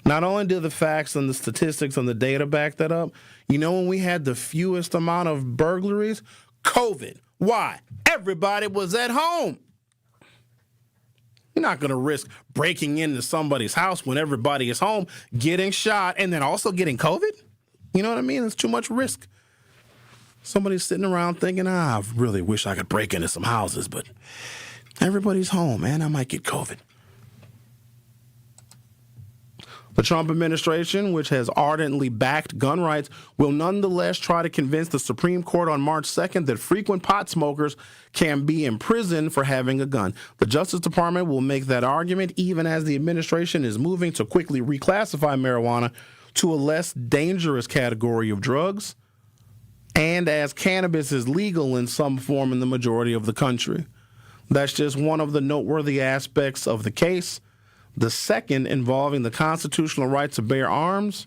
Not only do the facts and the statistics and the data back that up, you know when we had the fewest amount of burglaries? COVID. Why? Everybody was at home. You're not going to risk breaking into somebody's house when everybody is home, getting shot, and then also getting COVID. You know what I mean? It's too much risk. Somebody's sitting around thinking, I really wish I could break into some houses, but everybody's home, man. I might get COVID. The Trump administration, which has ardently backed gun rights, will nonetheless try to convince the Supreme Court on March 2nd that frequent pot smokers can be imprisoned for having a gun. The Justice Department will make that argument even as the administration is moving to quickly reclassify marijuana to a less dangerous category of drugs, and as cannabis is legal in some form in the majority of the country. That's just one of the noteworthy aspects of the case. The second, involving the constitutional right to bear arms,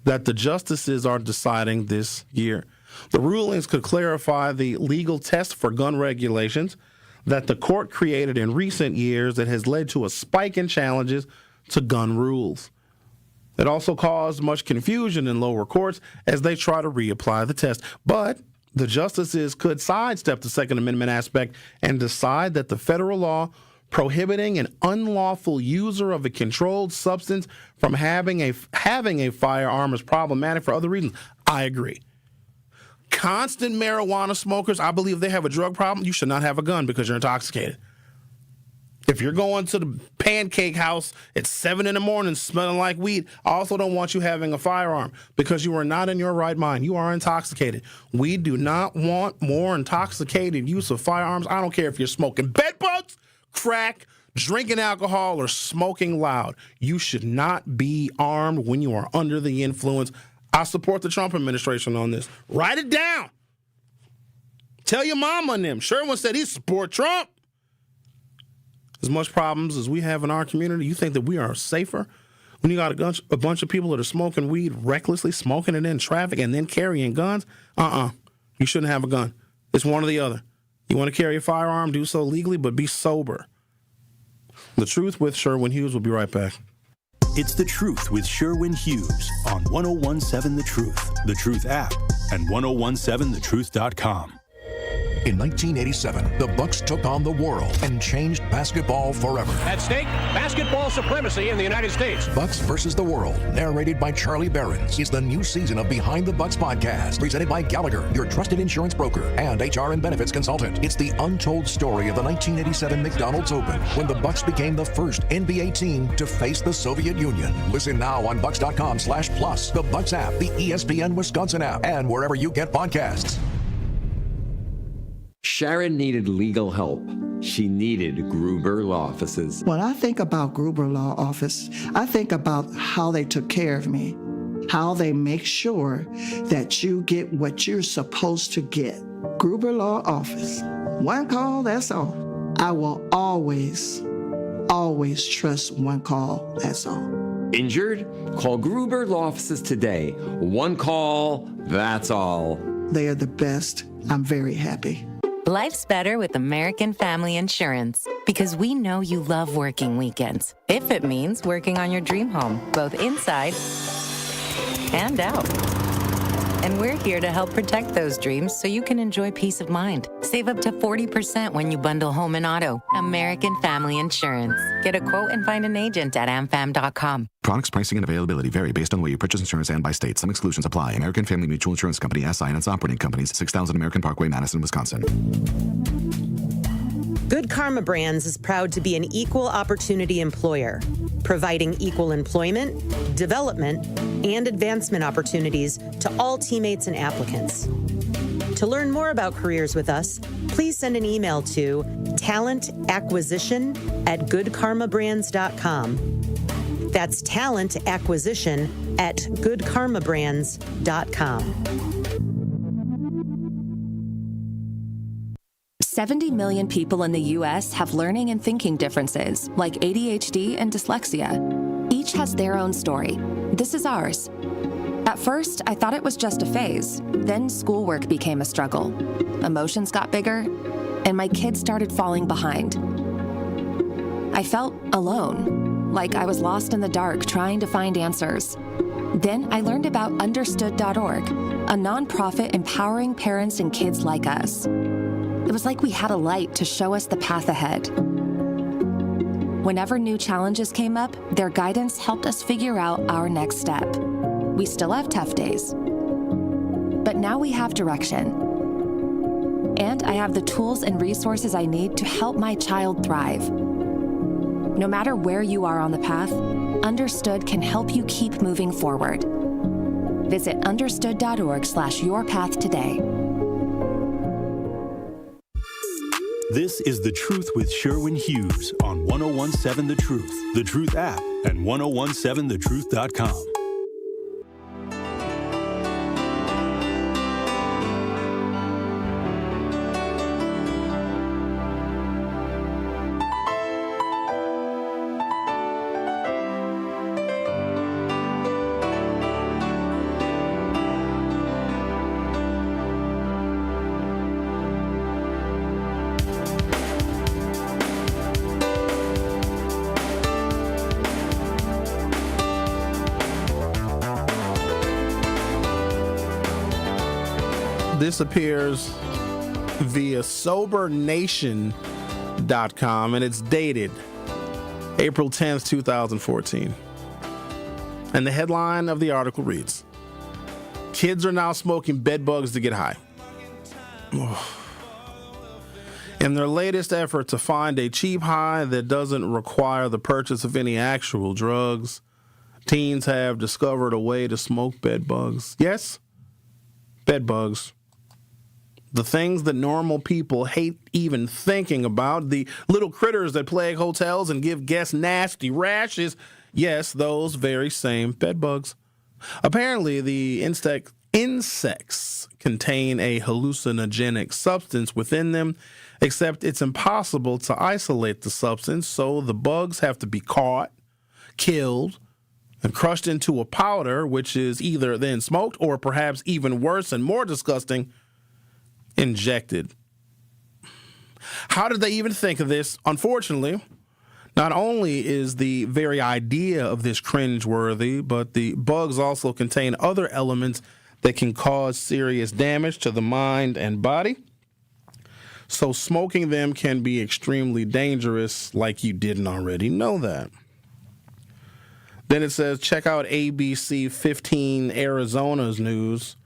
that the justices are deciding this year. The rulings could clarify the legal test for gun regulations that the court created in recent years that has led to a spike in challenges to gun rules. It also caused much confusion in lower courts as they try to reapply the test. But the justices could sidestep the Second Amendment aspect and decide that the federal law prohibiting an unlawful user of a controlled substance from having a firearm is problematic for other reasons. I agree. Constant marijuana smokers, I believe they have a drug problem. You should not have a gun because you're intoxicated. If you're going to the pancake house at 7 a.m. smelling like weed, I also don't want you having a firearm because you are not in your right mind. You are intoxicated. We do not want more intoxicated use of firearms. I don't care if you're smoking bedbugs, crack, drinking alcohol, or smoking loud. You should not be armed when you are under the influence. I support the Trump administration on this. Write it down. Tell your mama and them. Sherwin said he support Trump. As much problems as we have in our community, you think that we are safer when you got a bunch of people that are smoking weed, recklessly smoking it in traffic, and then carrying guns? You shouldn't have a gun. It's one or the other. You want to carry a firearm, do so legally, but be sober. The Truth with Sherwin Hughes. Will be right back. It's The Truth with Sherwin Hughes on 1017 The Truth, The Truth app, and 1017thetruth.com. In 1987, the Bucks took on the world and changed basketball forever. At stake, basketball supremacy in the United States. Bucks versus the World, narrated by Charlie Behrens, is the new season of Behind the Bucks podcast, presented by Gallagher, your trusted insurance broker and HR and benefits consultant. It's the untold story of the 1987 McDonald's Open, when the Bucks became the first NBA team to face the Soviet Union. Listen now on Bucks.com/plus, the Bucks app, the ESPN Wisconsin app, and wherever you get podcasts. Sharon needed legal help. She needed Gruber Law Offices. When I think about Gruber Law Office, I think about how they took care of me, how they make sure that you get what you're supposed to get. Gruber Law Office. One call, that's all. I will always trust one call, that's all. Injured? Call Gruber Law Offices today. One call, that's all. They are the best. I'm very happy. Life's better with American Family Insurance because we know you love working weekends. If it means working on your dream home, both inside and out. And we're here to help protect those dreams so you can enjoy peace of mind. Save up to 40% when you bundle home and auto. American Family Insurance. Get a quote and find an agent at amfam.com. Products, pricing, and availability vary based on where you purchase insurance and by state. Some exclusions apply. American Family Mutual Insurance Company, SI, and its operating companies, 6000 American Parkway, Madison, Wisconsin. Good Karma Brands is proud to be an equal opportunity employer, providing equal employment, development, and advancement opportunities to all teammates and applicants. To learn more about careers with us, please send an email to talentacquisition@goodkarmabrands.com. That's talentacquisition@goodkarmabrands.com. 70 million people in the U.S. have learning and thinking differences, like ADHD and dyslexia. Each has their own story. This is ours. At first, I thought it was just a phase. Then schoolwork became a struggle. Emotions got bigger, and my kids started falling behind. I felt alone, like I was lost in the dark trying to find answers. Then I learned about Understood.org, a nonprofit empowering parents and kids like us. It was like we had a light to show us the path ahead. Whenever new challenges came up, their guidance helped us figure out our next step. We still have tough days, but now we have direction. And I have the tools and resources I need to help my child thrive. No matter where you are on the path, Understood can help you keep moving forward. Visit understood.org/yourpath today. This is The Truth with Sherwin Hughes on 1017 The Truth, The Truth app, and 1017thetruth.com. This appears via SoberNation.com, and it's dated April 10th, 2014. And the headline of the article reads, "Kids are now smoking bed bugs to get high." In their latest effort to find a cheap high that doesn't require the purchase of any actual drugs, teens have discovered a way to smoke bed bugs. Yes, bed bugs. The things that normal people hate even thinking about, the little critters that plague hotels and give guests nasty rashes. Yes, those very same bed bugs. Apparently, the insects contain a hallucinogenic substance within them, except it's impossible to isolate the substance, so the bugs have to be caught, killed, and crushed into a powder, which is either then smoked or perhaps even worse and more disgusting, injected. How did they even think of this? Unfortunately, not only is the very idea of this cringeworthy, but the bugs also contain other elements that can cause serious damage to the mind and body. So smoking them can be extremely dangerous, like you didn't already know that. Then it says, check out ABC 15 Arizona's news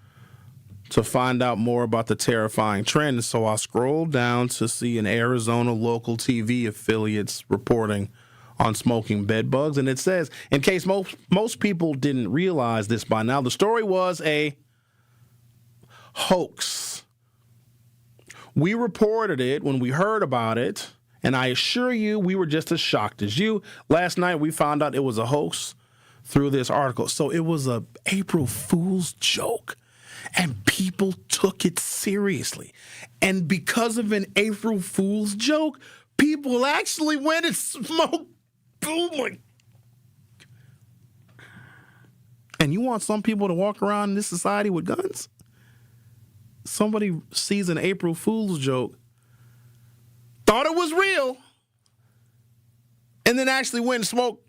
to find out more about the terrifying trend. So I scrolled down to see an Arizona local TV affiliate's reporting on smoking bed bugs. And it says, in case most people didn't realize this by now, the story was a hoax. We reported it when we heard about it, and I assure you we were just as shocked as you. Last night we found out it was a hoax through this article. So it was a April Fool's joke, and people took it seriously. And because of an April Fool's joke, people actually went and smoked. Oh my. And you want some people to walk around in this society with guns? Somebody sees an April Fool's joke, thought it was real, and then actually went and smoked.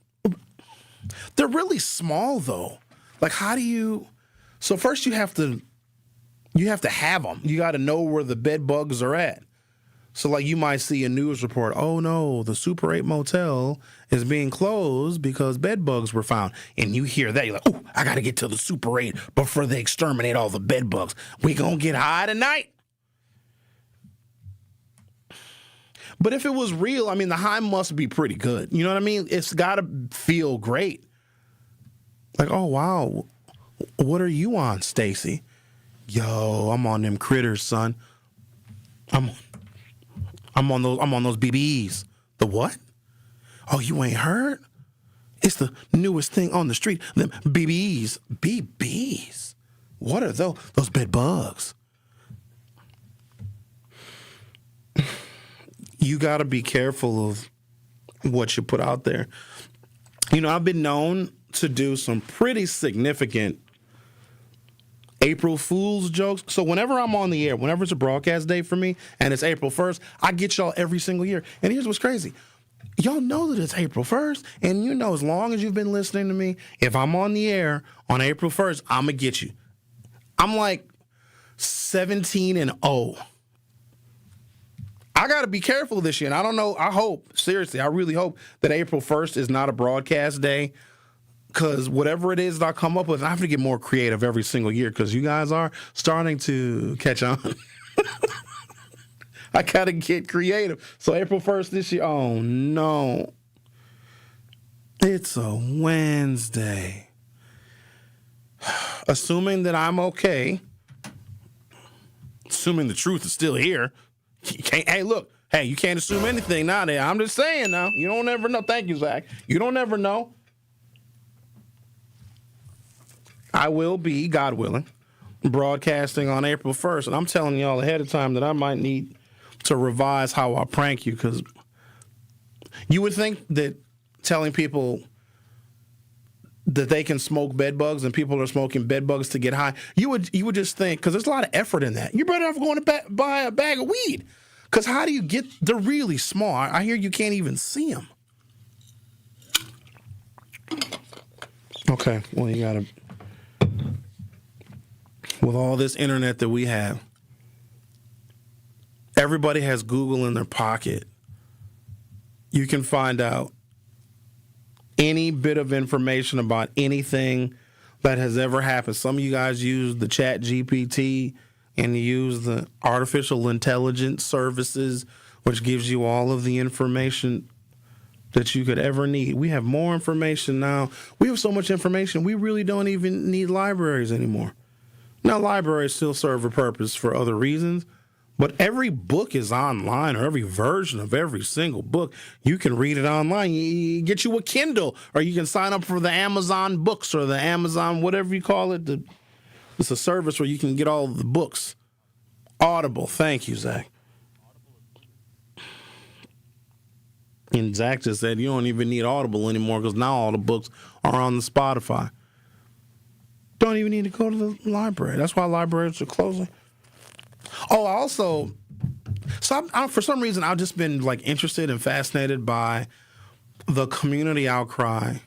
They're really small, though. Like, how do you... So first you have to You have to have them. You got to know where the bed bugs are at. So, like, you might see a news report, oh, no, the Super 8 motel is being closed because bed bugs were found. And you hear that, you're like, oh, I got to get to the Super 8 before they exterminate all the bed bugs. We going to get high tonight? But if it was real, I mean, the high must be pretty good. You know what I mean? It's got to feel great. Like, oh, wow, what are you on, Stacy? Yo, I'm on them critters, son. I'm on those BBs. The what? Oh, you ain't heard? It's the newest thing on the street. Them BBs. BBs. What are those? Those bed bugs. You got to be careful of what you put out there. You know, I've been known to do some pretty significant April Fool's jokes. So whenever I'm on the air, whenever it's a broadcast day for me and it's April 1st, I get y'all every single year. And here's what's crazy. Y'all know that it's April 1st, and you know as long as you've been listening to me, if I'm on the air on April 1st, I'm going to get you. I'm like 17-0. I got to be careful this year. And I don't know. I hope, seriously, I really hope that April 1st is not a broadcast day. Because whatever it is that I come up with, I have to get more creative every single year because you guys are starting to catch on. I got to get creative. So April 1st this year, oh, no. It's a Wednesday. Assuming that I'm okay, assuming the truth is still here, you can't, hey, look, hey, you can't assume anything nowadays. I'm just saying now. You don't ever know. Thank you, Zach. You don't ever know. I will be, God willing, broadcasting on April 1st. And I'm telling y'all ahead of time that I might need to revise how I prank you because you would think that telling people that they can smoke bed bugs and people are smoking bed bugs to get high, you would just think, because there's a lot of effort in that. You're better off going to buy a bag of weed because how do you get, they're really small. I hear you can't even see them. Okay, well, you got to... With all this internet that we have, everybody has Google in their pocket. You can find out any bit of information about anything that has ever happened. Some of you guys use the Chat GPT and you use the artificial intelligence services, which gives you all of the information that you could ever need. We have more information now. We have so much information, we really don't even need libraries anymore. Now, libraries still serve a purpose for other reasons, but every book is online, or every version of every single book. You can read it online. You get you a Kindle, or you can sign up for the Amazon books or the Amazon, whatever you call it. It's a service where you can get all the books. Audible. Thank you, Zach. And Zach just said you don't even need Audible anymore because now all the books are on the Spotify. Don't even need to go to the library. That's why libraries are closing. Oh, also, so for some reason, I've just been like interested and fascinated by the community outcry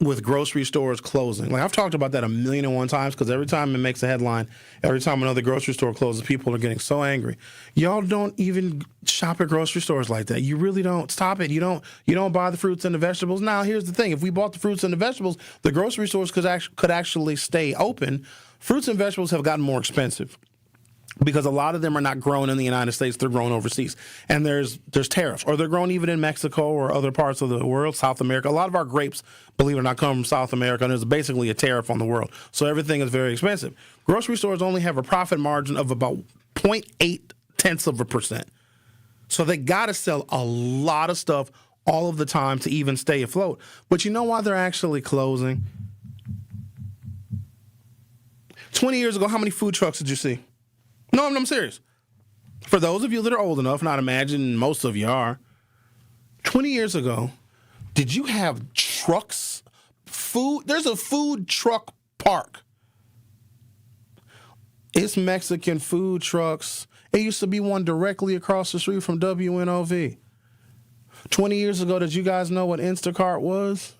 with grocery stores closing. Like I've talked about that 1,000,001 times because every time it makes a headline, every time another grocery store closes, people are getting so angry. Y'all don't even shop at grocery stores like that. You really don't. Stop it. You don't buy the fruits and the vegetables. Now, here's the thing. If we bought the fruits and the vegetables, the grocery stores could actually stay open. Fruits and vegetables have gotten more expensive because a lot of them are not grown in the United States. They're grown overseas. And there's tariffs. Or they're grown even in Mexico or other parts of the world, South America. A lot of our grapes, believe it or not, come from South America, and there's basically a tariff on the world. So everything is very expensive. Grocery stores only have a profit margin of about 0.8%. So they got to sell a lot of stuff all of the time to even stay afloat. But you know why they're actually closing? 20 years ago, how many food trucks did you see? No, I'm serious. For those of you that are old enough, and I'd imagine most of you are, 20 years ago, did you have trucks? Food? There's a food truck park. It's Mexican food trucks. It used to be one directly across the street from WNOV. 20 years ago, did you guys know what Instacart was?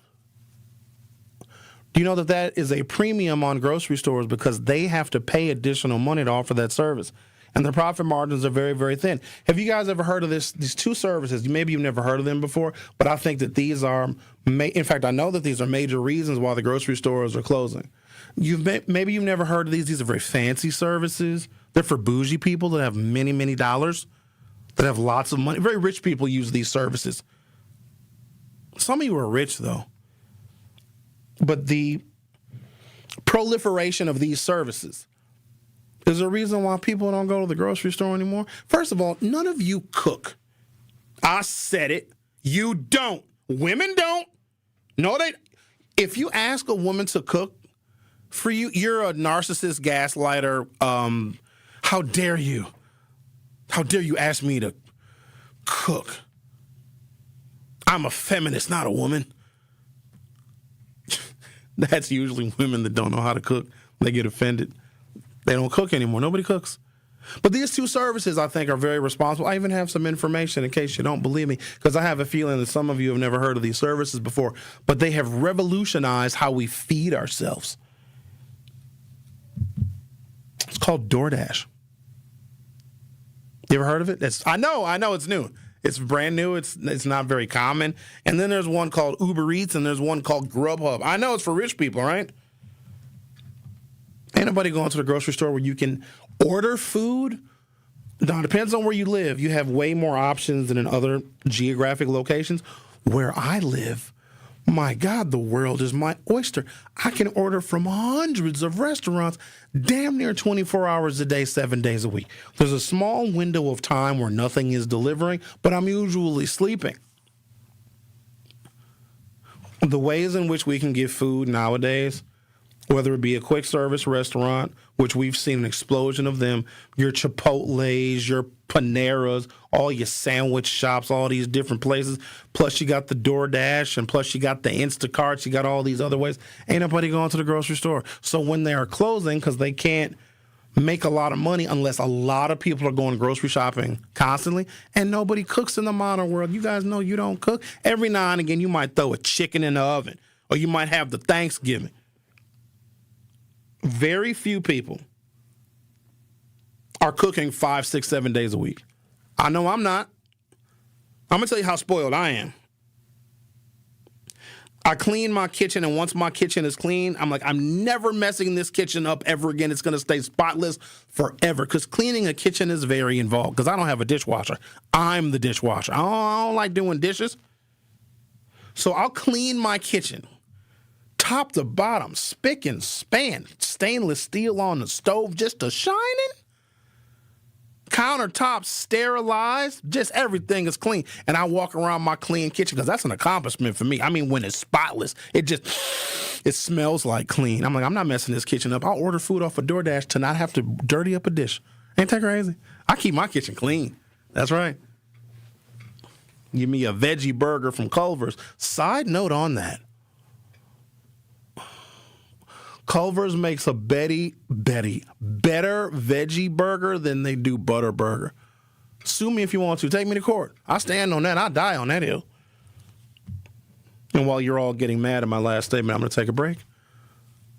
Do you know that is a premium on grocery stores because they have to pay additional money to offer that service? And the profit margins are very, very thin. Have you guys ever heard of these two services? Maybe you've never heard of them before, but I think that these are, in fact, I know that these are major reasons why the grocery stores are closing. Maybe you've never heard of these. These are very fancy services. They're for bougie people that have many, many dollars, that have lots of money. Very rich people use these services. Some of you are rich, though. But the proliferation of these services is a reason why people don't go to the grocery store anymore. First of all, none of you cook. I said it. You don't. Women don't. No, they. If you ask a woman to cook for you, you're a narcissist, gaslighter. How dare you? How dare you ask me to cook? I'm a feminist, not a woman. That's usually women that don't know how to cook. They get offended. They don't cook anymore. Nobody cooks. But these two services, I think, are very responsible. I even have some information in case you don't believe me, because I have a feeling that some of you have never heard of these services before, but they have revolutionized how we feed ourselves. It's called DoorDash. You ever heard of it? I know it's new. It's brand new. It's not very common. And then there's one called Uber Eats, and there's one called Grubhub. I know it's for rich people, right? Ain't nobody going to the grocery store where you can order food. Now, it depends on where you live. You have way more options than in other geographic locations. Where I live, my God, the world is my oyster. I can order from hundreds of restaurants damn near 24 hours a day, 7 days a week. There's a small window of time where nothing is delivering, but I'm usually sleeping. The ways in which we can get food nowadays, whether it be a quick service restaurant, which we've seen an explosion of them, your Chipotle's, your Paneras, all your sandwich shops, all these different places, plus you got the DoorDash, and plus you got the Instacarts, you got all these other ways. Ain't nobody going to the grocery store. So when they are closing, because they can't make a lot of money unless a lot of people are going grocery shopping constantly, and nobody cooks in the modern world. You guys know you don't cook. Every now and again, you might throw a chicken in the oven, or you might have the Thanksgiving. Very few people are cooking 5, 6, 7 days a week. I know I'm not. I'm going to tell you how spoiled I am. I clean my kitchen, and once my kitchen is clean, I'm like, I'm never messing this kitchen up ever again. It's going to stay spotless forever, because cleaning a kitchen is very involved, because I don't have a dishwasher. I'm the dishwasher. I don't like doing dishes. So I'll clean my kitchen. Top to bottom, spick and span, stainless steel on the stove, just a shining. Countertops sterilized, just everything is clean. And I walk around my clean kitchen because that's an accomplishment for me. I mean, when it's spotless, it smells like clean. I'm like, I'm not messing this kitchen up. I'll order food off of DoorDash to not have to dirty up a dish. Ain't that crazy? I keep my kitchen clean. That's right. Give me a veggie burger from Culver's. Side note on that. Culver's makes a better veggie burger than they do butter burger. Sue me if you want to. Take me to court. I stand on that. I die on that hill. And while you're all getting mad at my last statement, I'm going to take a break.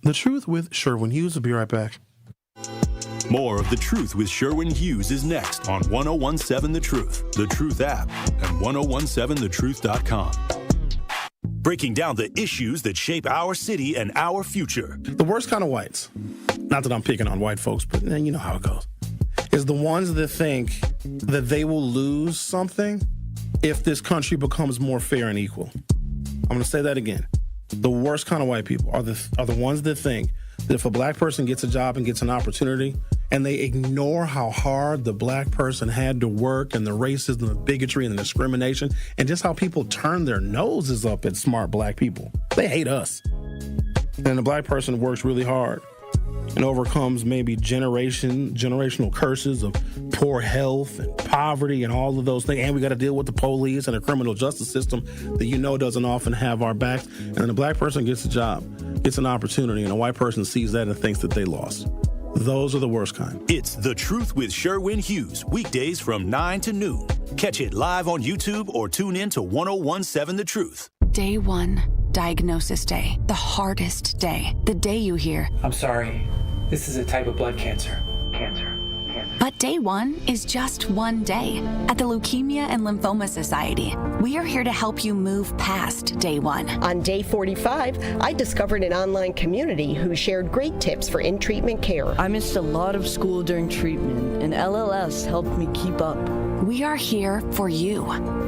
The Truth with Sherwin Hughes. Will be right back. More of The Truth with Sherwin Hughes is next on 1017 The Truth, The Truth app, and 1017thetruth.com. Breaking down the issues that shape our city and our future. The worst kind of whites, not that I'm picking on white folks, but you know how it goes, is the ones that think that they will lose something if this country becomes more fair and equal. I'm going to say that again. The worst kind of white people are the ones that think that if a black person gets a job and gets an opportunity, and they ignore how hard the black person had to work, and the racism, the bigotry, and the discrimination, and just how people turn their noses up at smart black people. They hate us. And the black person works really hard and overcomes maybe generational curses of poor health and poverty and all of those things. And we got to deal with the police and the criminal justice system that doesn't often have our backs. And then the black person gets a job, gets an opportunity, and a white person sees that and thinks that they lost. Those are the worst kind. It's The Truth with Sherwin Hughes, weekdays from 9 to noon. Catch it live on YouTube or tune in to 1017 The Truth. Day 1. Diagnosis day, the hardest day, the day you hear, I'm sorry, this is a type of blood cancer. But day one is just one day. At the Leukemia and Lymphoma Society, we are here to help you move past day one. On day 45, I discovered an online community who shared great tips for in-treatment care. I missed a lot of school during treatment, and LLS helped me keep up. We are here for you.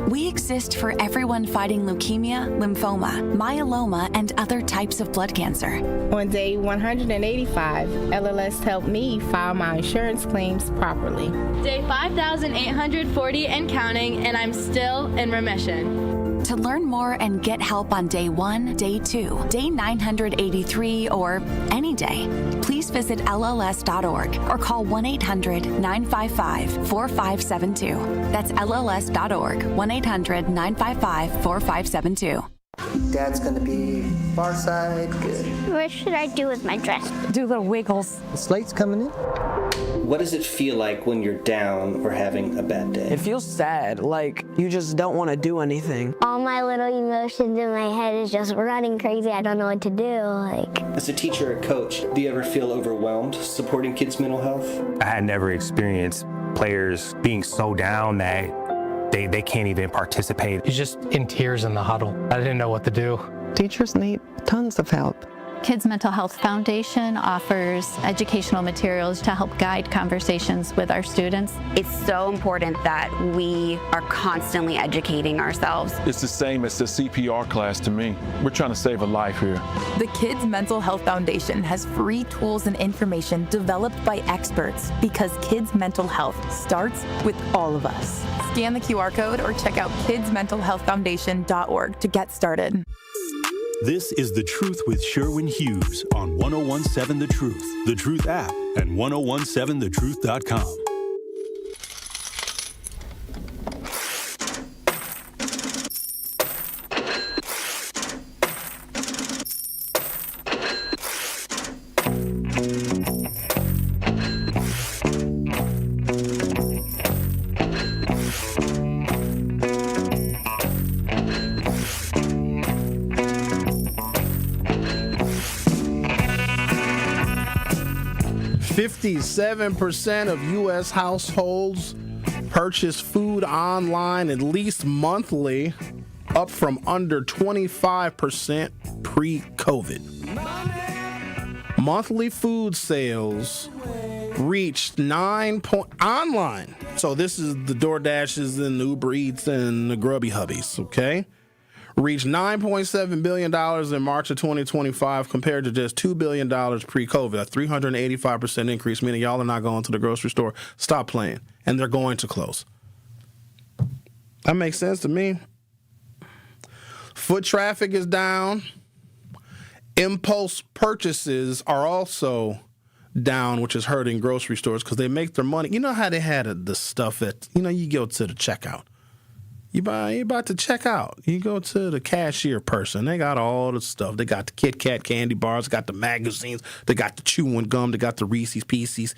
We exist for everyone fighting leukemia, lymphoma, myeloma, and other types of blood cancer. On day 185, LLS helped me file my insurance claims properly. Day 5,840 and counting, and I'm still in remission. To learn more and get help on day 1, day 2, day 983, or any day, please visit LLS.org or call 1-800-955-4572. That's LLS.org, 1-800-955-4572. Dad's gonna be far side, good. What should I do with my dress? Do little wiggles. The slate's coming in. What does it feel like when you're down or having a bad day? It feels sad, like you just don't want to do anything. All my little emotions in my head is just running crazy. I don't know what to do. As a teacher or coach, do you ever feel overwhelmed supporting kids' mental health? I had never experienced players being so down that they can't even participate. He's just in tears in the huddle. I didn't know what to do. Teachers need tons of help. Kids Mental Health Foundation offers educational materials to help guide conversations with our students. It's so important that we are constantly educating ourselves. It's the same as the CPR class to me. We're trying to save a life here. The Kids Mental Health Foundation has free tools and information developed by experts because kids' mental health starts with all of us. Scan the QR code or check out kidsmentalhealthfoundation.org to get started. This is The Truth with Sherwin Hughes on 1017 The Truth, The Truth app, and 1017thetruth.com. %7% of U.S. households purchase food online at least monthly, up from under 25% pre-COVID. Monthly food sales reached online. So this is the DoorDashes and the Uber Eats and the Grubby Hubbies, okay? Reached $9.7 billion in March of 2025 compared to just $2 billion pre-COVID, a 385% increase, meaning y'all are not going to the grocery store. Stop playing. And they're going to close. That makes sense to me. Foot traffic is down. Impulse purchases are also down, which is hurting grocery stores because they make their money. You know how they had the stuff that, you go to the checkout. You about to check out. You go to the cashier person. They got all the stuff. They got the Kit Kat candy bars. They got the magazines. They got the chewing gum. They got the Reese's Pieces,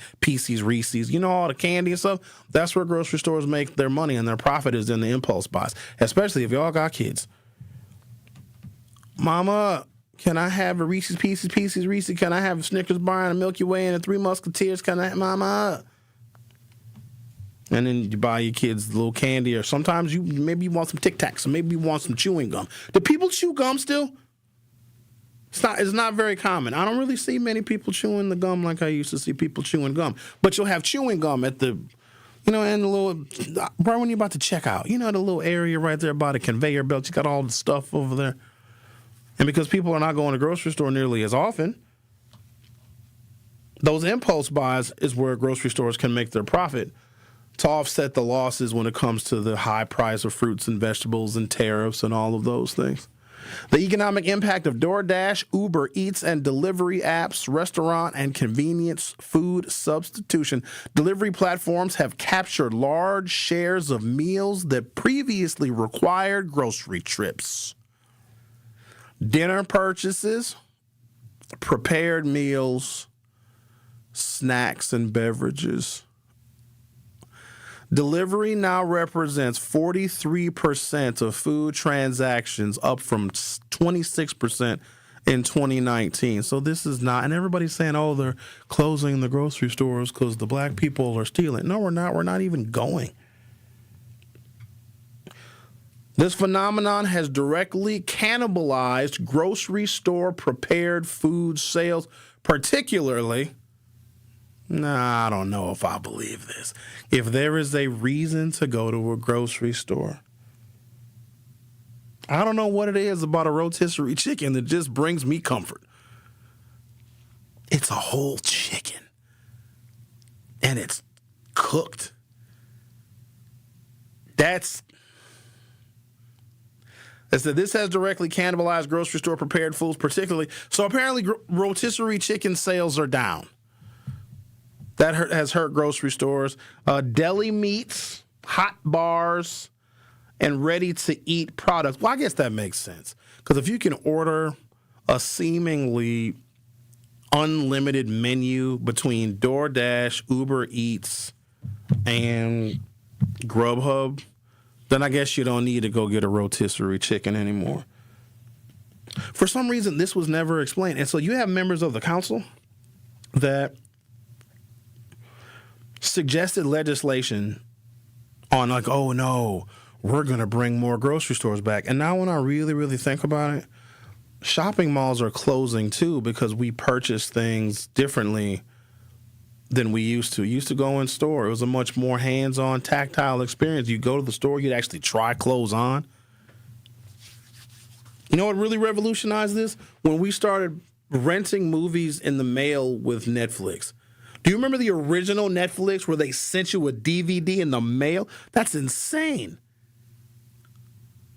Reese's. All the candy and stuff. That's where grocery stores make their money, and their profit is in the impulse buys, especially if y'all got kids. Mama, can I have a Reese's Pieces, Reese's? Can I have a Snickers bar and a Milky Way and a Three Musketeers? Can I, Mama? And then you buy your kids a little candy, or sometimes maybe you want some Tic Tacs, or maybe you want some chewing gum. Do people chew gum still? It's not very common. I don't really see many people chewing the gum like I used to see people chewing gum. But you'll have chewing gum at the, in the little, right when you're about to check out. The little area right there by the conveyor belt. You got all the stuff over there. And because people are not going to the grocery store nearly as often, those impulse buys is where grocery stores can make their profit to offset the losses when it comes to the high price of fruits and vegetables and tariffs and all of those things. The economic impact of DoorDash, Uber Eats, and delivery apps, restaurant and convenience food substitution. Delivery platforms have captured large shares of meals that previously required grocery trips. Dinner purchases, prepared meals, snacks, and beverages. Delivery now represents 43% of food transactions, up from 26% in 2019. So this is not, and everybody's saying, oh, they're closing the grocery stores because the black people are stealing. No, we're not. We're not even going. This phenomenon has directly cannibalized grocery store prepared food sales, particularly. Nah, I don't know if I believe this. If there is a reason to go to a grocery store, I don't know what it is about a rotisserie chicken that just brings me comfort. It's a whole chicken, and it's cooked. This has directly cannibalized grocery store prepared foods, particularly. So apparently, rotisserie chicken sales are down. That has hurt grocery stores. Deli meats, hot bars, and ready-to-eat products. Well, I guess that makes sense. Because if you can order a seemingly unlimited menu between DoorDash, Uber Eats, and Grubhub, then I guess you don't need to go get a rotisserie chicken anymore. For some reason, this was never explained. And so you have members of the council that suggested legislation on like, oh no, we're going to bring more grocery stores back. And now when I really, really think about it, shopping malls are closing too because we purchase things differently than we used to. Used to go in store. It was a much more hands-on, tactile experience. You go to the store, you'd actually try clothes on. You know what really revolutionized this? When we started renting movies in the mail with Netflix. Do you remember the original Netflix where they sent you a DVD in the mail? That's insane.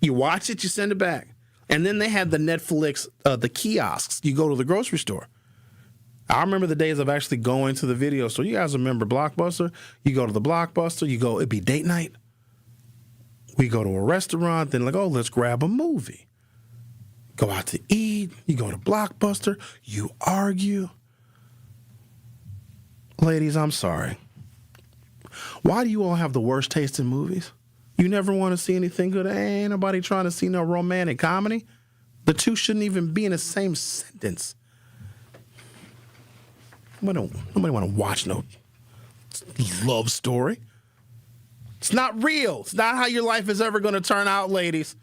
You watch it, you send it back. And then they had the Netflix, the kiosks. You go to the grocery store. I remember the days of actually going to the video store. You guys remember Blockbuster? You go to the Blockbuster, it'd be date night. We go to a restaurant, then like, oh, let's grab a movie. Go out to eat, you go to Blockbuster, you argue. Ladies, I'm sorry. Why do you all have the worst taste in movies? You never want to see anything good? Ain't nobody trying to see no romantic comedy. The two shouldn't even be in the same sentence. Nobody want to watch no love story. It's not real. It's not how your life is ever going to turn out, ladies.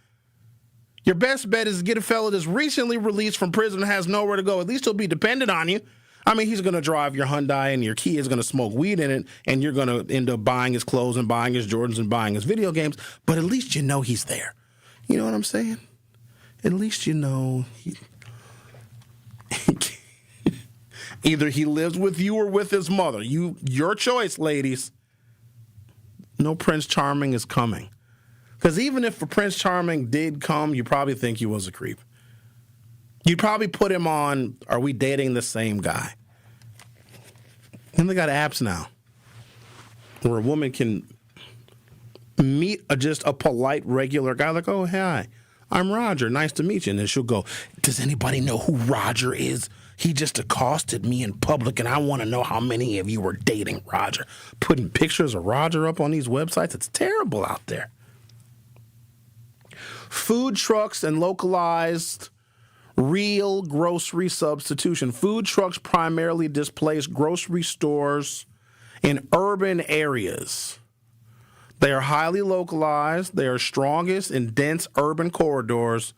Your best bet is to get a fella that's recently released from prison and has nowhere to go. At least he'll be dependent on you. I mean, he's going to drive your Hyundai and your Kia is going to smoke weed in it, and you're going to end up buying his clothes and buying his Jordans and buying his video games. But at least you know he's there. You know what I'm saying? At least you know either he lives with you or with his mother. Your choice, ladies. No Prince Charming is coming. Because even if a Prince Charming did come, you probably think he was a creep. You'd probably put him on, are we dating the same guy? And they got apps now where a woman can meet just a polite, regular guy like, oh, hi, I'm Roger. Nice to meet you. And then she'll go, does anybody know who Roger is? He just accosted me in public, and I want to know how many of you were dating Roger. Putting pictures of Roger up on these websites, it's terrible out there. Food trucks and localized real grocery substitution. Food trucks primarily displace grocery stores in urban areas. They are highly localized. They are strongest in dense urban corridors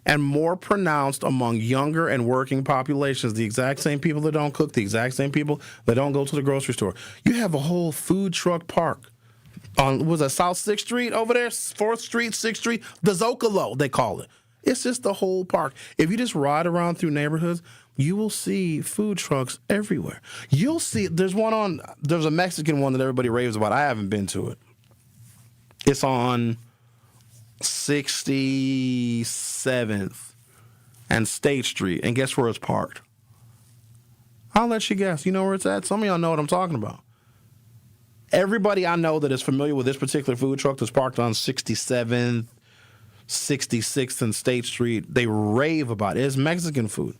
and more pronounced among younger and working populations. The exact same people that don't cook, the exact same people that don't go to the grocery store. You have a whole food truck park on, was that South 6th Street over there? 4th Street, 6th Street? The Zocalo, they call it. It's just the whole park. If you just ride around through neighborhoods, you will see food trucks everywhere. You'll see, there's a Mexican one that everybody raves about. I haven't been to it. It's on 67th and State Street. And guess where it's parked? I'll let you guess. You know where it's at? Some of y'all know what I'm talking about. Everybody I know that is familiar with this particular food truck that's parked on 67th, 66th and State Street, they rave about it. It's Mexican food.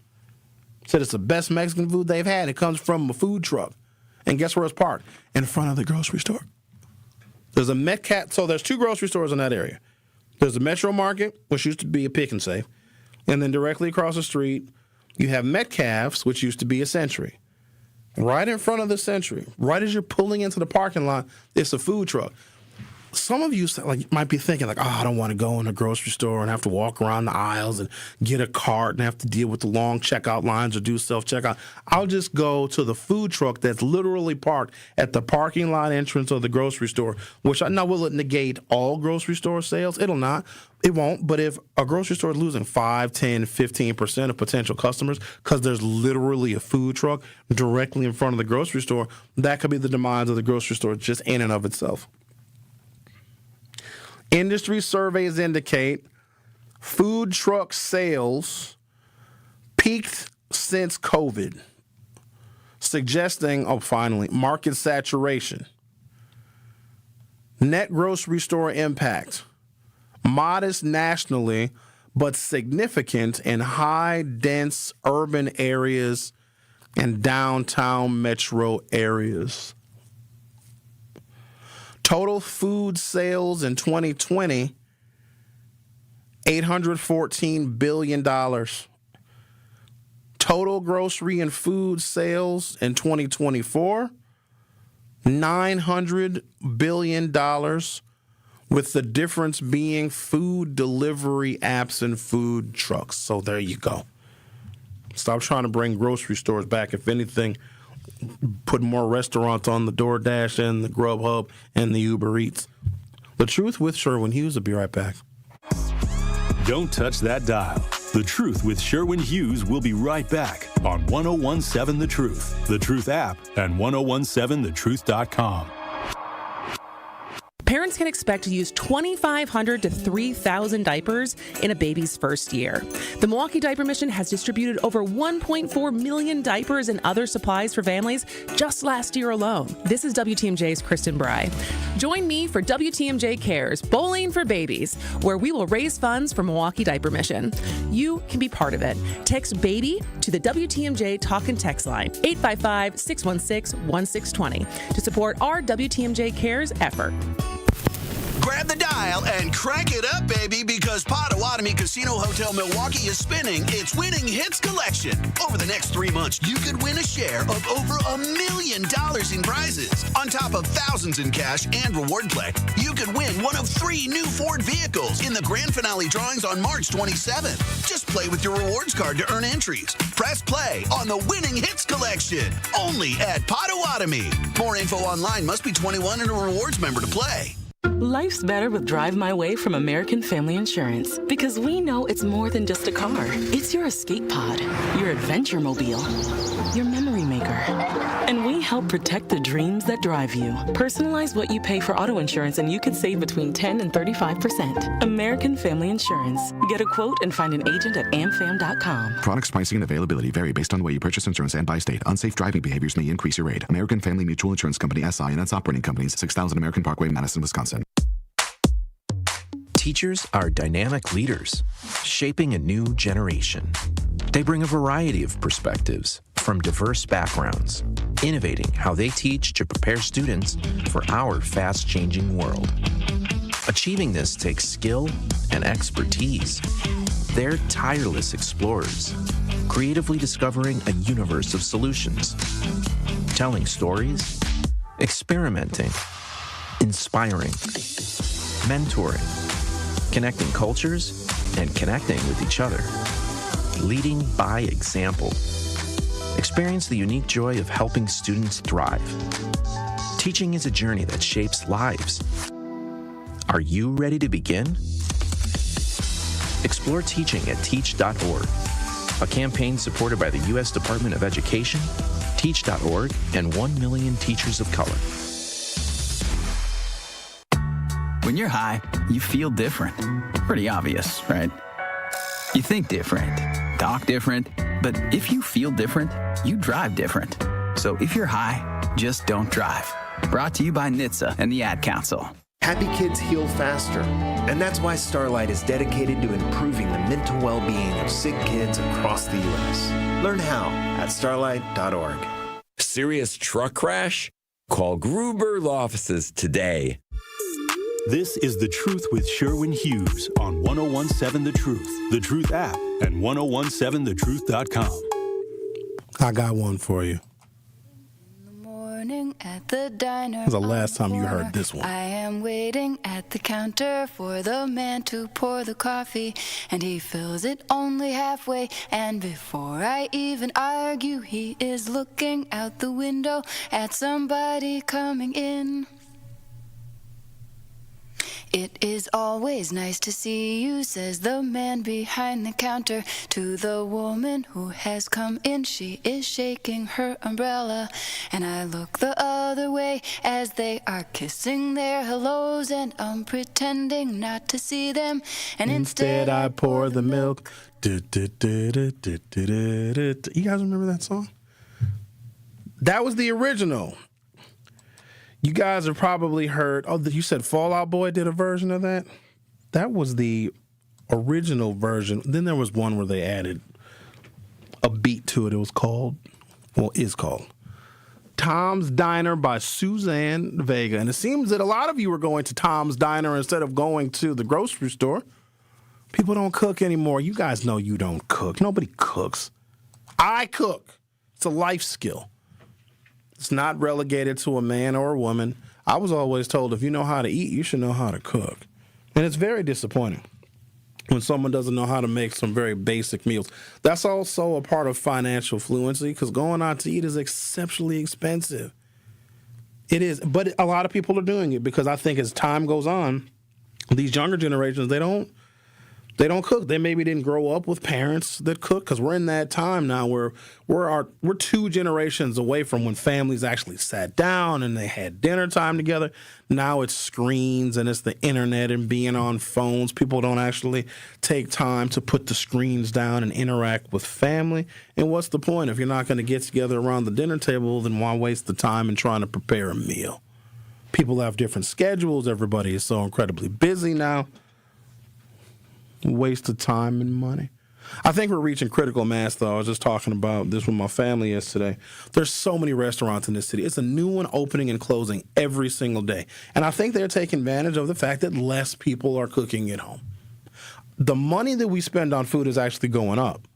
Said it's the best Mexican food they've had. It comes from a food truck. And guess where it's parked? In front of the grocery store. There's a Metcat. So there's two grocery stores in that area. There's the Metro Market, which used to be a Pick and Save. And then directly across the street, you have Metcalf's, which used to be a Century. Right in front of the Century, right as you're pulling into the parking lot, it's a food truck. Some of you might be thinking, I don't want to go in a grocery store and have to walk around the aisles and get a cart and have to deal with the long checkout lines or do self-checkout. I'll just go to the food truck that's literally parked at the parking lot entrance of the grocery store, which I know will it negate all grocery store sales? It'll not. It won't. But if a grocery store is losing 5, 10, 15% of potential customers because there's literally a food truck directly in front of the grocery store, that could be the demise of the grocery store just in and of itself. Industry surveys indicate food truck sales peaked since COVID, suggesting, market saturation. Net grocery store impact, modest nationally, but significant in high, dense urban areas and downtown metro areas. Total food sales in 2020, $814 billion. Total grocery and food sales in 2024, $900 billion, with the difference being food delivery apps and food trucks. So there you go. Stop trying to bring grocery stores back. If anything, put more restaurants on the DoorDash and the Grubhub and the Uber Eats. The Truth with Sherwin Hughes will be right back. Don't touch that dial. The Truth with Sherwin Hughes will be right back on 1017 The Truth, The Truth app, and 1017thetruth.com. Parents can expect to use 2,500 to 3,000 diapers in a baby's first year. The Milwaukee Diaper Mission has distributed over 1.4 million diapers and other supplies for families just last year alone. This is WTMJ's Kristen Bry. Join me for WTMJ Cares Bowling for Babies, where we will raise funds for Milwaukee Diaper Mission. You can be part of it. Text BABY to the WTMJ Talk and Text line, 855-616-1620, to support our WTMJ Cares effort. Grab the dial and crank it up, baby, because Potawatomi Casino Hotel Milwaukee is spinning its Winning Hits collection. Over the next 3 months, you could win a share of over $1 million in prizes. On top of thousands in cash and reward play, you could win one of 3 new Ford vehicles in the grand finale drawings on March 27th. Just play with your rewards card to earn entries. Press play on the Winning Hits collection, only at Potawatomi. More info online. Must be 21 and a rewards member to play. Life's better with Drive My Way from American Family Insurance, because we know it's more than just a car. It's your escape pod, your adventure mobile, your memory maker. And we help protect the dreams that drive you. Personalize what you pay for auto insurance and you could save between 10 and 35%. American Family Insurance. Get a quote and find an agent at amfam.com. Products, pricing, and availability vary based on the way you purchase insurance and by state. Unsafe driving behaviors may increase your rate. American Family Mutual Insurance Company, SI, and its operating companies, 6000 American Parkway, Madison, Wisconsin. Teachers are dynamic leaders, shaping a new generation. They bring a variety of perspectives from diverse backgrounds, innovating how they teach to prepare students for our fast-changing world. Achieving this takes skill and expertise. They're tireless explorers, creatively discovering a universe of solutions, telling stories, experimenting, inspiring, mentoring, connecting cultures, and connecting with each other. Leading by example. Experience the unique joy of helping students thrive. Teaching is a journey that shapes lives. Are you ready to begin? Explore teaching at teach.org, a campaign supported by the U.S. Department of Education, Teach.org, and 1 million teachers of color. When you're high, you feel different. Pretty obvious, right? You think different, talk different, but if you feel different, you drive different. So if you're high, just don't drive. Brought to you by NHTSA and the Ad Council. Happy kids heal faster, and that's why Starlight is dedicated to improving the mental well-being of sick kids across the U.S. Learn how at starlight.org. Serious truck crash? Call Gruber Law Offices today. This is The Truth with Sherwin Hughes on 1017 The Truth, The Truth app, and 1017thetruth.com. I got one for you. At the diner. When's the last time you heard this one? I am waiting at the counter for the man to pour the coffee, and he fills it only halfway. And before I even argue, he is looking out the window at somebody coming in. It is always nice to see you, says the man behind the counter to the woman who has come in. She is shaking her umbrella, and I look the other way as they are kissing their hellos, and I'm pretending not to see them. And instead I pour the milk. You guys remember that song? That was the original. You guys have probably heard, you said Fall Out Boy did a version of that? That was the original version. Then there was one where they added a beat to it. It was called Tom's Diner by Suzanne Vega. And it seems that a lot of you are going to Tom's Diner instead of going to the grocery store. People don't cook anymore. You guys know you don't cook. Nobody cooks. I cook. It's a life skill. It's not relegated to a man or a woman. I was always told if you know how to eat, you should know how to cook. And it's very disappointing when someone doesn't know how to make some very basic meals. That's also a part of financial fluency because going out to eat is exceptionally expensive. It is, but a lot of people are doing it because I think as time goes on, these younger generations, they don't cook. They maybe didn't grow up with parents that cook because we're in that time now where we're 2 generations away from when families actually sat down and they had dinner time together. Now it's screens and it's the internet and being on phones. People don't actually take time to put the screens down and interact with family. And what's the point? If you're not going to get together around the dinner table, then why waste the time in trying to prepare a meal? People have different schedules. Everybody is so incredibly busy now. Waste of time and money. I think we're reaching critical mass, though. I was just talking about this with my family yesterday. There's so many restaurants in this city. It's a new one opening and closing every single day. And I think they're taking advantage of the fact that less people are cooking at home. The money that we spend on food is actually going up.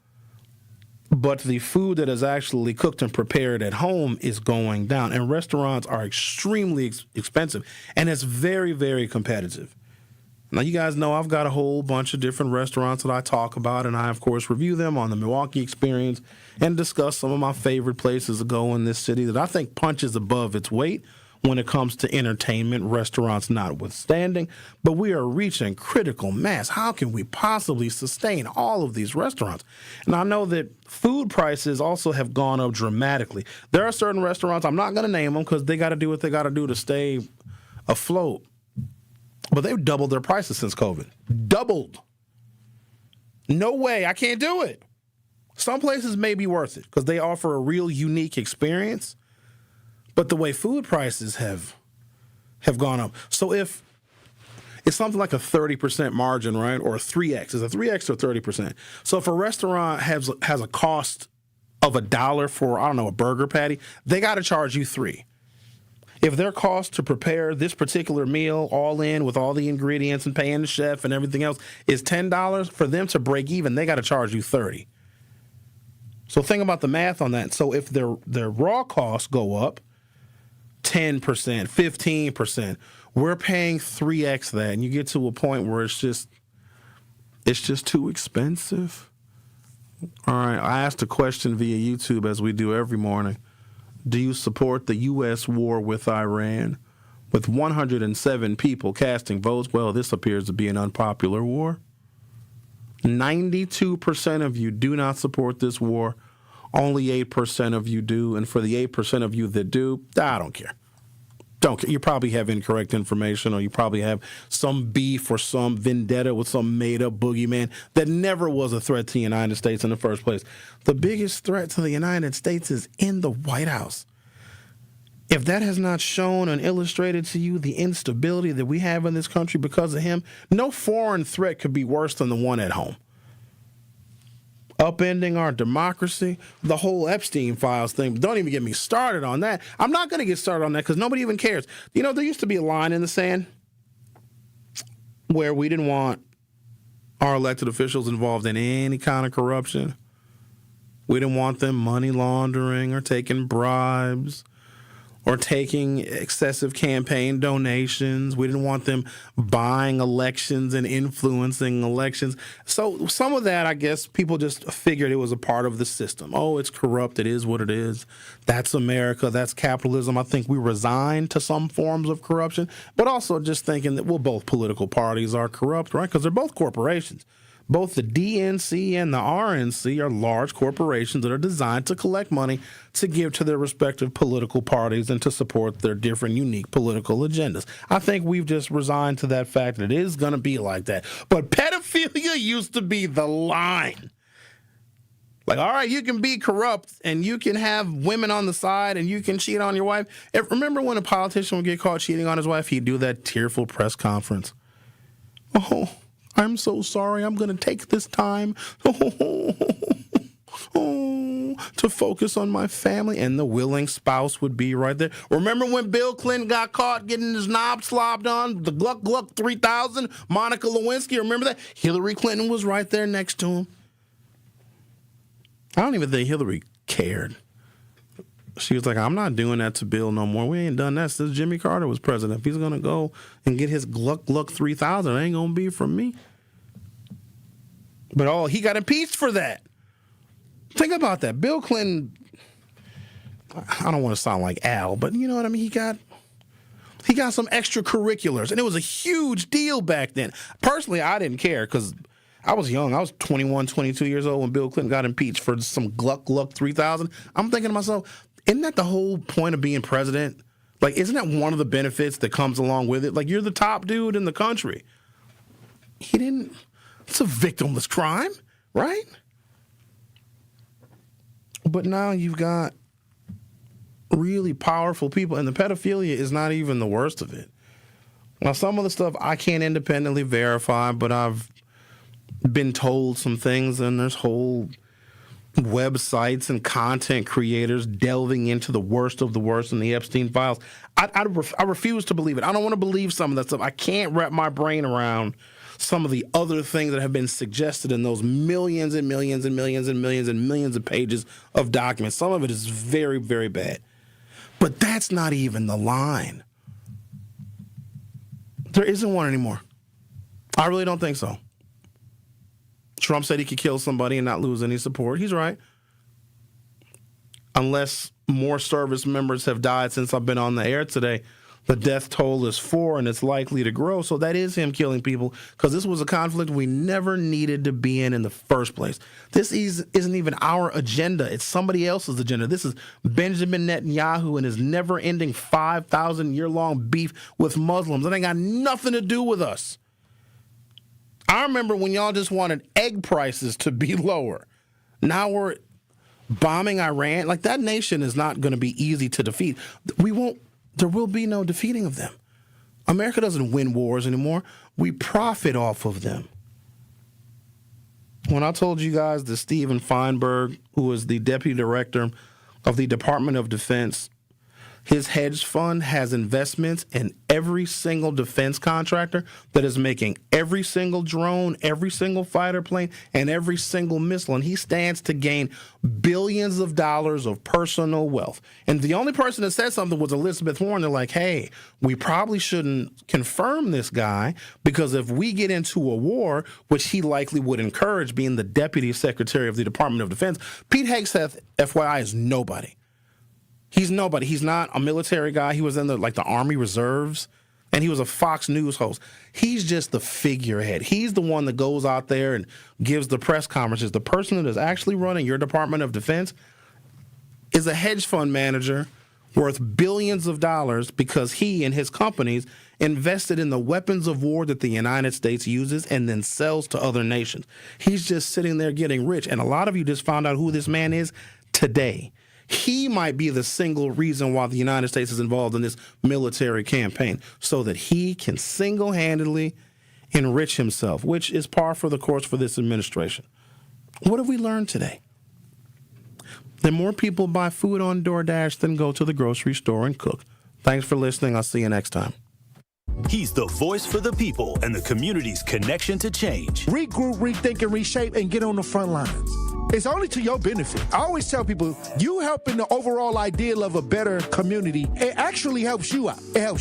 But the food that is actually cooked and prepared at home is going down. And restaurants are extremely expensive. And it's very, very competitive. Now, you guys know I've got a whole bunch of different restaurants that I talk about, and I, of course, review them on the Milwaukee Experience and discuss some of my favorite places to go in this city that I think punches above its weight when it comes to entertainment, restaurants notwithstanding. But we are reaching critical mass. How can we possibly sustain all of these restaurants? And I know that food prices also have gone up dramatically. There are certain restaurants, I'm not going to name them because they got to do what they got to do to stay afloat. But they've doubled their prices since COVID. Doubled. No way. I can't do it. Some places may be worth it because they offer a real unique experience. But the way food prices have gone up. So if it's something like a 30% margin, right, or a 3X. Is it 3X or 30%? So if a restaurant has a cost of $1 for, I don't know, a burger patty, they got to charge you $3. If their cost to prepare this particular meal all in with all the ingredients and paying the chef and everything else is $10, for them to break even, they got to charge you $30. So think about the math on that. So if their raw costs go up 10%, 15%, we're paying 3X that, and you get to a point where it's just too expensive. All right, I asked a question via YouTube as we do every morning. Do you support the U.S. war with Iran? With 107 people casting votes, well, this appears to be an unpopular war. 92% of you do not support this war. Only 8% of you do. And for the 8% of you that do, I don't care. Don't care. You probably have incorrect information, or you probably have some beef or some vendetta with some made-up boogeyman that never was a threat to the United States in the first place. The biggest threat to the United States is in the White House. If that has not shown and illustrated to you the instability that we have in this country because of him, no foreign threat could be worse than the one at home. Upending our democracy, the whole Epstein files thing. Don't even get me started on that. I'm not going to get started on that because nobody even cares. You know, there used to be a line in the sand. where we didn't want our elected officials involved in any kind of corruption. We didn't want them money laundering or taking bribes or taking excessive campaign donations. We didn't want them buying elections and influencing elections. So some of that, I guess, people just figured it was a part of the system. Oh, it's corrupt. It is what it is. That's America. That's capitalism. I think we resigned to some forms of corruption, but also just thinking that, well, both political parties are corrupt, right? Because they're both corporations. Both the DNC and the RNC are large corporations that are designed to collect money to give to their respective political parties and to support their different unique political agendas. I think we've just resigned to that fact that it is going to be like that. But pedophilia used to be the line. Like, all right, you can be corrupt and you can have women on the side and you can cheat on your wife. Remember when a politician would get caught cheating on his wife? He'd do that tearful press conference. Oh, I'm so sorry. I'm going to take this time to focus on my family. And the willing spouse would be right there. Remember when Bill Clinton got caught getting his knob slobbed on? The Gluck Gluck 3000, Monica Lewinsky. Remember that? Hillary Clinton was right there next to him. I don't even think Hillary cared. She was like, I'm not doing that to Bill no more. We ain't done that since Jimmy Carter was president. If he's going to go and get his Gluck Gluck 3000, it ain't going to be from me. But he got impeached for that. Think about that. Bill Clinton, I don't want to sound like Al, but you know what I mean? He got some extracurriculars, and it was a huge deal back then. Personally, I didn't care because I was young. I was 21, 22 years old when Bill Clinton got impeached for some Gluck Gluck 3000. I'm thinking to myself, isn't that the whole point of being president? Like, isn't that one of the benefits that comes along with it? Like, you're the top dude in the country. It's a victimless crime, right? But now you've got really powerful people, and the pedophilia is not even the worst of it. Now, some of the stuff I can't independently verify, but I've been told some things, and there's whole websites and content creators delving into the worst of the worst in the Epstein files. I refuse to believe it. I don't want to believe some of that stuff. I can't wrap my brain around some of the other things that have been suggested in those millions and millions and millions and millions and millions of pages of documents. Some of it is very, very bad. But that's not even the line. There isn't one anymore. I really don't think so. Trump said he could kill somebody and not lose any support. He's right. Unless more service members have died since I've been on the air today, the death toll is 4 and it's likely to grow. So that is him killing people because this was a conflict we never needed to be in the first place. This isn't even our agenda. It's somebody else's agenda. This is Benjamin Netanyahu and his never-ending 5,000-year-long beef with Muslims. That ain't got nothing to do with us. I remember when y'all just wanted egg prices to be lower. Now we're bombing Iran. Like, that nation is not going to be easy to defeat. There will be no defeating of them. America doesn't win wars anymore. We profit off of them. When I told you guys that Steven Feinberg, who is the deputy director of the Department of Defense, his hedge fund has investments in every single defense contractor that is making every single drone, every single fighter plane, and every single missile. And he stands to gain billions of dollars of personal wealth. And the only person that said something was Elizabeth Warren. They're like, hey, we probably shouldn't confirm this guy because if we get into a war, which he likely would encourage being the deputy secretary of the Department of Defense, Pete Hegseth, FYI, is nobody. He's nobody. He's not a military guy. He was in the Army Reserves, and he was a Fox News host. He's just the figurehead. He's the one that goes out there and gives the press conferences. The person that is actually running your Department of Defense is a hedge fund manager worth billions of dollars because he and his companies invested in the weapons of war that the United States uses and then sells to other nations. He's just sitting there getting rich, and a lot of you just found out who this man is today. He might be the single reason why the United States is involved in this military campaign, so that he can single-handedly enrich himself, which is par for the course for this administration. What have we learned today? That more people buy food on DoorDash than go to the grocery store and cook. Thanks for listening. I'll see you next time. He's the voice for the people and the community's connection to change. Regroup, rethink, and reshape, and get on the front lines. It's only to your benefit. I always tell people, you helping the overall ideal of a better community, it actually helps you out. It helps